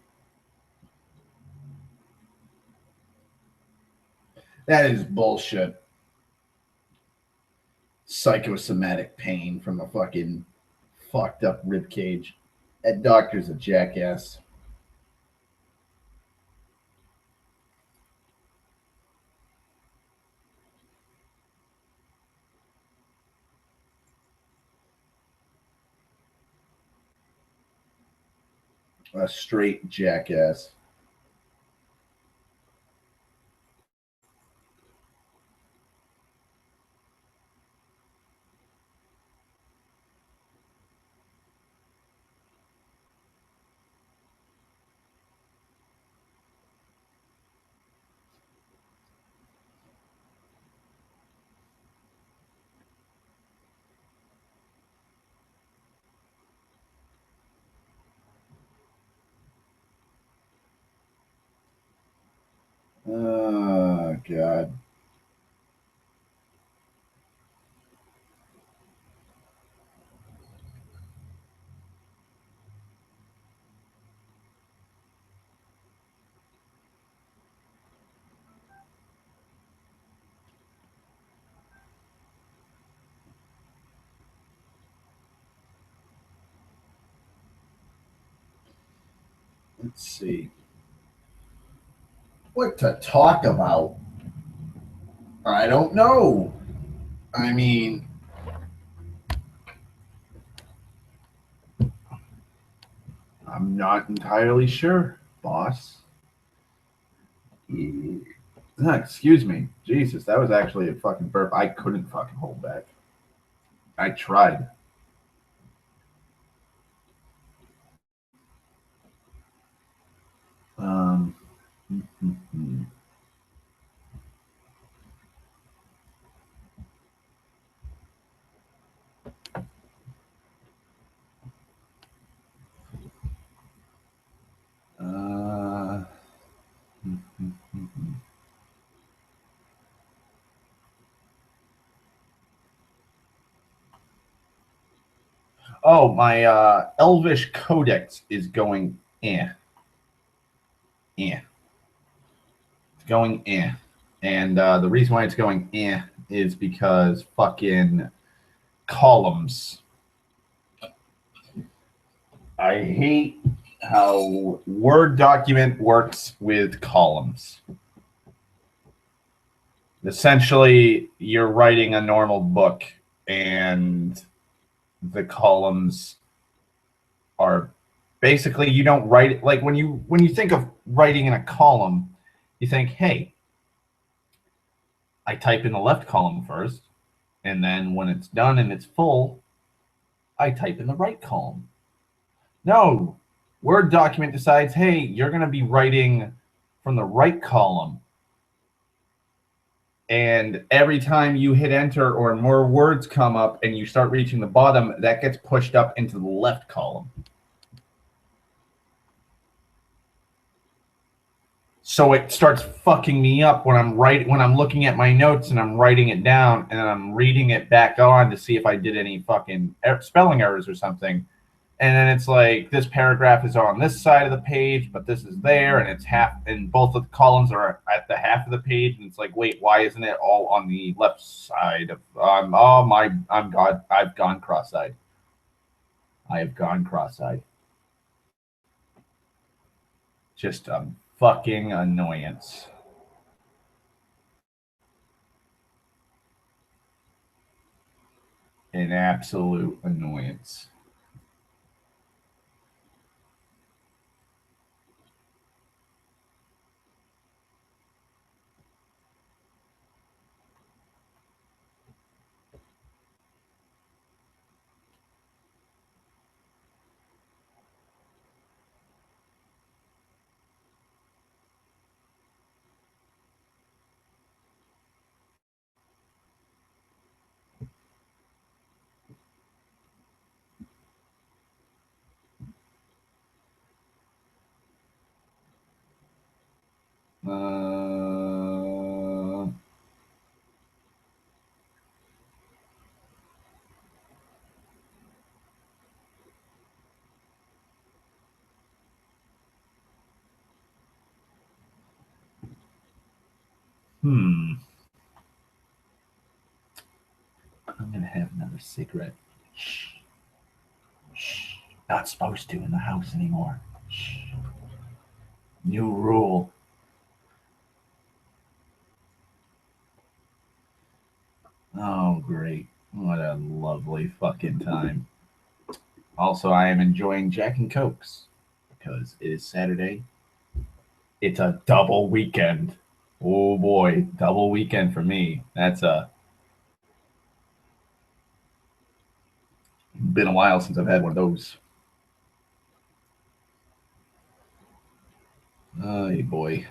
That is bullshit. Psychosomatic pain from a fucking fucked up rib cage. That doctor's a jackass. A straight jackass. Oh, God. Let's see. What to talk about? I don't know. I mean, I'm not entirely sure, boss. Excuse me. Jesus, that was actually a fucking burp. I couldn't fucking hold back. I tried. Um, uh, oh, my Elvish Codex is going It's going And the reason why it's going is because fucking columns. I hate how Word document works with columns. Essentially, you're writing a normal book, and the columns are basically, you don't write it like when you think of writing in a column, you think, hey, I type in the left column first, and then when it's done and it's full, I type in the right column. No, Word document decides, hey, you're going to be writing from the right column. And every time you hit enter or more words come up and you start reaching the bottom, that gets pushed up into the left column. So it starts fucking me up when I'm looking at my notes and I'm writing it down and then I'm reading it back on to see if I did any fucking spelling errors or something. And then it's like, this paragraph is on this side of the page, but this is there, and it's half, and both of the columns are at the half of the page, and it's like, wait, why isn't it all on the left side of? I've gone cross-eyed. I have gone cross-eyed. Just a fucking annoyance. An absolute annoyance. I'm gonna have another cigarette. Shh. Shh. Not supposed to in the house anymore. Shh. New rule. Oh, great. What a lovely fucking time. Also, I am enjoying Jack and Cokes because it is Saturday. It's a double weekend. Oh boy, double weekend for me. That's been a while since I've had one of those. Oh boy.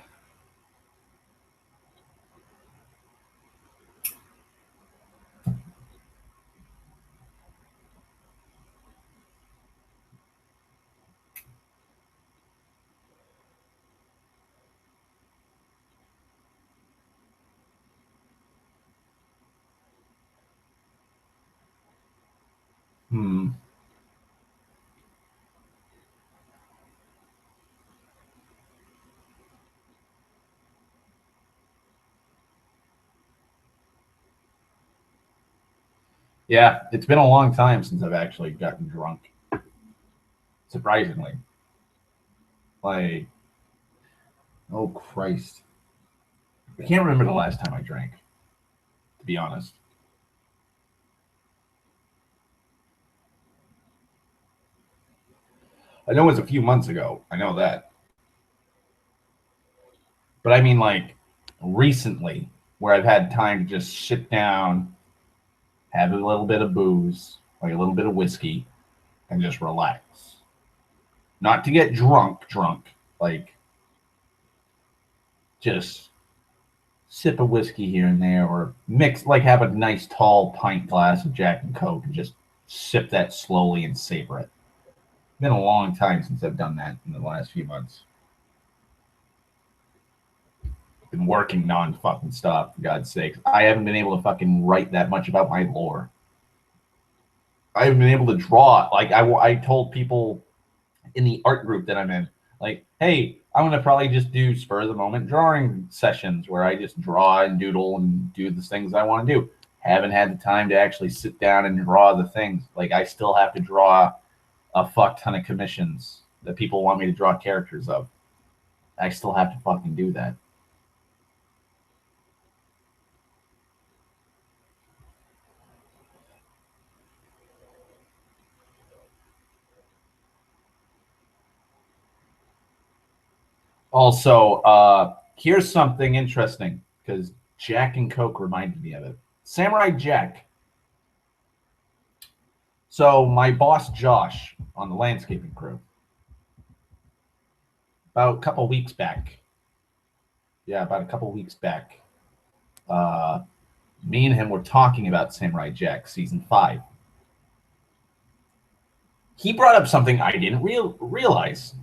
Yeah, it's been a long time since I've actually gotten drunk. Surprisingly. Like, oh Christ. I can't remember the last time I drank, to be honest. I know it was a few months ago. I know that. But I mean, like, recently, where I've had time to just sit down, have a little bit of booze, like a little bit of whiskey, and just relax. Not to get drunk, like, just sip a whiskey here and there, or mix, like, have a nice tall pint glass of Jack and Coke and just sip that slowly and savor it. It's been a long time since I've done that in the last few months. Been working non-fucking stop, for God's sake. I haven't been able to fucking write that much about my lore. I haven't been able to draw. Like, I told people in the art group that I'm in, like, hey, I'm going to probably just do spur of the moment drawing sessions where I just draw and doodle and do the things I want to do. Haven't had the time to actually sit down and draw the things. Like, I still have to draw a fuck ton of commissions that people want me to draw characters of. I still have to fucking do that. Also, here's something interesting because Jack and Coke reminded me of it. Samurai Jack. So my boss Josh on the landscaping crew, about a couple weeks back. Yeah, about a couple weeks back. Me and him were talking about Samurai Jack season 5. He brought up something I didn't realize.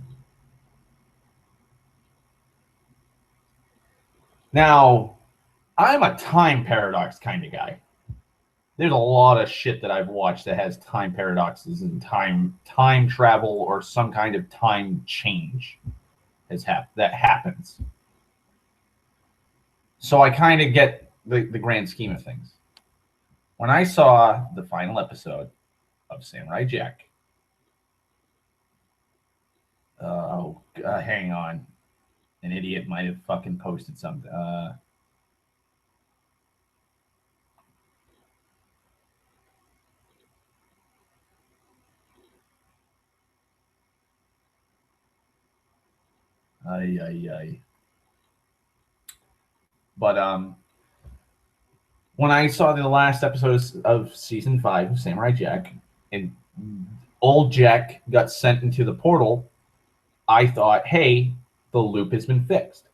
Now, I'm a time paradox kind of guy. There's a lot of shit that I've watched that has time paradoxes and time travel or some kind of time change that happens. So I kind of get the grand scheme of things. When I saw the final episode of Samurai Jack, hang on, an idiot might have fucking posted something. But when I saw the last episode of season 5 of Samurai Jack, and old Jack got sent into the portal, I thought, hey, the loop has been fixed.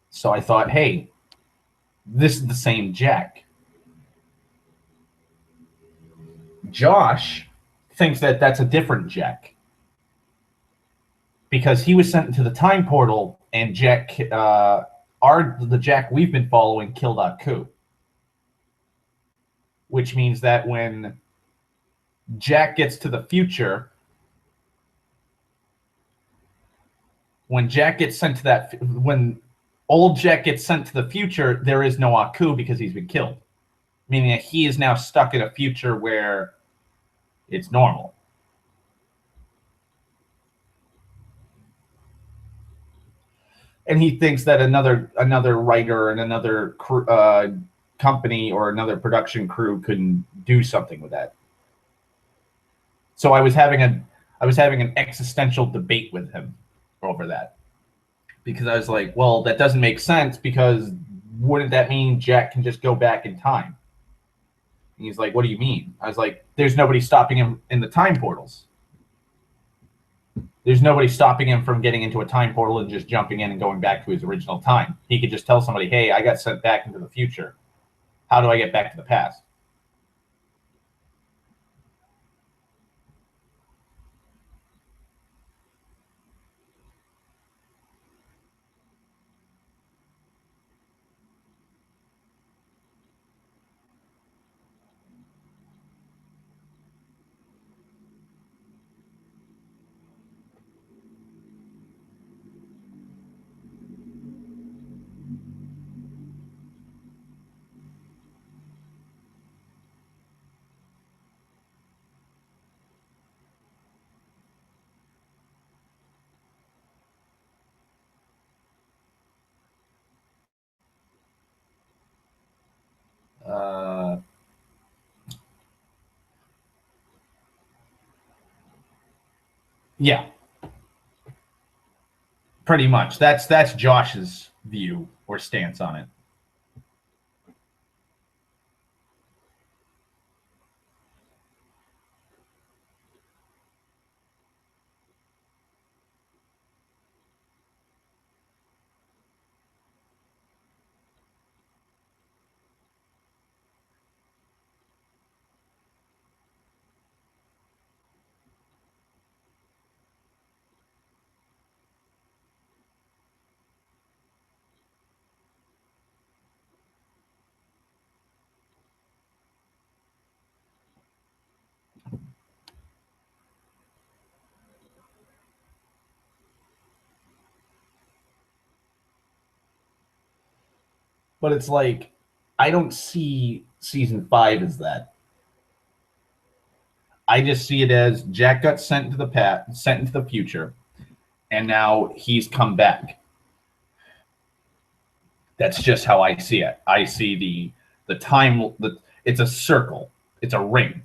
So I thought, hey, this is the same Jack. Josh thinks that that's a different Jack because he was sent into the time portal, and Jack, the Jack we've been following, killed Aku, which means that when Jack gets to the future, when old Jack gets sent to the future, there is no Aku because he's been killed, meaning that he is now stuck in a future where it's normal. And he thinks that another writer and another company or another production crew can do something with that. So I was having an existential debate with him over that, because I was like, well, that doesn't make sense, because wouldn't that mean Jack can just go back in time? And he's like, what do you mean? I was like, there's nobody stopping him in the time portals. There's nobody stopping him from getting into a time portal and just jumping in and going back to his original time. He could just tell somebody, hey, I got sent back into the future. How do I get back to the past? Yeah, pretty much. That's Josh's view or stance on it. But it's like I don't see season 5 as that. I just see it as Jack got sent into the future, and now he's come back. That's just how I see it. I see the time. It's a circle. It's a ring,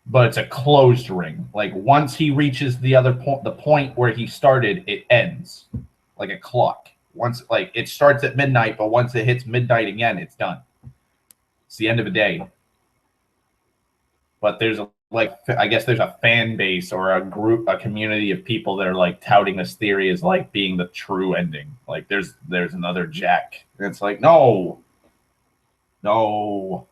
but it's a closed ring. Like once he reaches the point where he started, it ends like a clock. Once like it starts at midnight, but once it hits midnight again, it's done. It's the end of a day. But there's a like I guess there's a fan base or a community of people that are like touting this theory as like being the true ending. Like there's another Jack. And it's like, no. No.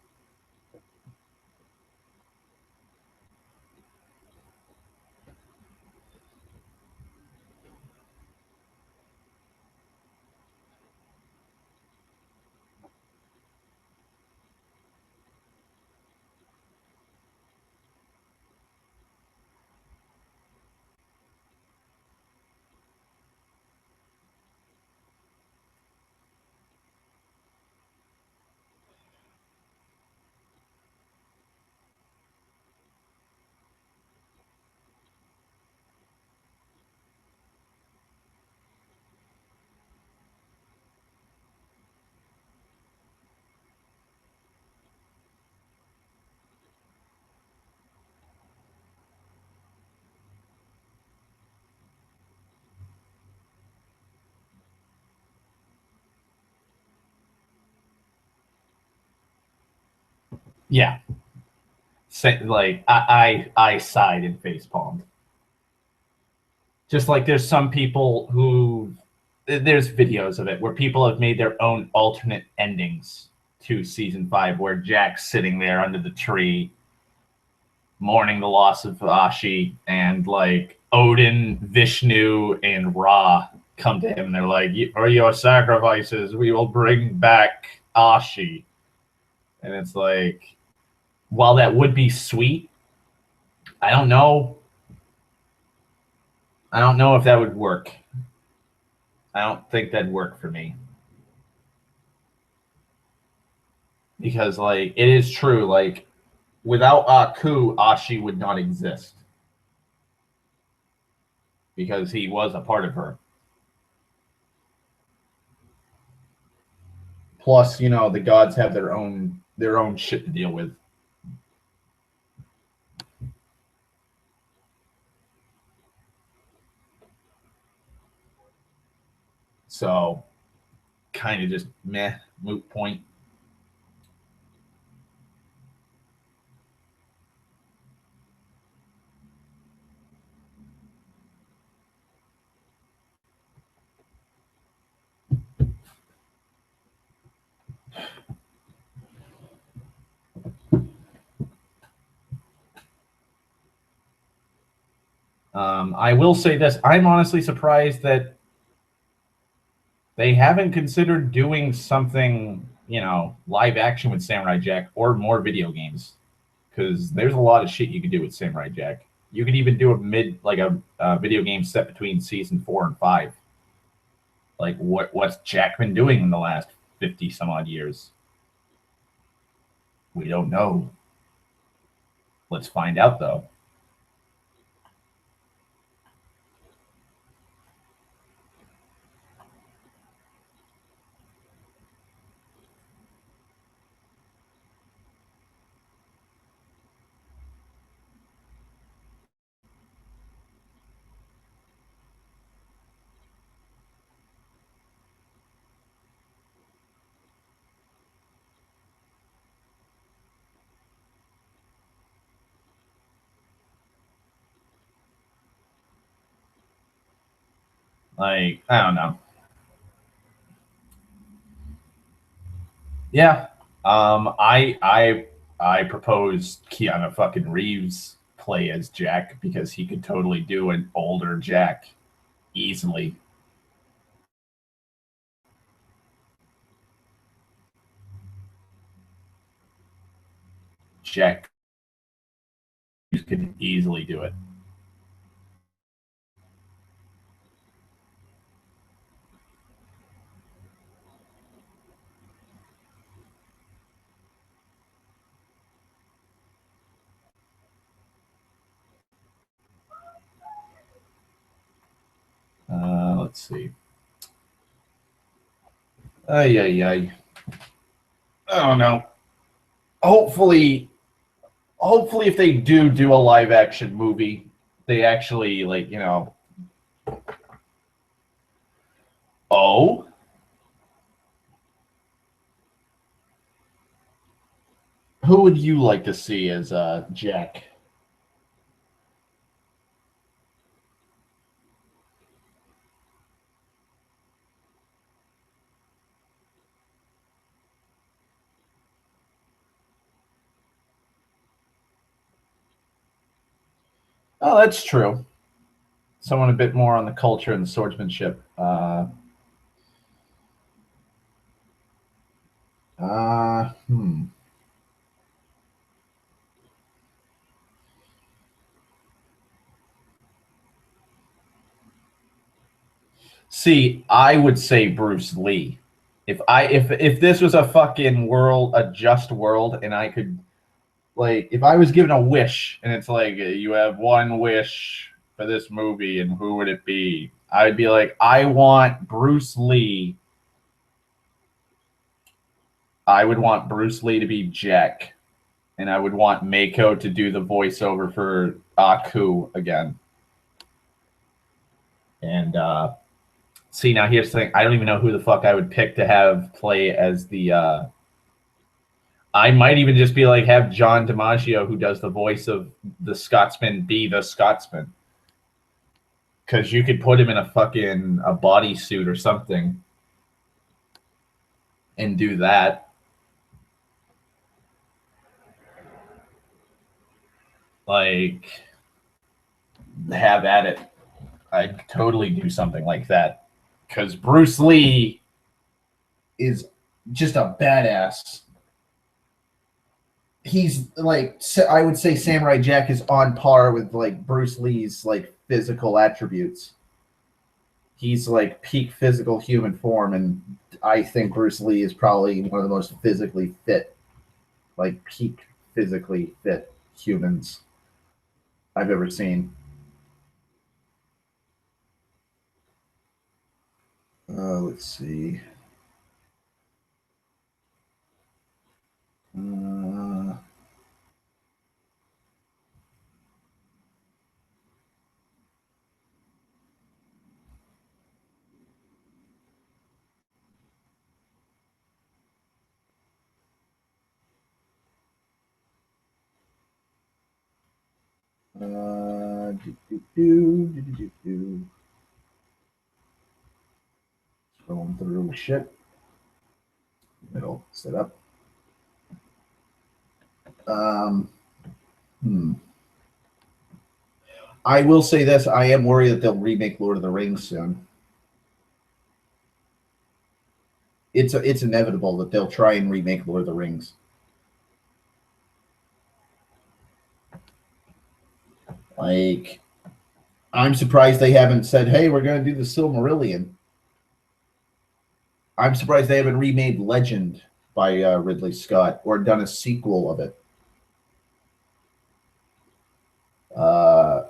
Yeah. Say, like I sighed and face palmed. Just like there's some people who there's videos of it where people have made their own alternate endings to season 5 where Jack's sitting there under the tree mourning the loss of Ashi, and like Odin, Vishnu, and Ra come to him and they're like, for your sacrifices we will bring back Ashi. And it's like, while that would be sweet, I don't know if that would work. I don't think that'd work for me. Because like it is true, like without Aku, Ashi would not exist. Because he was a part of her. Plus, you know, the gods have their own shit to deal with. So kind of just meh, moot point. I will say this: I'm honestly surprised that they haven't considered doing something, you know, live action with Samurai Jack or more video games, because there's a lot of shit you could do with Samurai Jack. You could even do a video game set between season 4 and 5. Like what's Jack been doing in the last 50 some odd years? We don't know. Let's find out though. Like, I don't know. Yeah. I proposed Keanu fucking Reeves play as Jack because he could totally do an older Jack easily. Jack could easily do it. Let's see. Ay, ay, ay. I don't know. Hopefully, if they do a live action movie, they actually Oh, who would you like to see as Jack? Oh, that's true. Someone a bit more on the culture and the swordsmanship. Hmm. See, I would say Bruce Lee. If this was a fucking world, a just world, and I could if I was given a wish, and it's like you have one wish for this movie, and who would it be? I'd be like, I want Bruce Lee. I would want Bruce Lee to be Jack, and I would want Mako to do the voiceover for Aku again. And see, now here's the thing: I don't even know who the fuck I would pick to have play as the. I might even just be like have John DiMaggio, who does the voice of the Scotsman, be the Scotsman, because you could put him in a fucking a bodysuit or something and do that. Like, have at it. I'd totally do something like that, because Bruce Lee is just a badass. He's like, I would say Samurai Jack is on par with like Bruce Lee's like physical attributes. He's like peak physical human form, and I think Bruce Lee is probably one of the most physically fit, like peak physically fit humans I've ever seen. Let's see. Uh, Scrolling through shit. It'll set up. Um, hmm. I will say this: I am worried that they'll remake Lord of the Rings soon. It's inevitable that they'll try and remake Lord of the Rings. Like, I'm surprised they haven't said, "Hey, we're going to do the Silmarillion." I'm surprised they haven't remade Legend by Ridley Scott or done a sequel of it.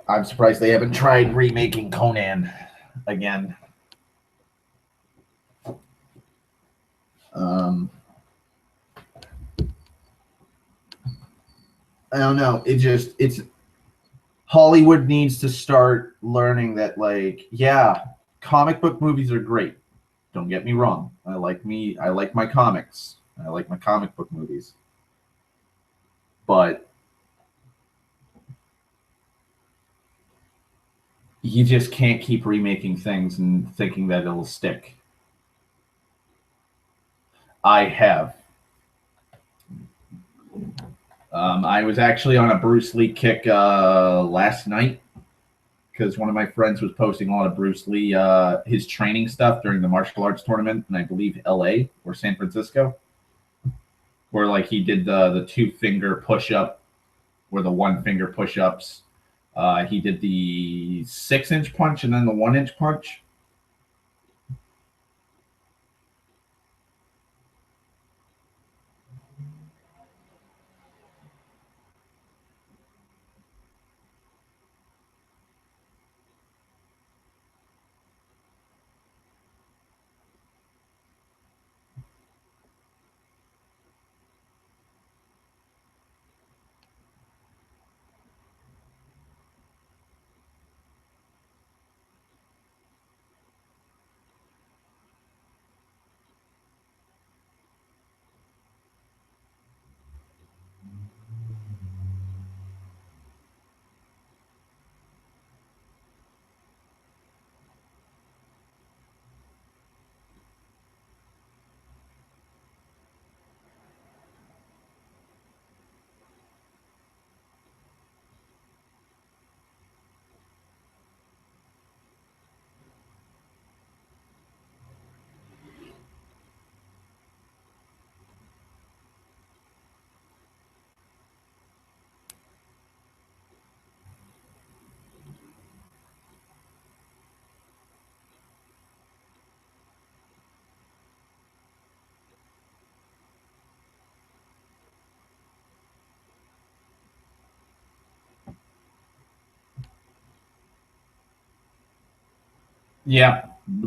I'm surprised they haven't tried remaking Conan again. I don't know. It's Hollywood needs to start learning that, like, yeah, comic book movies are great. Don't get me wrong. I like my comics. I like my comic book movies. But you just can't keep remaking things and thinking that it'll stick. I have. I was actually on a Bruce Lee kick last night because one of my friends was posting a lot of Bruce Lee, his training stuff during the martial arts tournament in, I believe, LA or San Francisco, where like he did the 2-finger push up or the 1-finger push ups. He did the 6-inch punch and then the 1-inch punch. Yeah, the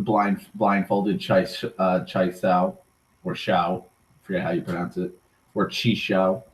blindfolded Chai Sao or Shao, I forget how you pronounce it, or Chi Shao.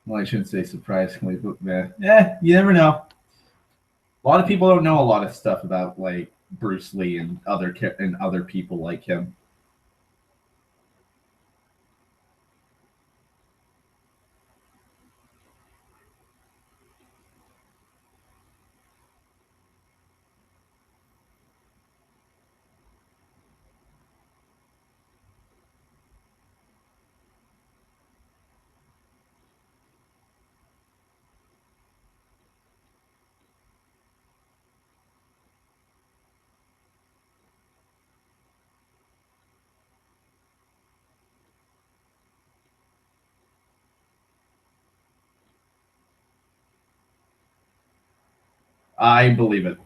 Well, I shouldn't say surprisingly, but man, you never know. A lot of people don't know a lot of stuff about like Bruce Lee and other people like him. I believe it.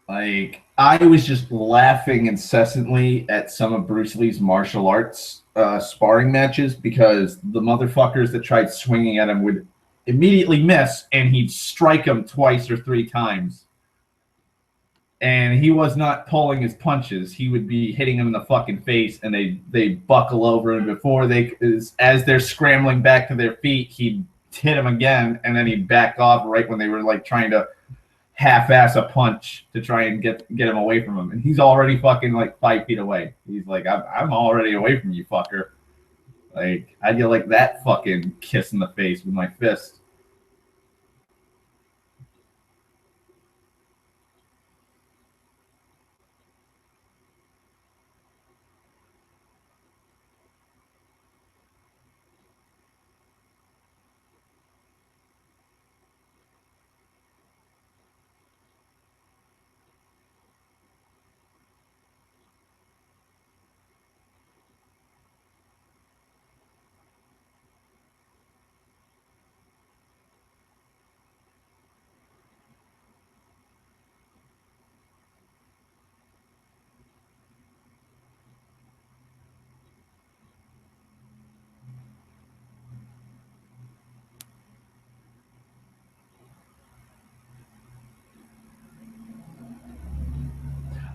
Like I was just laughing incessantly at some of Bruce Lee's martial arts sparring matches because the motherfuckers that tried swinging at him would immediately miss, and he'd strike them twice or three times. And he was not pulling his punches. He would be hitting them in the fucking face, and they buckle over. And before as they're scrambling back to their feet, he'd hit them again, and then he'd back off right when they were like trying to half-ass a punch to try and get him away from him, and he's already fucking like 5 feet away. He's like, I'm already away from you, fucker. Like, I get like that fucking kiss in the face with my fist.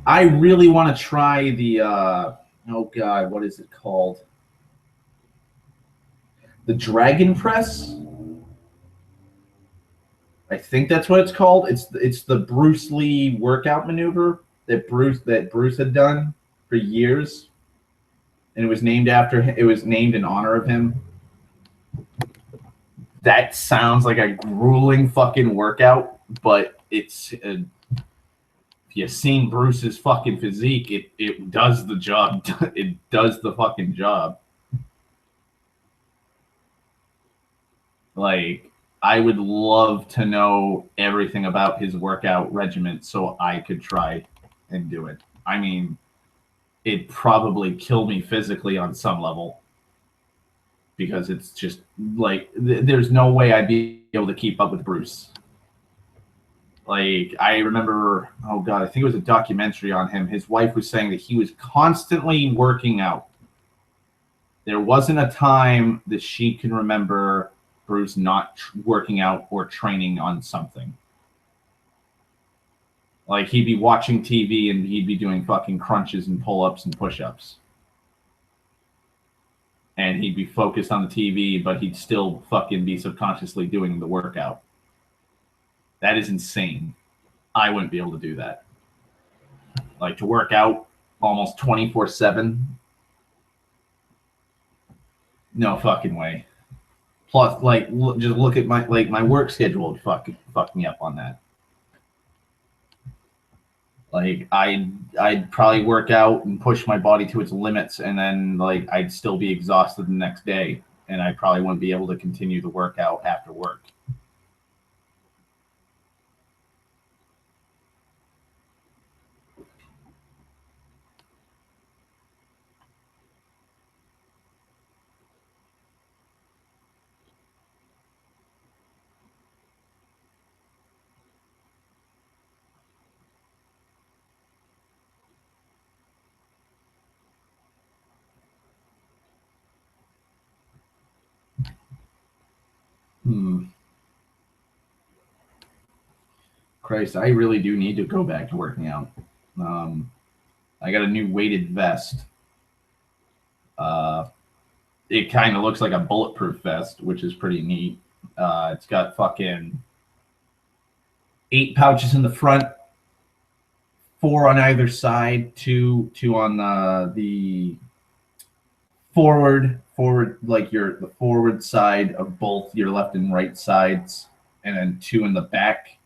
I really want to try the oh god, what is it called? The Dragon Press. I think that's what it's called. It's the Bruce Lee workout maneuver that Bruce had done for years, and it was named in honor of him. That sounds like a grueling fucking workout, but if you've seen Bruce's fucking physique, it does the job. It does the fucking job. Like, I would love to know everything about his workout regimen so I could try and do it. I mean, it'd probably kill me physically on some level because it's just like there's no way I'd be able to keep up with Bruce. Like, I remember, oh god, I think it was a documentary on him. His wife was saying that he was constantly working out. There wasn't a time that she can remember Bruce not working out or training on something. Like, he'd be watching TV and he'd be doing fucking crunches and pull-ups and push-ups. And he'd be focused on the TV, but he'd still fucking be subconsciously doing the workout. That is insane. I wouldn't be able to do that. Like, to work out almost 24/7. No fucking way. Plus, like, just look at my work schedule would fuck me up on that. Like, I'd probably work out and push my body to its limits, and then like I'd still be exhausted the next day, and I probably wouldn't be able to continue the workout after work. Christ, I really do need to go back to working out. I got a new weighted vest. It kind of looks like a bulletproof vest, which is pretty neat. It's got fucking 8 pouches in the front, 4 on either side, two on the forward, like the forward side of both your left and right sides, and then 2 in the back,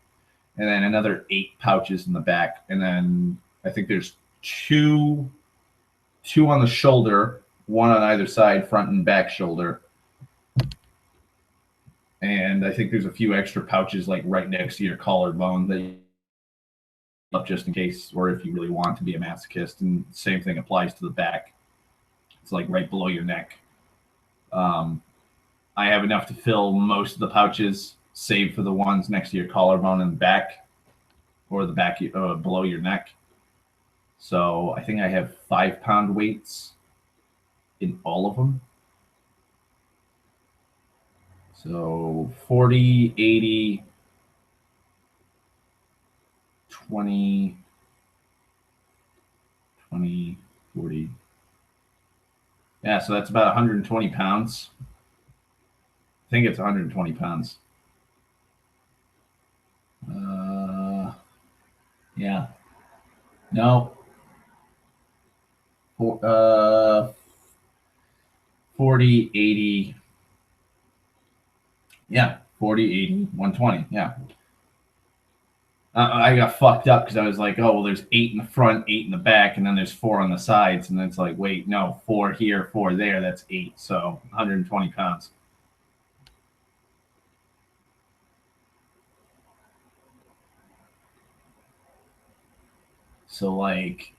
and then another 8 pouches in the back, and then I think there's two on the shoulder, 1 on either side, front and back shoulder. And I think there's a few extra pouches like right next to your collarbone that you up just in case, or if you really want to be a masochist. And same thing applies to the back. It's like right below your neck. I have enough to fill most of the pouches, save for the ones next to your collarbone and back, or the back below your neck. So I think I have 5-pound weights in all of them. So 40, 80, 20, 40. Yeah, so that's about 120 pounds. I think it's 120 pounds. Yeah. No. 40, 80. Yeah, 40, 80, 120. Yeah. I got fucked up because I was like, oh, well, there's 8 in the front, 8 in the back, and then there's 4 on the sides. And then it's like, wait, no, 4 here, 4 there. That's 8. So 120 pounds. So, like,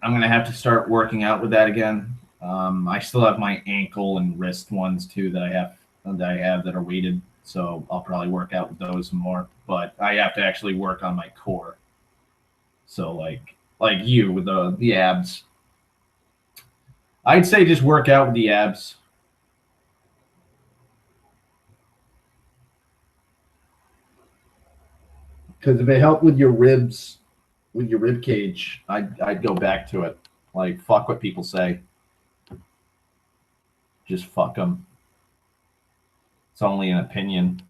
I'm going to have to start working out with that again. I still have my ankle and wrist ones, too, that I have that are weighted. So I'll probably work out with those more. But I have to actually work on my core. So, like you with the abs. I'd say just work out with the abs. Because if it helped with your ribs, with your rib cage, I'd go back to it. Like, fuck what people say. Just fuck them. It's only an opinion.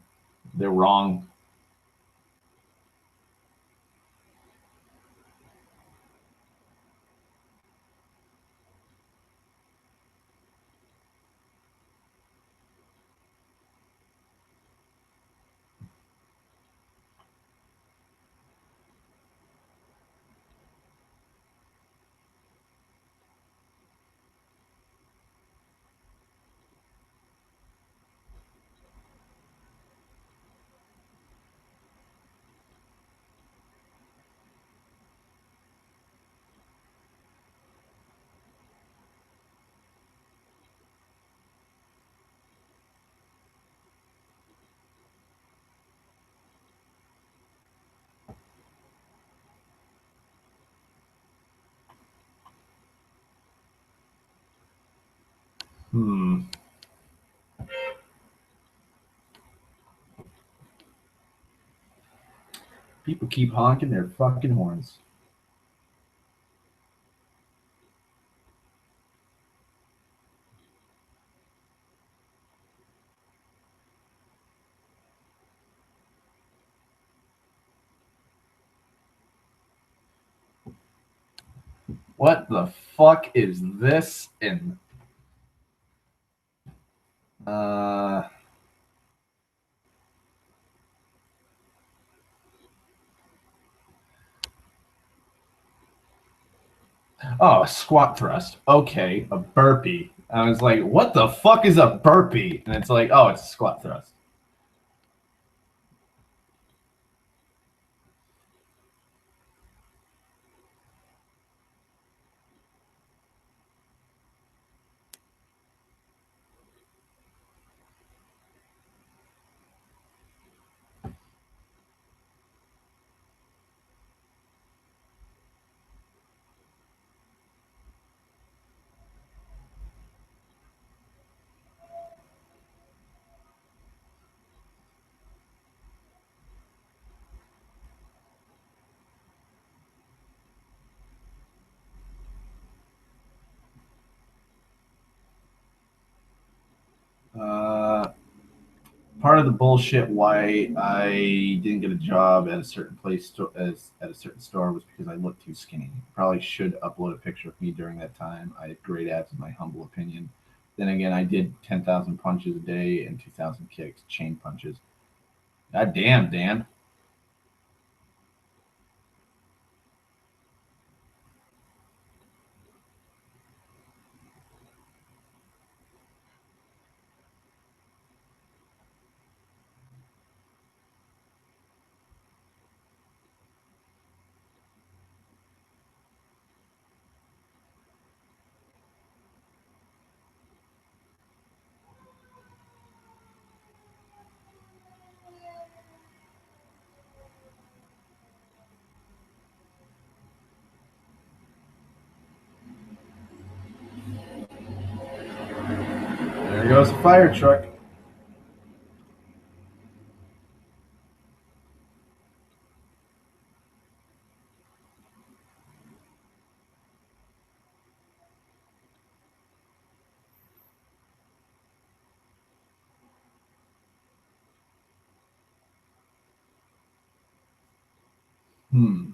They're wrong. People keep honking their fucking horns. What the fuck is this in? Oh, a squat thrust. Okay, a burpee. I was like, what the fuck is a burpee? And it's like, oh, it's a squat thrust. Uh, Part of the bullshit why I didn't get a job at a certain place as at a certain store was because I looked too skinny. Probably should upload a picture of me during that time. I had great abs, in my humble opinion. Then again, I did 10,000 punches a day and 2,000 kicks, chain punches. God damn, Dan. There goes the fire truck. Hmm.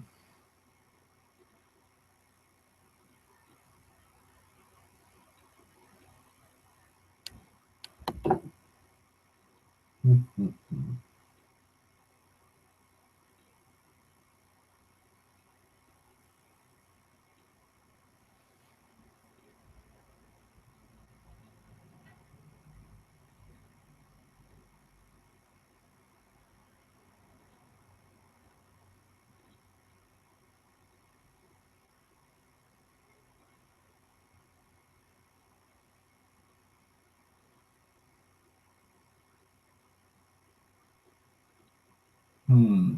Hmm.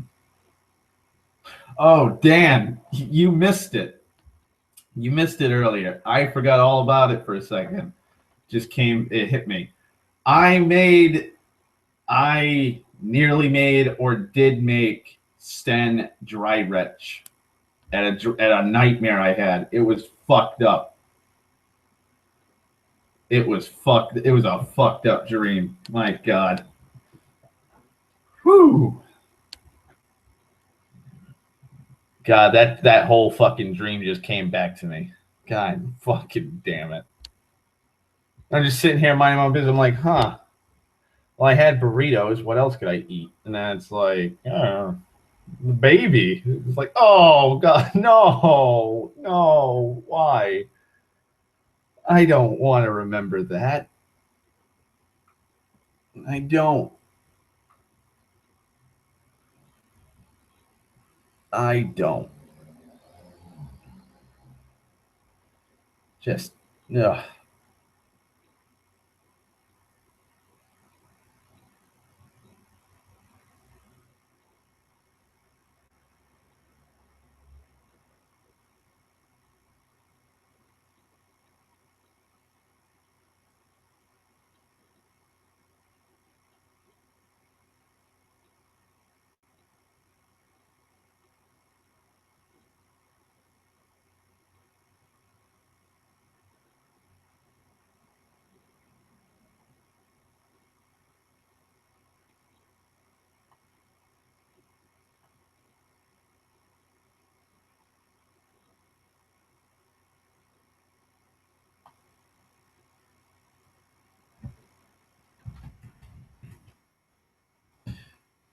Oh, Dan, you missed it. You missed it earlier. I forgot all about it for a second. It hit me. I made, I nearly made or did make Sten dry retch at a nightmare I had. It was fucked up. It was fucked. It was a fucked up dream. My God. Whew. God, that whole fucking dream just came back to me. God fucking damn it. I'm just sitting here minding my own business. I'm like, huh. Well, I had burritos. What else could I eat? And then it's like, oh, the baby. It's like, oh God, no, no. Why? I don't want to remember that. I don't. I don't. Just, ugh.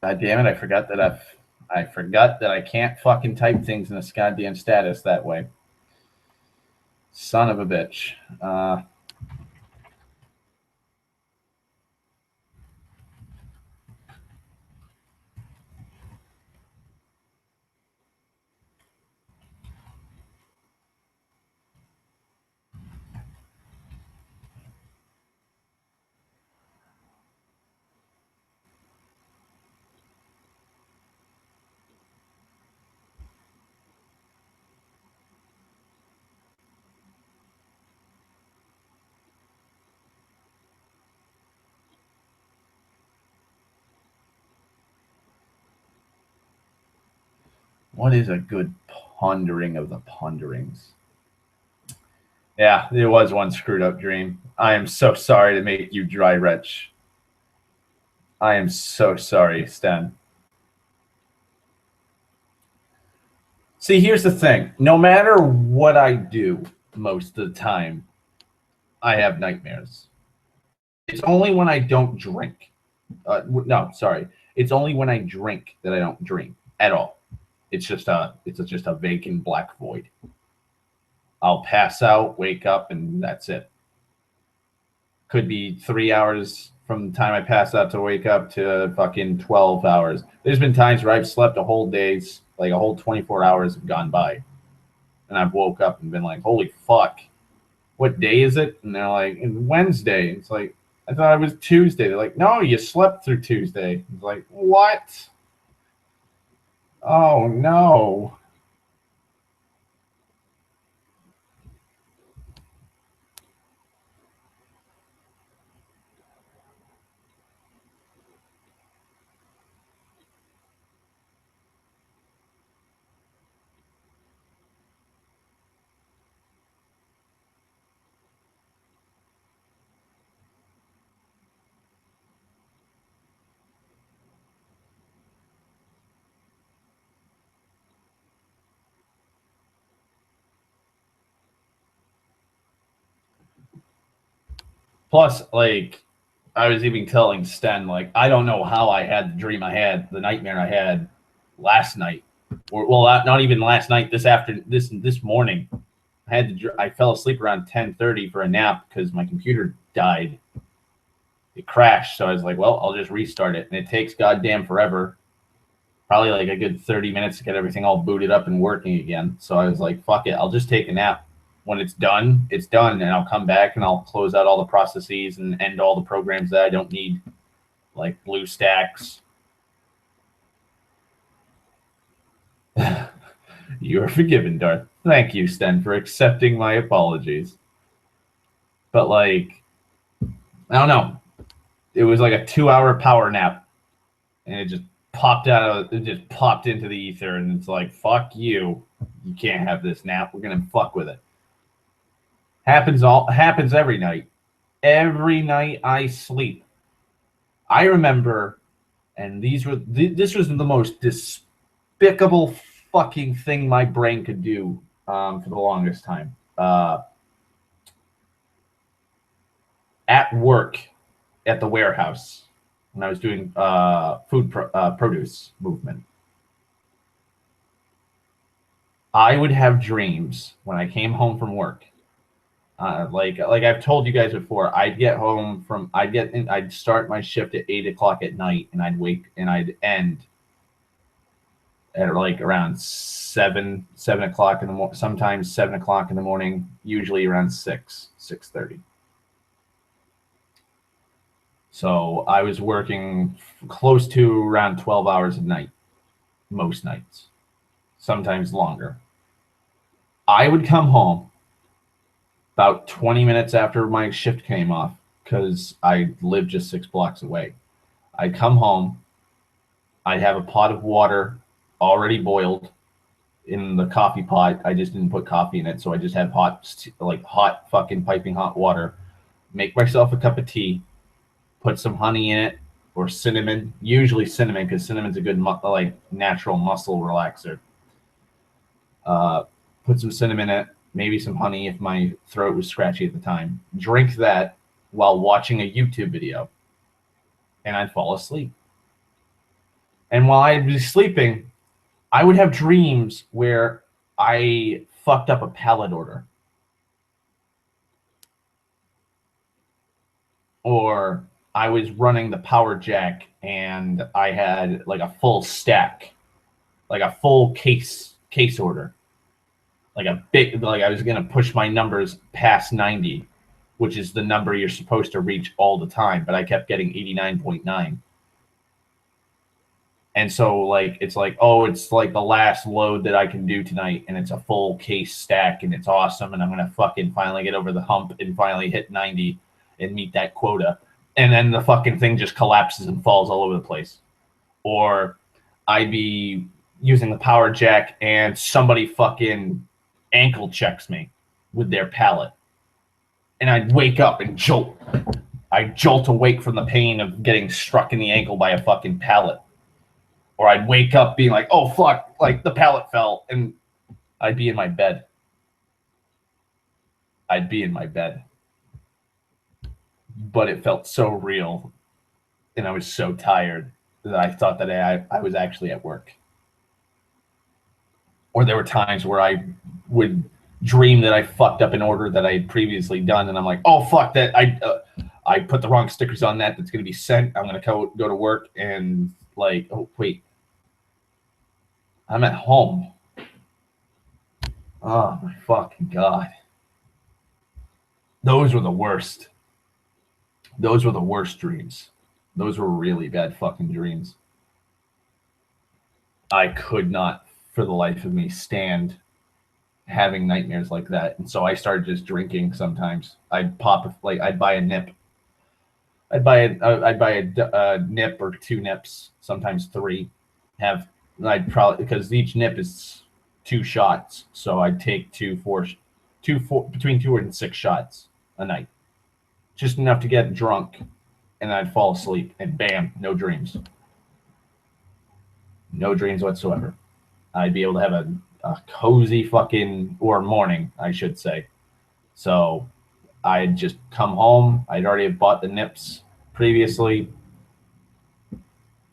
God damn it! I forgot that I can't fucking type things in this goddamn status that way. Son of a bitch. What is a good pondering of the ponderings? Yeah, it was one screwed up dream. I am so sorry to make you dry retch. I am so sorry, Sten. See, here's the thing. No matter what I do most of the time, I have nightmares. It's only when I don't drink. No, sorry. It's only when I drink that I don't dream at all. It's just a vacant black void. I'll pass out, wake up, and that's it. Could be 3 hours from the time I pass out to wake up to fucking 12 hours. There's been times where I've slept a whole day's, like a whole 24 hours have gone by. And I've woke up and been like, holy fuck, what day is it? And they're like, it's Wednesday. It's like, I thought it was Tuesday. They're like, no, you slept through Tuesday. It's like, what? Oh, no. Plus, like, I was even telling Sten, like, I don't know how I had the dream I had, the nightmare I had last night, or well, not even last night. This morning, I fell asleep around 10:30 for a nap because my computer died. It crashed, so I was like, well, I'll just restart it, and it takes goddamn forever. Probably like a good 30 minutes to get everything all booted up and working again. So I was like, fuck it, I'll just take a nap. When it's done, and I'll come back and I'll close out all the processes and end all the programs that I don't need, like BlueStacks. You are forgiven, Darth. Thank you, Sten, for accepting my apologies. But like, I don't know. It was like a 2-hour power nap, and it just popped into the ether, and it's like, fuck you. You can't have this nap. We're gonna fuck with it. Happens every night. Every night I sleep. I remember, and this was the most despicable fucking thing my brain could do for the longest time. At work, at the warehouse, when I was doing produce movement, I would have dreams when I came home from work. Like I've told you guys before, I'd start my shift at 8 o'clock at night, and I'd end at like around 7 o'clock in the morning, sometimes 7 o'clock in the morning, usually around 6:30. So I was working close to around 12 hours a night, most nights, sometimes longer. I would come home about 20 minutes after my shift came off, because I lived just 6 blocks away. I'd come home. I'd have a pot of water already boiled in the coffee pot. I just didn't put coffee in it, so I just had hot fucking piping hot water. Make myself a cup of tea, put some honey in it, or cinnamon. Usually cinnamon, because cinnamon's a good natural muscle relaxer. Put some cinnamon in it, maybe some honey if my throat was scratchy at the time. Drink that while watching a YouTube video, and I'd fall asleep. And while I'd be sleeping, I would have dreams where I fucked up a pallet order. or I was running the power jack and I had like a full stack, like a full case order, like a big, like I was going to push my numbers past 90, which is the number you're supposed to reach all the time, but I kept getting 89.9. And so like it's like, oh, it's like the last load that I can do tonight, and it's a full case stack, and it's awesome, and I'm gonna fucking finally get over the hump and finally hit 90 and meet that quota. And then the fucking thing just collapses and falls all over the place. Or I'd be using the power jack and somebody fucking ankle checks me with their pallet. And I'd wake up and jolt. I'd jolt awake from the pain of getting struck in the ankle by a fucking pallet. Or I'd wake up being like, oh, fuck, like the pallet fell, and I'd be in my bed. I'd be in my bed. But it felt so real, and I was so tired that I thought that I was actually at work. Or there were times where I would dream that I fucked up an order that I had previously done, and I'm like, oh, fuck that. I put the wrong stickers on that's going to be sent. I'm going to go to work, and like, oh, wait. I'm at home. Oh, my fucking God. Those were the worst. Those were the worst dreams. Those were really bad fucking dreams. I could not, for the life of me, stand having nightmares like that. And so I started just drinking sometimes. I'd I'd buy a nip. I'd buy a nip or 2 nips, sometimes 3. I'd probably, because each nip is 2 shots, so I'd take between 2 and 6 shots a night, just enough to get drunk, and I'd fall asleep, and bam, no dreams whatsoever. I'd be able to have a cozy fucking, or morning, I should say. So I'd just come home. I'd already have bought the nips previously.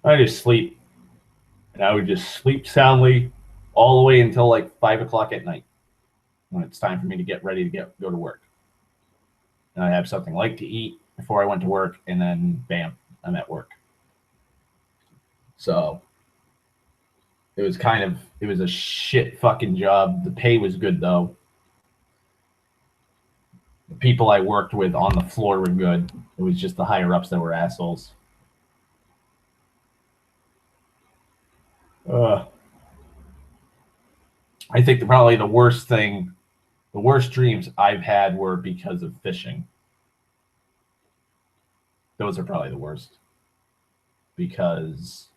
I'd just sleep. And I would just sleep soundly all the way until like 5 o'clock at night, when it's time for me to get ready to go to work. And I'd have something light to eat before I went to work, and then bam, I'm at work. So it was a shit fucking job. The pay was good though. The people I worked with on the floor were good. It was just the higher ups that were assholes. I think probably the worst dreams I've had were because of fishing. Those are probably the worst, because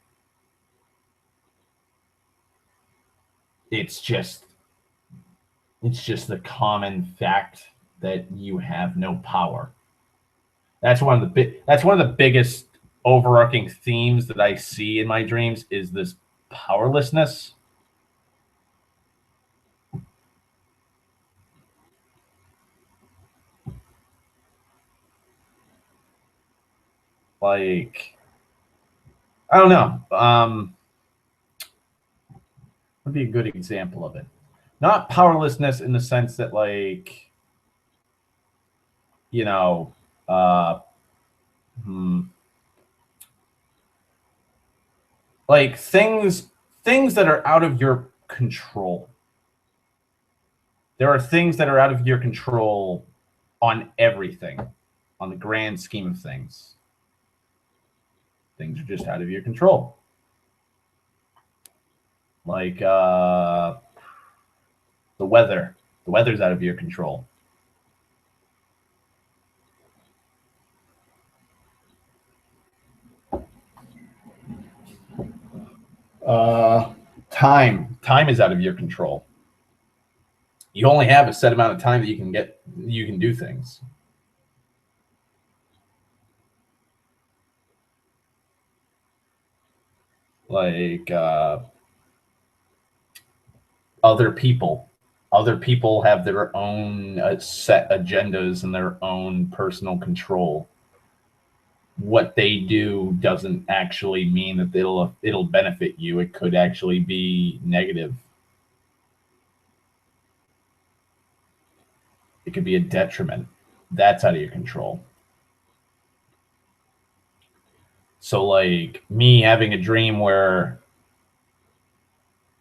it's just the common fact that you have no power. That's one of the biggest overarching themes that I see in my dreams, is this powerlessness. Like, I don't know. Would be a good example of it. Not powerlessness in the sense that, like, you know, like things that are out of your control. There are things that are out of your control on everything, on the grand scheme of things. Things are just out of your control. Like the weather. The weather's out of your control. Time is out of your control. You only have a set amount of time that you can do things. Like other people have their own set agendas and their own personal control. What they do doesn't actually mean that it'll benefit you. It could actually be negative. It could be a detriment. That's out of your control. So like me having a dream where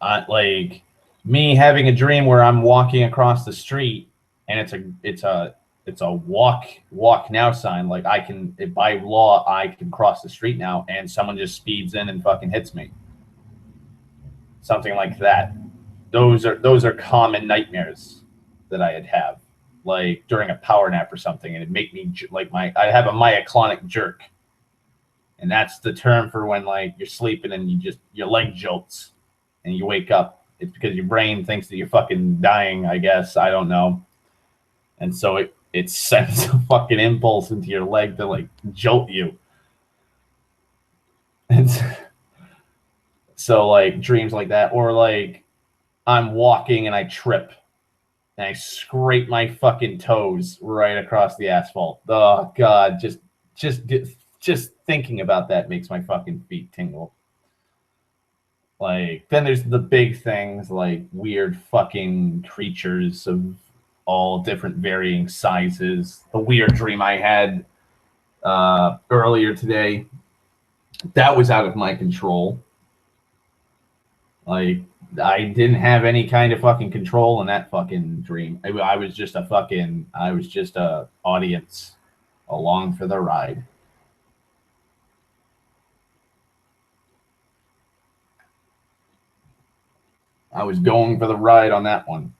I'm walking across the street and it's a walk now sign. Like I can, by law, I can cross the street now, and someone just speeds in and fucking hits me. Something like that. Those are common nightmares that I'd have, like during a power nap or something, and it'd make me like I'd have a myoclonic jerk, and that's the term for when like you're sleeping and your leg jolts and you wake up. It's because your brain thinks that you're fucking dying, I guess. I don't know. And so it sends a fucking impulse into your leg to like jolt you. And so like dreams like that, or like I'm walking and I trip and I scrape my fucking toes right across the asphalt. Oh God, just thinking about that makes my fucking feet tingle. Like, then there's the big things like weird fucking creatures of all different varying sizes. The weird dream I had earlier today, that was out of my control. Like, I didn't have any kind of fucking control in that fucking dream. I was just a audience along for the ride. I was going for the ride on that one.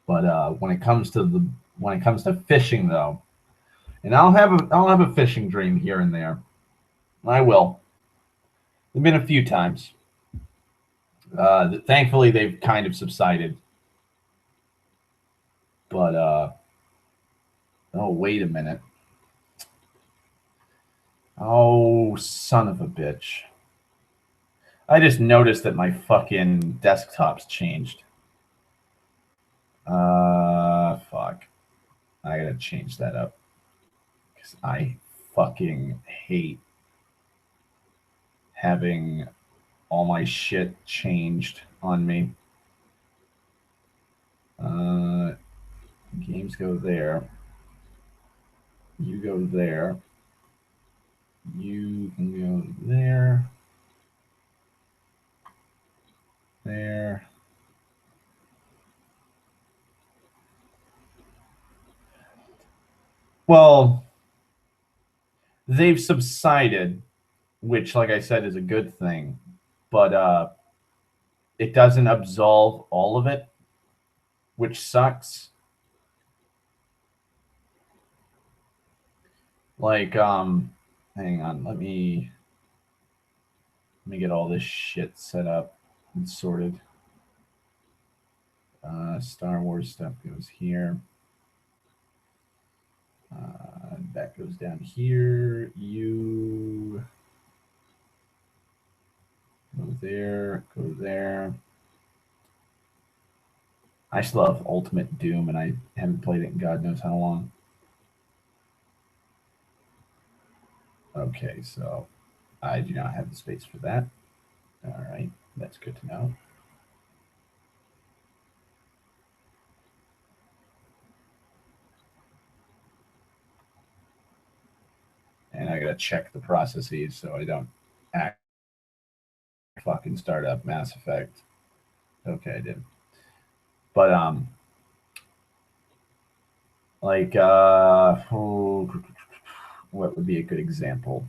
But when it comes to fishing, though, and I'll have a fishing dream here and there. I will. There've been a few times. Thankfully, they've kind of subsided. But oh, wait a minute. Oh, son of a bitch. I just noticed that my fucking desktop's changed. Fuck. I gotta change that up. Because I fucking hate having all my shit changed on me. Games go there. You go there. You can go there. There. Well, they've subsided, which, like I said, is a good thing, but it doesn't absolve all of it, which sucks. Like, hang on, let me get all this shit set up and sorted. Star Wars stuff goes here. That goes down here. You go there, go there. I still have Ultimate Doom, and I haven't played it in God knows how long. Okay, so I do not have the space for that. All right, that's good to know. And I gotta check the processes so I don't fucking start up Mass Effect. Okay, I did. But like what would be a good example?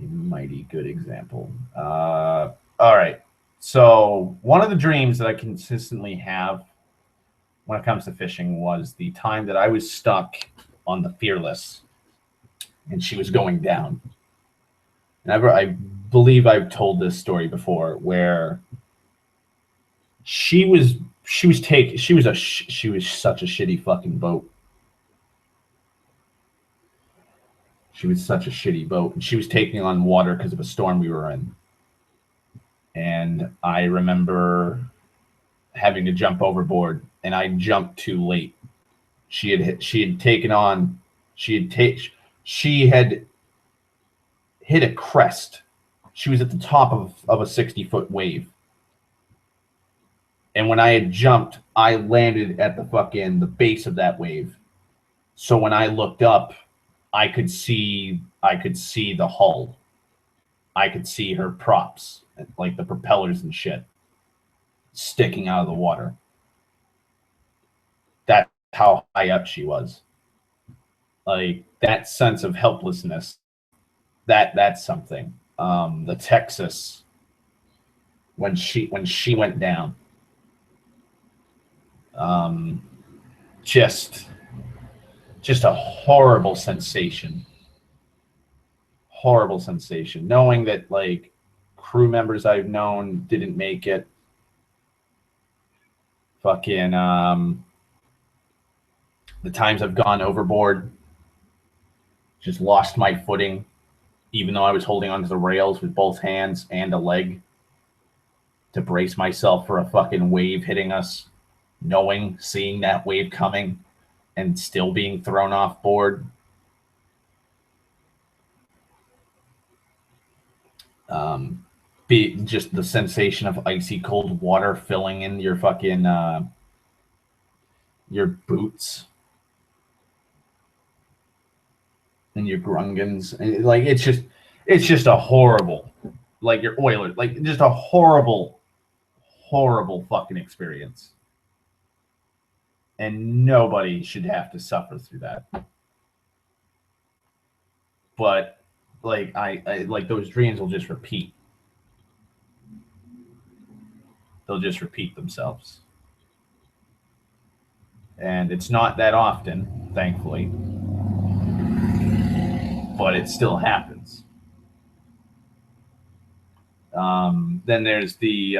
A mighty good example. All right. So one of the dreams that I consistently have when it comes to fishing was the time that I was stuck on the Fearless and she was going down. And I believe I've told this story before, where she was such a shitty fucking boat. She was such a shitty boat, and she was taking on water because of a storm we were in. And I remember having to jump overboard, and I jumped too late. She had hit a crest. She was at the top of a 60-foot wave. And when I had jumped, I landed at the base of that wave. So when I looked up, I could see the hull. I could see her props, like the propellers and shit, sticking out of the water. That's how high up she was. Like that sense of helplessness. That's something. The Texas when she went down. Um, just a horrible sensation. Horrible sensation. Knowing that like crew members I've known didn't make it. Fucking the times I've gone overboard, just lost my footing, even though I was holding onto the rails with both hands and a leg to brace myself for a fucking wave hitting us, seeing that wave coming and still being thrown off board. Be just the sensation of icy cold water filling in your fucking your boots and your grungans. And like it's just a horrible, like your Oilers, like just a horrible fucking experience. And nobody should have to suffer through that. But like I like those dreams will just repeat. They'll just repeat themselves. And it's not that often, thankfully. But it still happens. Then there's the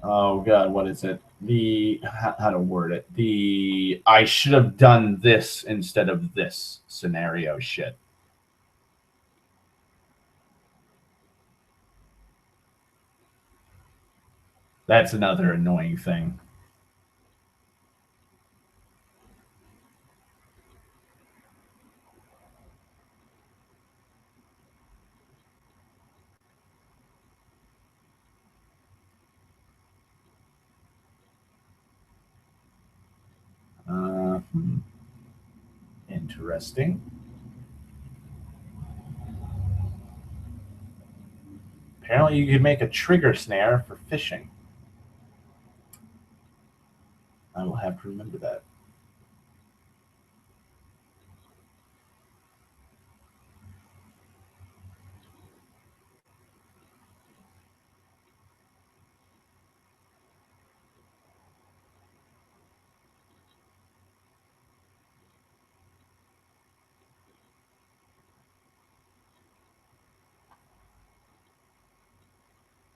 oh god, what is it? The how to word it? The I should have done this instead of this scenario shit. That's another annoying thing. Interesting. Apparently, you could make a trigger snare for fishing. I will have to remember that.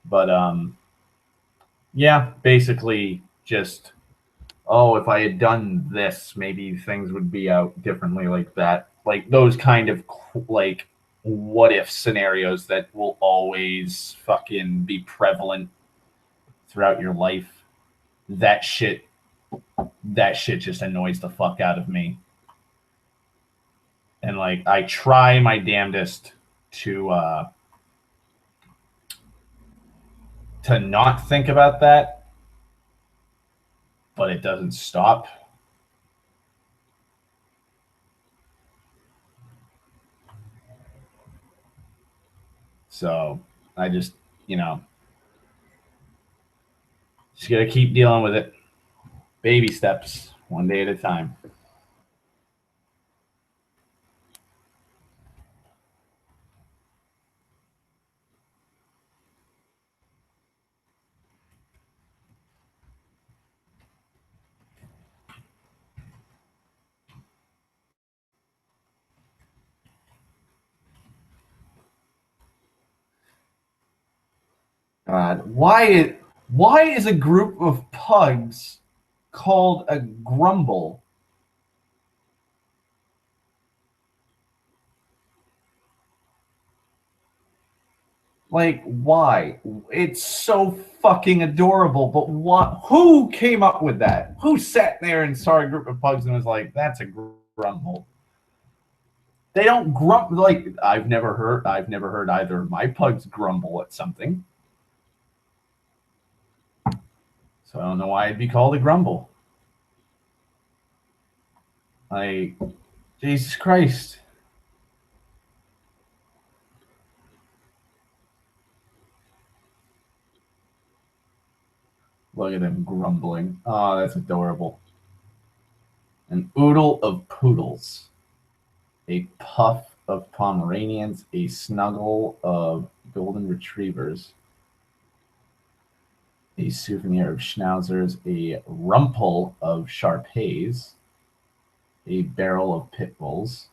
But yeah, basically just if I had done this, maybe things would be out differently like that. Like those kind of like what if scenarios that will always fucking be prevalent throughout your life. That shit just annoys the fuck out of me. And like I try my damnedest to not think about that, but it doesn't stop. So I just, just gotta keep dealing with it. Baby steps, one day at a time. God, why is a group of pugs called a grumble? Like, why? It's so fucking adorable, but what? Who came up with that? Who sat there and saw a group of pugs and was like, "That's a grumble"? They don't grumble. Like, I've never heard either of my pugs grumble at something. So I don't know why it'd be called a grumble. Like, Jesus Christ. Look at him grumbling. Oh, that's adorable. An oodle of poodles. A puff of Pomeranians. A snuggle of golden retrievers. A souvenir of schnauzers. A rumple of Shar-Peis. A barrel of pit bulls.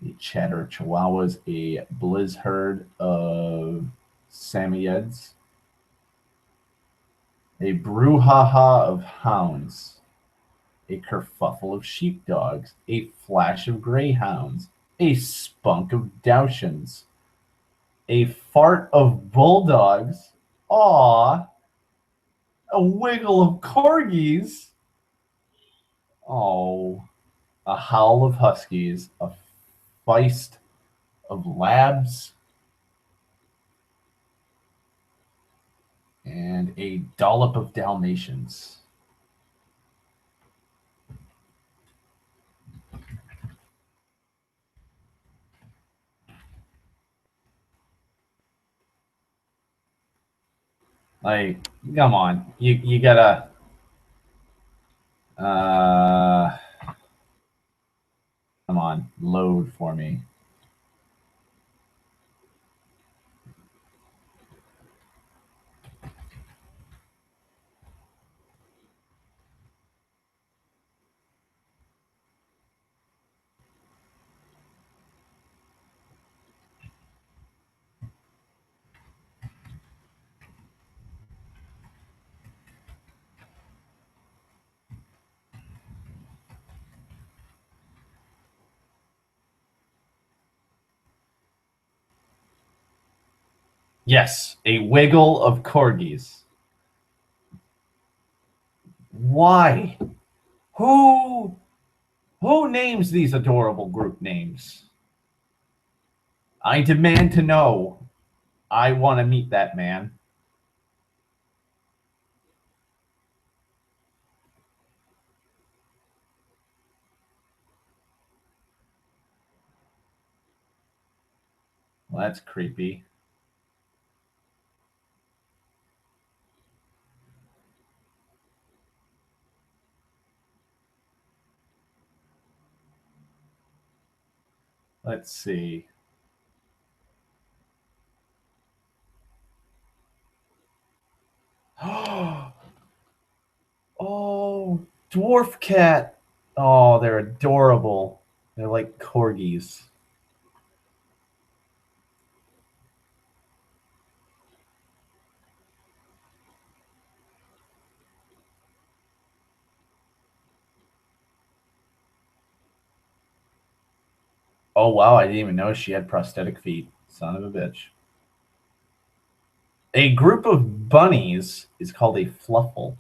A chatter of chihuahuas. A blizz herd of Samoyeds. A brouhaha of hounds. A kerfuffle of sheepdogs. A flash of greyhounds. A spunk of Dachshunds. A fart of bulldogs. Aw. A wiggle of corgis. Oh. A howl of huskies. A feist of labs. And a dollop of Dalmatians. Like, come on. You gotta come on, load for me. Yes, a wiggle of corgis. Why? Who who names these adorable group names? I demand to know. I want to meet that man. Well, that's creepy. Let's see. Oh, dwarf cat. Oh, they're adorable. They're like corgis. Oh wow, I didn't even know she had prosthetic feet. Son of a bitch. A group of bunnies is called a fluffle.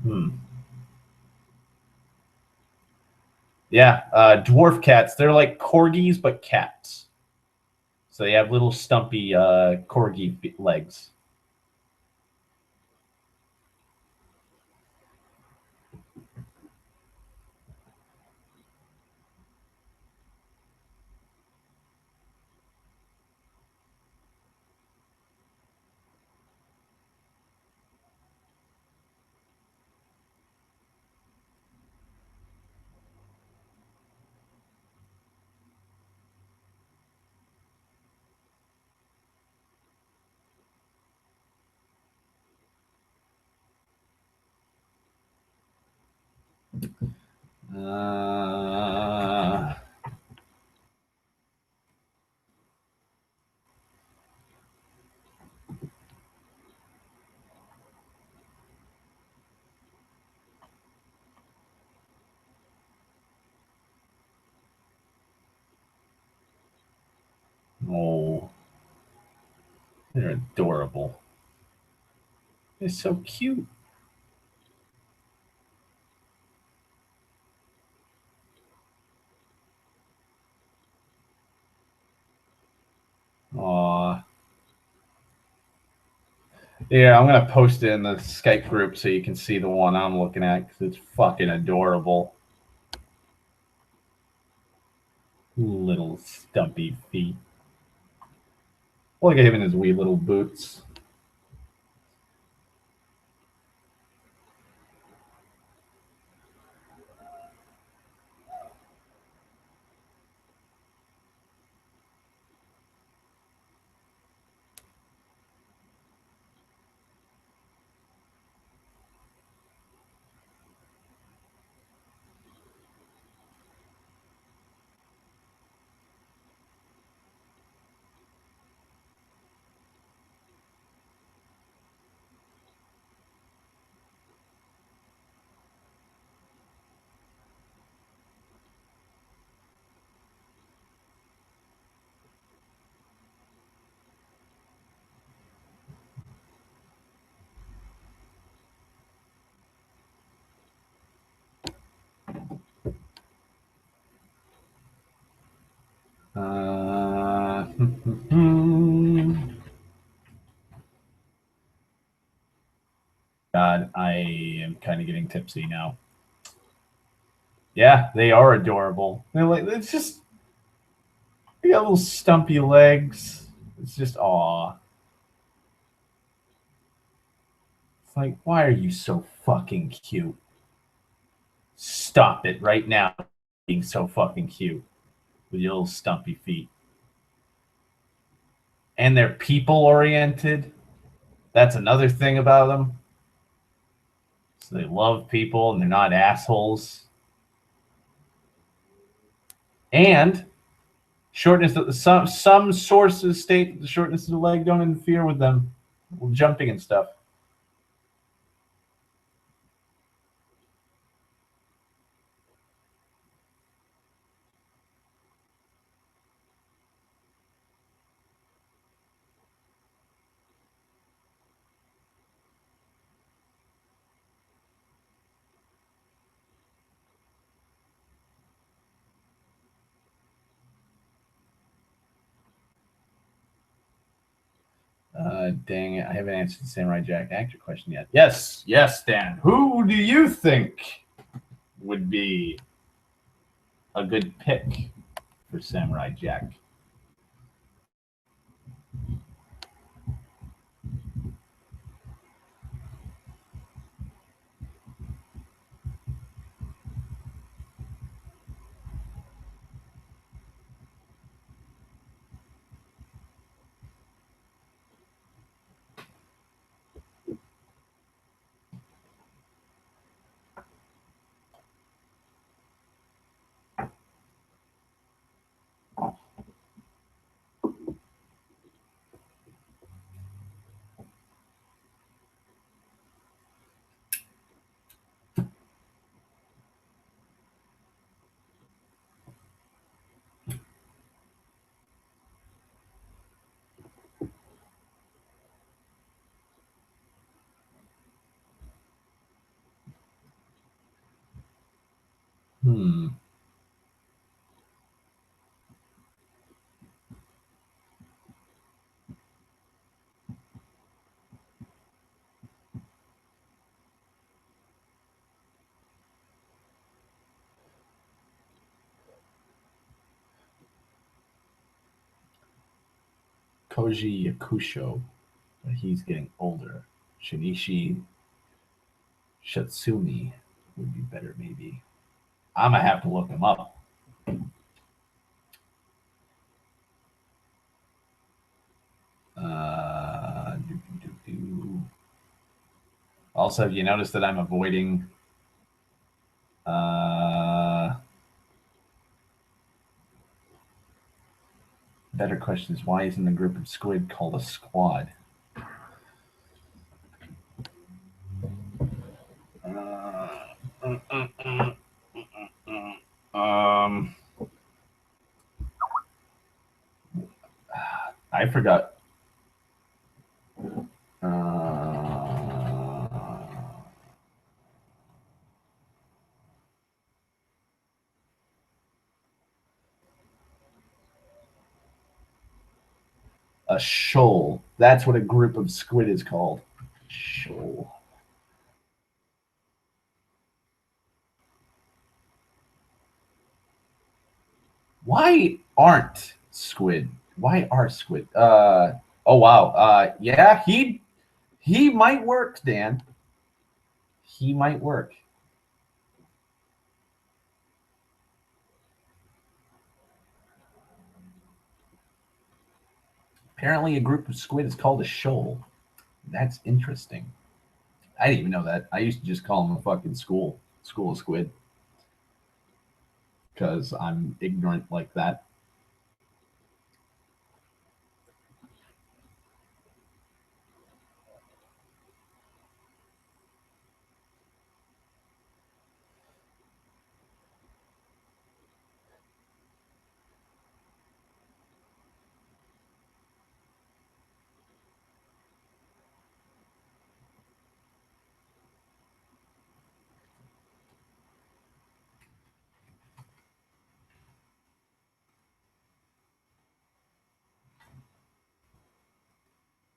Hmm. Yeah, dwarf cats. They're like corgis, but cats. So they have little stumpy corgi legs. Uh, oh, they're adorable. It's so cute. Aw. Yeah, I'm gonna post it in the Skype group so you can see the one I'm looking at because it's fucking adorable. Little stumpy feet. Look at him in his wee little boots. God, I am kind of getting tipsy now. Yeah, they are adorable. They're like, it's just, they got little stumpy legs. It's just aw. It's like, why are you so fucking cute? Stop it right now, being so fucking cute with your little stumpy feet. And they're people oriented. That's another thing about them. So they love people and they're not assholes. And shortness of some sources state that the shortness of the leg don't interfere with them jumping and stuff. Dang it, I haven't answered the Samurai Jack actor question yet. Yes, yes, Dan. Who do you think would be a good pick for Samurai Jack? Hmm. Koji Yakusho, but he's getting older. Shinichi Shatsumi would be better, maybe. I'm gonna have to look him up. Do, do, do. Also, have you noticed that I'm avoiding? Better question is, why isn't the group of squid called a squad? Um, I forgot. A shoal. That's what a group of squid is called. Shoal. Why aren't squid? Why are squid? Oh wow. Yeah, he might work, Dan. He might work. Apparently, a group of squid is called a shoal. That's interesting. I didn't even know that. I used to just call them a fucking school of squid because I'm ignorant like that.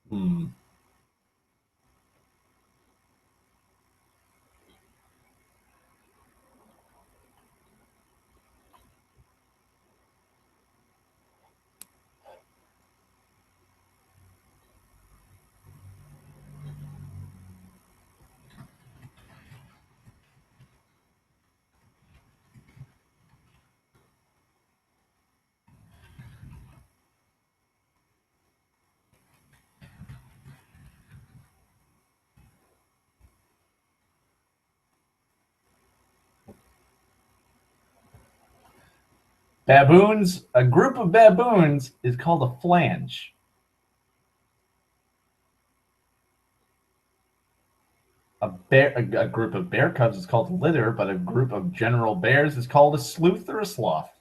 Hmm. Baboons. A group of baboons is called a flange. A group of bear cubs is called a litter, but a group of general bears is called a sleuth or a sloth.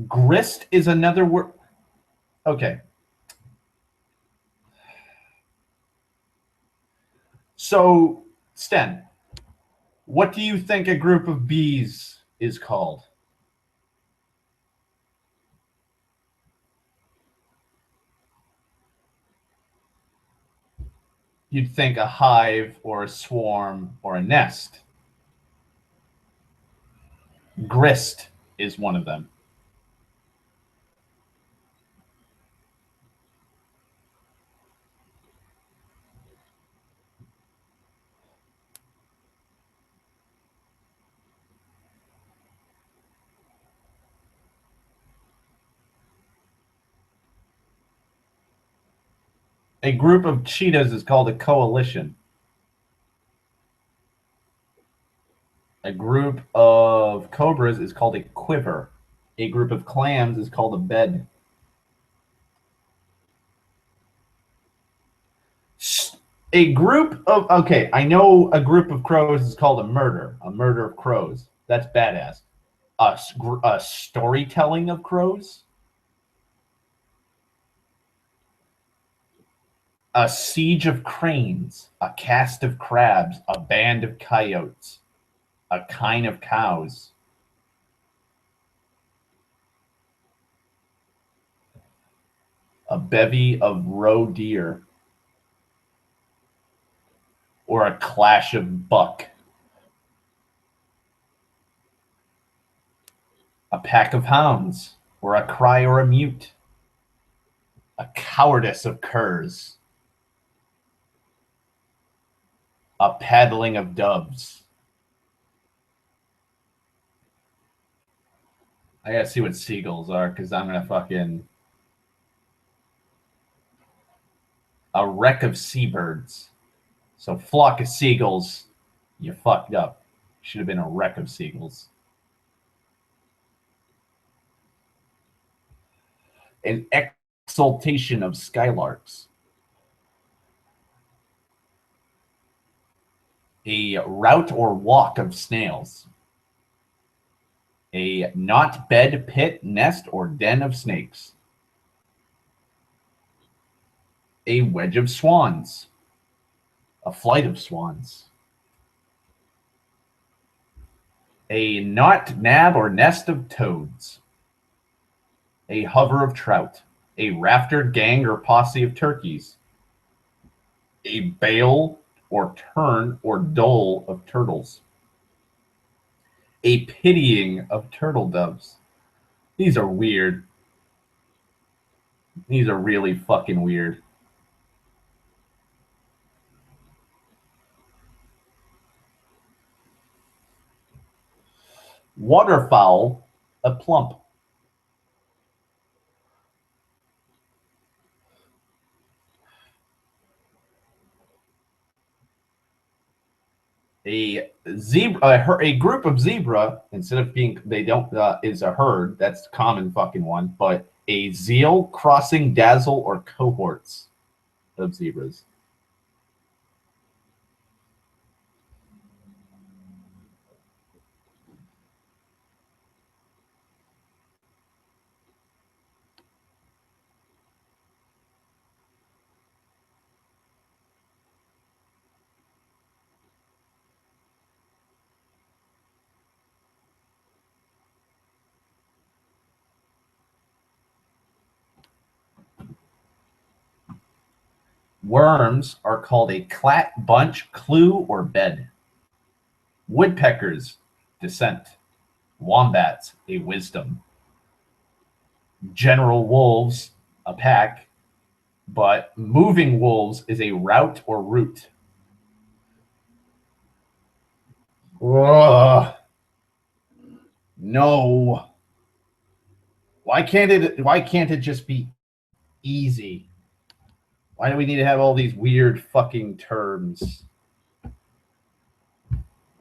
Grist is another word. Okay. So, Sten, what do you think a group of bees is called? You'd think a hive or a swarm or a nest. Grist is one of them. A group of cheetahs is called a coalition. A group of cobras is called a quiver. A group of clams is called a bed. A group of okay, I know a group of crows is called a murder of crows. That's badass. A storytelling of crows, a siege of cranes, a cast of crabs, a band of coyotes, a kind of cows, a bevy of roe deer, or a clash of buck, a pack of hounds, or a cry or a mute, a cowardice of curs, a paddling of doves. I gotta see what seagulls are because I'm gonna fucking a wreck of seabirds. So flock of seagulls, you fucked up. Should have been a wreck of seagulls. An exultation of skylarks. A rout or walk of snails. A not bed, pit, nest, or den of snakes. A wedge of swans. A flight of swans. A knot, nab, or nest of toads. a hover of trout, a rafter gang or posse of turkeys, a bale or tern or dole of turtles, a pitying of turtle doves. These are weird. These are really fucking weird. Waterfowl, a plump. A zebra, a group of zebra, instead of being, they don't, is a herd. That's a common fucking one. But a zeal, crossing, dazzle, or cohorts of zebras. Worms are called a clat, bunch, clue, or bed. Woodpeckers, descent. Wombats, a wisdom. General wolves, a pack. But moving wolves is a route or route. Ugh. No. Why can't it just be easy? Why do we need to have all these weird fucking terms?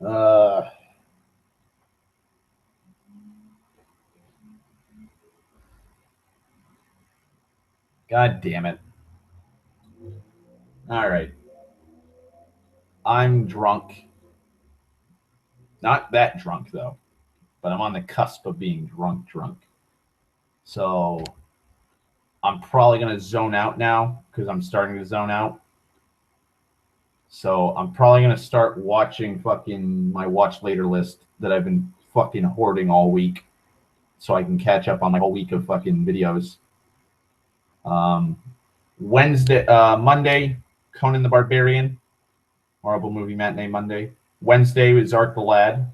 God damn it. All right. I'm drunk. Not that drunk, though. But I'm on the cusp of being drunk. So I'm probably going to zone out now because I'm starting to zone out. So I'm probably going to start watching fucking my watch later list that I've been fucking hoarding all week so I can catch up on my whole week of fucking videos. Monday, Conan the Barbarian, Horrible Movie Matinee Monday. Wednesday is Art the Lad.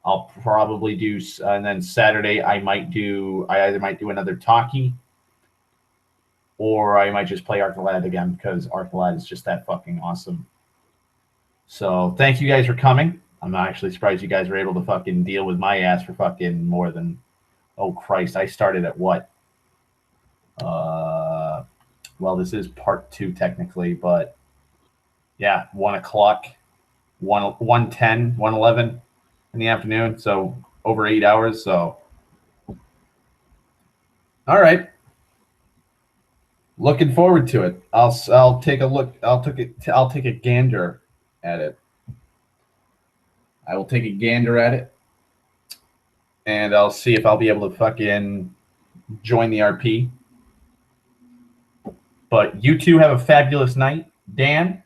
I'll probably do, and then Saturday I either might do another talkie, or I might just play Art the Lad again because Art the Lad is just that fucking awesome. So thank you guys for coming. I'm not actually surprised you guys were able to fucking deal with my ass for fucking more than, oh Christ, I started at what? Well, this is part 2 technically, but yeah, 1 o'clock, 1:10, 1:11 in the afternoon. So over 8 hours. So, all right. Looking forward to it. I'll take a look. I'll take a gander at it. I will take a gander at it, and I'll see if I'll be able to fucking join the RP. But you two have a fabulous night. Dan,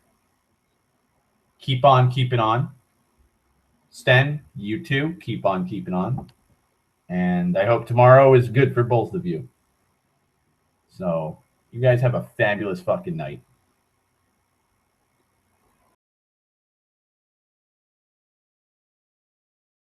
keep on keeping on. Sten, you too, keep on keeping on. And I hope tomorrow is good for both of you. So you guys have a fabulous fucking night.